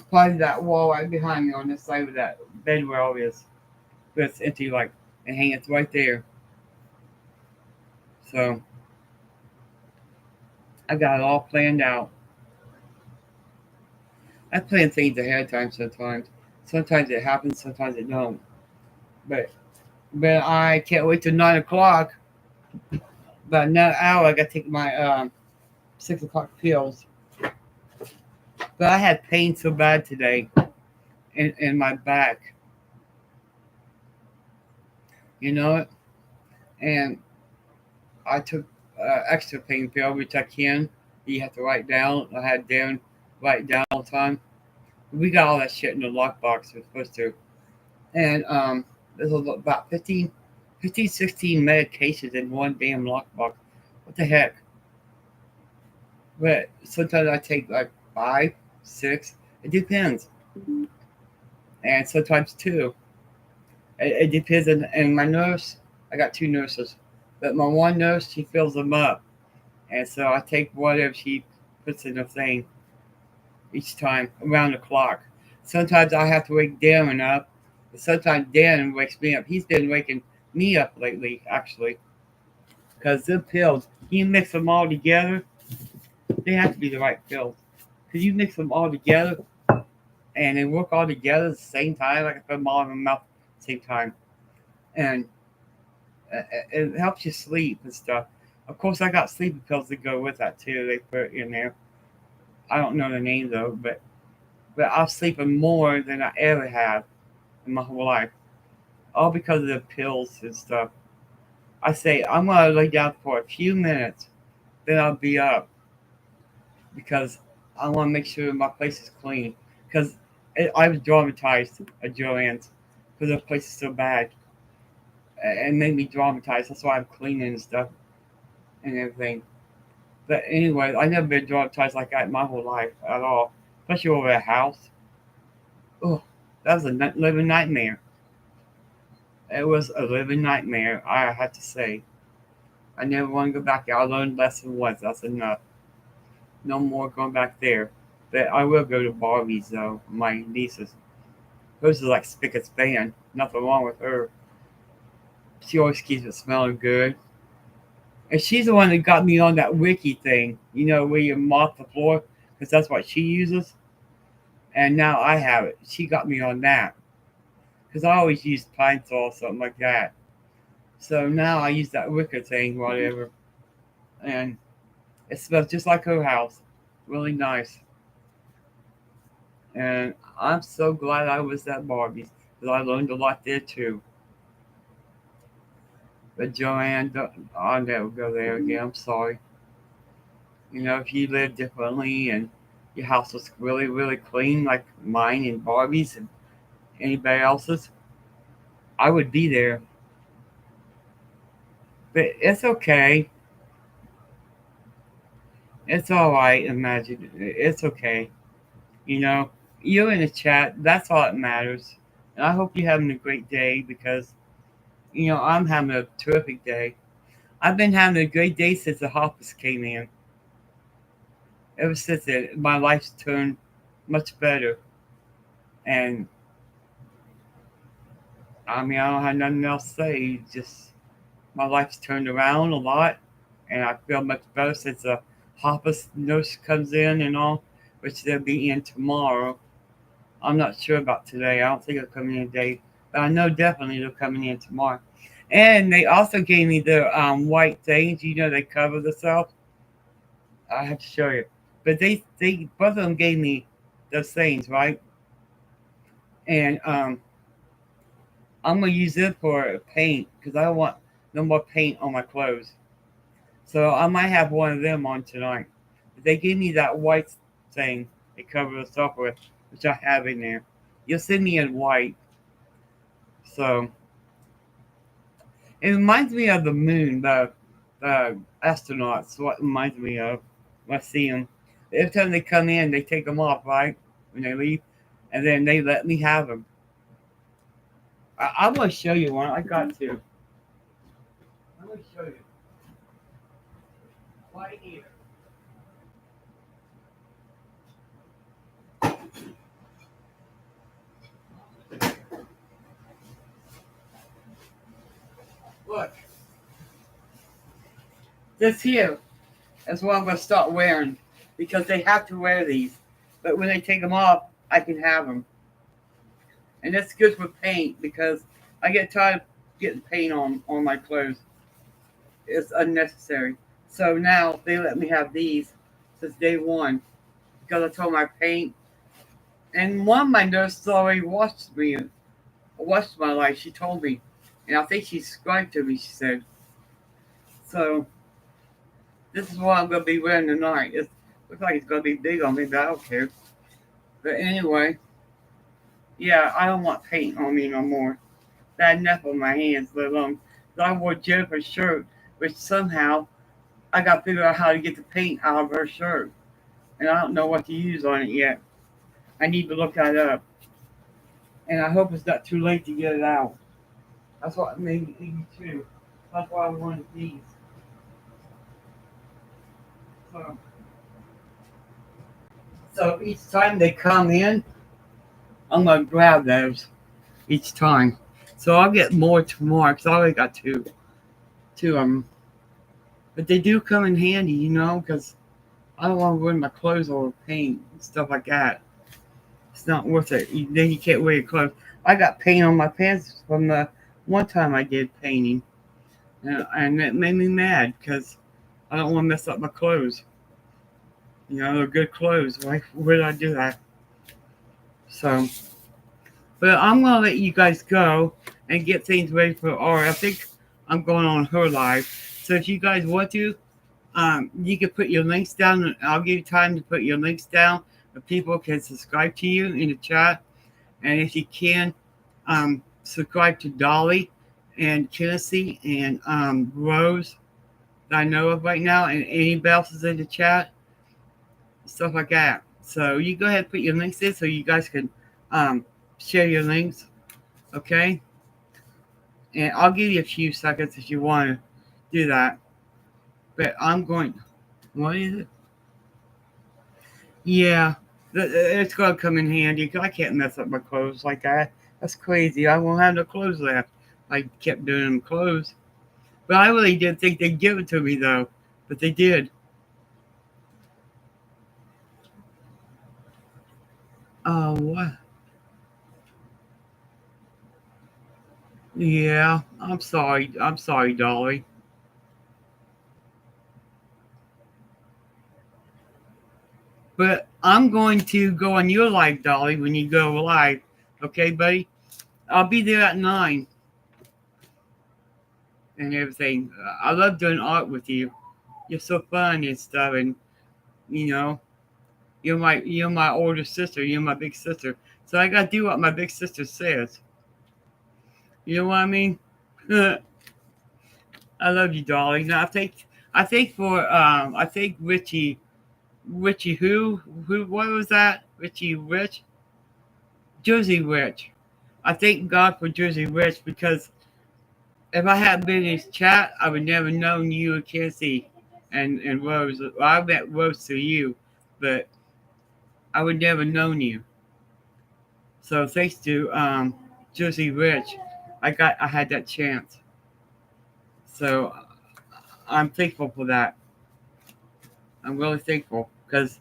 Probably that wall right behind me on this side of that bed where all is. But it's empty, like, and hang it right there. So I got it all planned out. I plan things ahead of time sometimes. Sometimes it happens, sometimes it don't. But I can't wait till 9 o'clock. About another hour, I got to take my 6 o'clock pills. But I had pain so bad today in my back. You know it? And I took extra pain pill, which I can. You have to write down. I had Darren write down all the time. We got all that shit in the lockbox. We're supposed to. And there's about 16 medications in one damn lockbox. What the heck? But sometimes I take like 5, 6. It depends. And sometimes 2. It depends. And my nurse, I got 2 nurses. But my one nurse, she fills them up. And so I take whatever she puts in the thing each time around the clock. Sometimes I have to wake Darren up. But sometimes Darren wakes me up. He's been waking me up lately, actually. Because the pills, you mix them all together, they have to be the right pills. Because you mix them all together and they work all together at the same time. Like I put them all in my mouth at the same time. And it helps you sleep and stuff. Of course, I got sleeping pills that go with that too. They put in there. I don't know the name though, but I'm sleeping more than I ever have in my whole life, all because of the pills and stuff. I say I'm gonna lay down for a few minutes, then I'll be up because I want to make sure my place is clean. Because I was traumatized at Joanne's because the place is so bad. It made me traumatized. That's why I'm cleaning and stuff and everything. But anyway, I never been traumatized like that in my whole life at all, especially over a house. Oh, that was a living nightmare. It was a living nightmare, I have to say. I never want to go back there. I learned lesson once. That's enough. No more going back there. But I will go to Barbie's though. My nieces. Hers is like spick and span. Nothing wrong with her. She always keeps it smelling good. And she's the one that got me on that wiki thing. You know, where you mop the floor, because that's what she uses. And now I have it. She got me on that. Because I always use pine saw or something like that. So now I use that wicker thing, whatever. And it smells just like her house. Really nice. And I'm so glad I was at Barbie's. Because I learned a lot there too. But Joanne, I'll never go there again. I'm sorry. You know, if you live differently and your house was really, really clean like mine and Barbie's and anybody else's, I would be there. But it's okay. It's all right. Imagine it's okay. You know, you're in the chat. That's all that matters. And I hope you're having a great day because I'm having a terrific day. I've been having a great day since the hospice came in. Ever since it, my life's turned much better. And I mean, I don't have nothing else to say. Just my life's turned around a lot, and I feel much better since the hospice nurse comes in and all, which they'll be in tomorrow. I'm not sure about today. I don't think they're coming in today, but I know definitely they're coming in tomorrow. And they also gave me the white things. They cover themselves. I have to show you. But they both of them gave me those things, right? And I'm gonna use it for paint because I don't want no more paint on my clothes. So I might have one of them on tonight. But they gave me that white thing they cover us up with, which I have in there. You'll see me in white. So it reminds me of the moon, the astronauts. What it reminds me of when I see them. Every time they come in, they take them off, right? When they leave, and then they let me have them. I'm gonna show you one. I got to. I'm gonna show you right here. Look, this here is what I'm gonna start wearing because they have to wear these. But when they take them off, I can have them, and that's good for paint because I get tired of getting paint on my clothes. It's unnecessary. So now they let me have these since day one because I told my paint. And one of my nurses already watched my life. She told me, and I think she subscribed to me. She said, "So this is what I'm gonna be wearing tonight. It looks like it's gonna be big on me, but I don't care." But anyway, yeah, I don't want paint on me no more. Bad enough on my hands, let alone I wore Jennifer's shirt, which somehow I got to figure out how to get the paint out of her shirt, and I don't know what to use on it yet. I need to look that up, and I hope it's not too late to get it out. That's what made me too. That's why I wanted these. So, so each time they come in, I'm gonna grab those each time. So I'll get more tomorrow because I already got two of them. But they do come in handy, because I don't want to wear my clothes or paint and stuff like that. It's not worth it. Then you can't wear your clothes. I got paint on my pants from the one time I did painting, and it made me mad because I don't want to mess up my clothes. They're good clothes. Why would I do that? So, but I'm gonna let you guys go and get things ready for Aura. I think I'm going on her live. So if you guys want to, you can put your links down. And I'll give you time to put your links down, so people can subscribe to you in the chat. And if you can, subscribe to Dolly and Tennessee and Rose that I know of right now, and anybody else is in the chat, stuff like that. So you go ahead and put your links in so you guys can share your links, okay? And I'll give you a few seconds if you want to do that. But I'm going. What is it? Yeah, it's gonna come in handy. 'Cause I can't mess up my clothes like that. That's crazy. I won't have no clothes left. I kept doing them clothes, but I really didn't think they'd give it to me though. But they did. Oh, what? Yeah, I'm sorry. I'm sorry, Dolly. But I'm going to go on your live, Dolly, when you go live. Okay, buddy? I'll be there at 9 and everything. I love doing art with you. You're so fun and stuff, and you know, you're my older sister. You're my big sister. So I gotta do what my big sister says. You know what I mean? I love you, Dolly. Now I think Richie who what was that? Richie Rich? Jersey Rich. I thank God for Jersey Rich because if I hadn't been in his chat, I would never known you and Cassie and Rose. Well, I met Rose through you, but I would never known you. So thanks to Jersey Rich, I had that chance. So I'm thankful for that. I'm really thankful because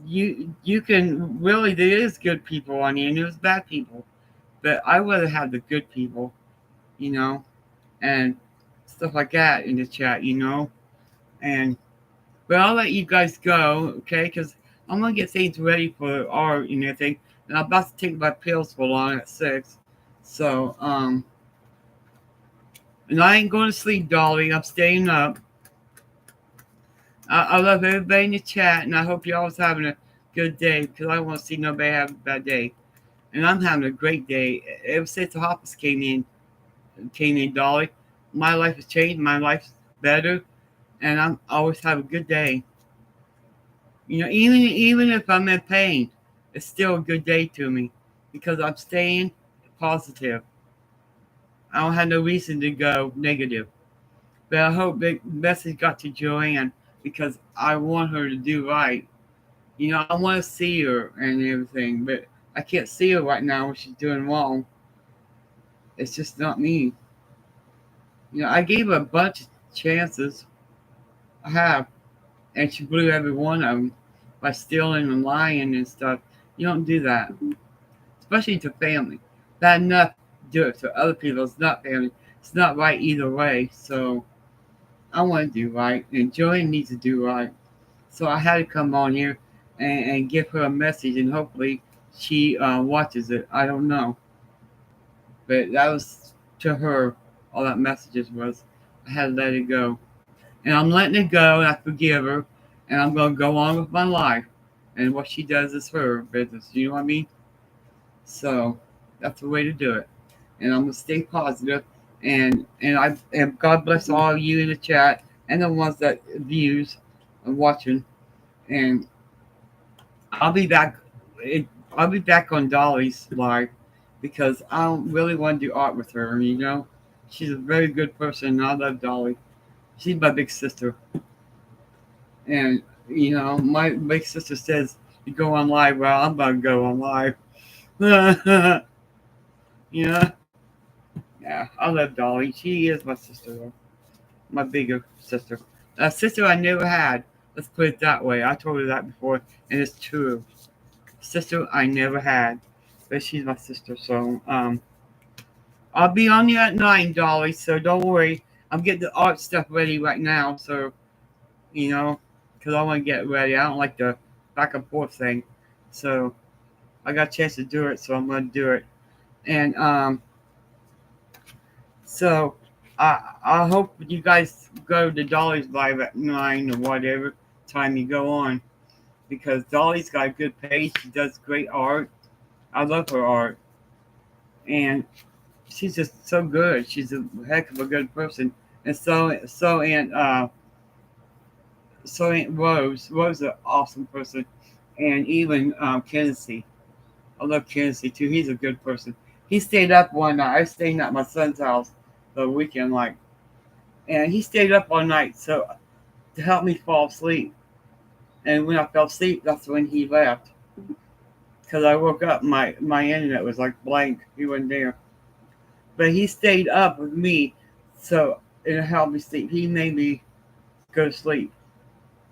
you can really there is good people on here and there's bad people, but I rather have the good people, you know, and stuff like that in the chat, and but I'll let you guys go, okay? Because I'm gonna get things ready for art and everything, and I'm about to take my pills for long at 6. So and I ain't going to sleep, Dolly. I'm staying up. I love everybody in the chat, and I hope you always having a good day because I don't want to see nobody have a bad day. And I'm having a great day. Ever since the hoppers came in, Dolly, my life has changed. My life's better, and I'm always have a good day. Even if I'm in pain, it's still a good day to me because I'm staying positive. I don't have no reason to go negative. But I hope the message got to Joanne because I want her to do right. I want to see her and everything, but I can't see her right now when she's doing wrong. It's just not me. I gave her a bunch of chances. I have, and she blew every one of them by stealing and lying and stuff. You don't do that, especially to family. Bad enough to do it to other people. It's not family. It's not right either way. So I want to do right, and Joanne needs to do right. So I had to come on here and give her a message, and hopefully she watches it. I don't know, but that was to her. All that messages was. I had to let it go, and I'm letting it go, and I forgive her, and I'm gonna go on with my life, and what she does is her business. You know what I mean? So that's the way to do it, and I'm gonna stay positive, and God bless all of you in the chat and the ones that views and watching, and I'll be back. I'll be back on Dolly's live because I don't really want to do art with her. She's a very good person. And I love Dolly. She's my big sister, and my big sister says you go on live. Well, I'm about to go on live. Yeah, yeah. I love Dolly. She is my sister, though. My bigger sister. A sister I never had. Let's put it that way. I told her that before, and it's true. Sister I never had, but she's my sister. So I'll be on you at 9, Dolly. So don't worry. I'm getting the art stuff ready right now. So because I want to get ready. I don't like the back and forth thing. So I got a chance to do it, so I'm gonna do it. And so I hope you guys go to Dolly's live at 9 or whatever time you go on, because Dolly's got a good page. She does great art. I love her art, and she's just so good. She's a heck of a good person. And so Aunt Rose. Rose is an awesome person, and even Kennedy. I love Kennedy too. He's a good person. He stayed up one night. I stayed at my son's house the weekend, like And he stayed up all night so to help me fall asleep. And when I fell asleep, that's when he left. Because I woke up, my internet was like blank. He wasn't there. But he stayed up with me, so it helped me sleep. He made me go to sleep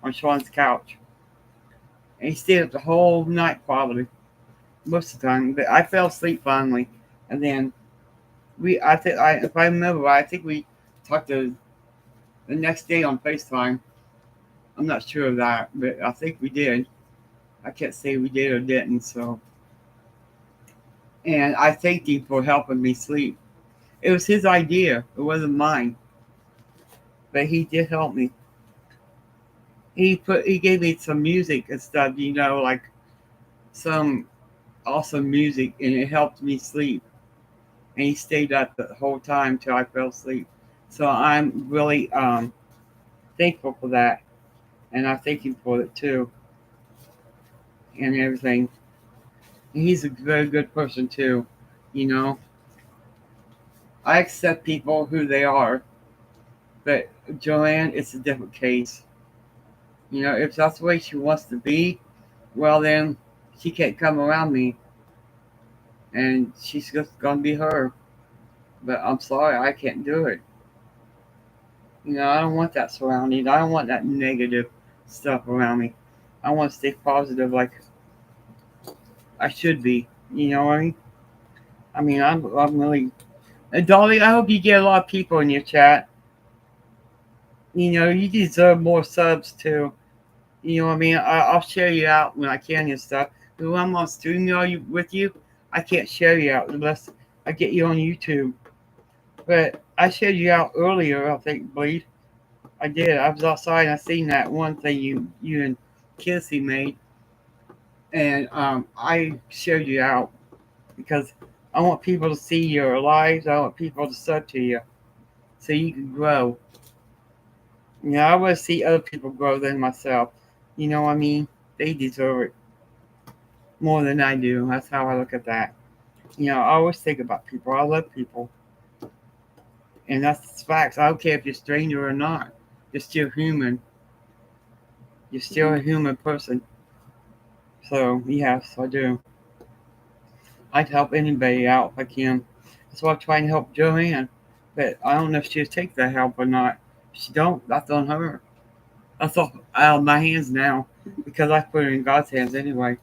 on Sean's couch. And he stayed up the whole night probably, most of the time. But I fell asleep finally. And then if I remember, I think we talked the next day on FaceTime. I'm not sure of that, but I think we did. I can't say we did or didn't. So, and I thanked him for helping me sleep. It was his idea. It wasn't mine, but he did help me. He gave me some music and stuff, like some awesome music, and it helped me sleep. And he stayed up the whole time till I fell asleep. So I'm really thankful for that, and I thank him for it too, and everything. And he's a very good person too, you know. I accept people who they are, but Joanne, it's a different case. If that's the way she wants to be, well then she can't come around me, and she's just gonna be her. But I'm sorry, I can't do it. I don't want that surrounding. I don't want that negative stuff around me. I want to stay positive like I should be. You know what I mean? I'm really. Dolly, I hope you get a lot of people in your chat. You deserve more subs too. You know what I mean? I'll share you out when I can and stuff. But when I'm on StreamYard with you, I can't share you out unless I get you on YouTube. But I shared you out earlier, I think, Bleed. I did. I was outside and I seen that one thing you and Kissy made. And I shared you out because I want people to see your lives. I want people to sub to you so you can grow. I want to see other people grow than myself. You know what I mean? They deserve it more than I do. That's how I look at that. I always think about people. I love people. And that's facts. I don't care if you're a stranger or not. You're still human. You're still a human person. So, yes, I do. I'd help anybody out if I can. That's why I'm trying to help Joanne. But I don't know if she'll take that help or not. If she don't, that's on her. That's off out of my hands now because I put it in God's hands anyway.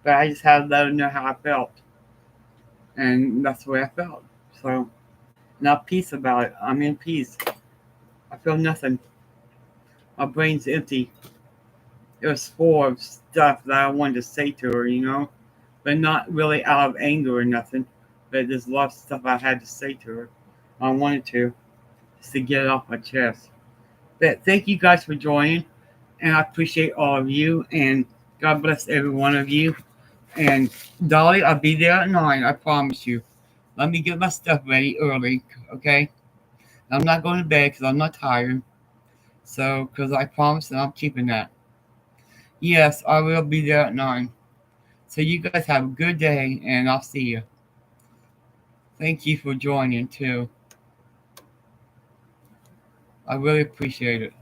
But I just had to let her know how I felt. And that's the way I felt. So, now peace about it. I'm in peace. I feel nothing. My brain's empty. It was full of stuff that I wanted to say to her, but not really out of anger or nothing. But there's a lot of stuff I had to say to her. I wanted to, just to get it off my chest. But thank you guys for joining, and I appreciate all of you, and God bless every one of you. And Dolly, I'll be there at 9, I promise you. Let me get my stuff ready early, okay? I'm not going to bed because I'm not tired. So, because I promised and I'm keeping that. Yes, I will be there at 9. So you guys have a good day, and I'll see you. Thank you for joining, too. I really appreciate it.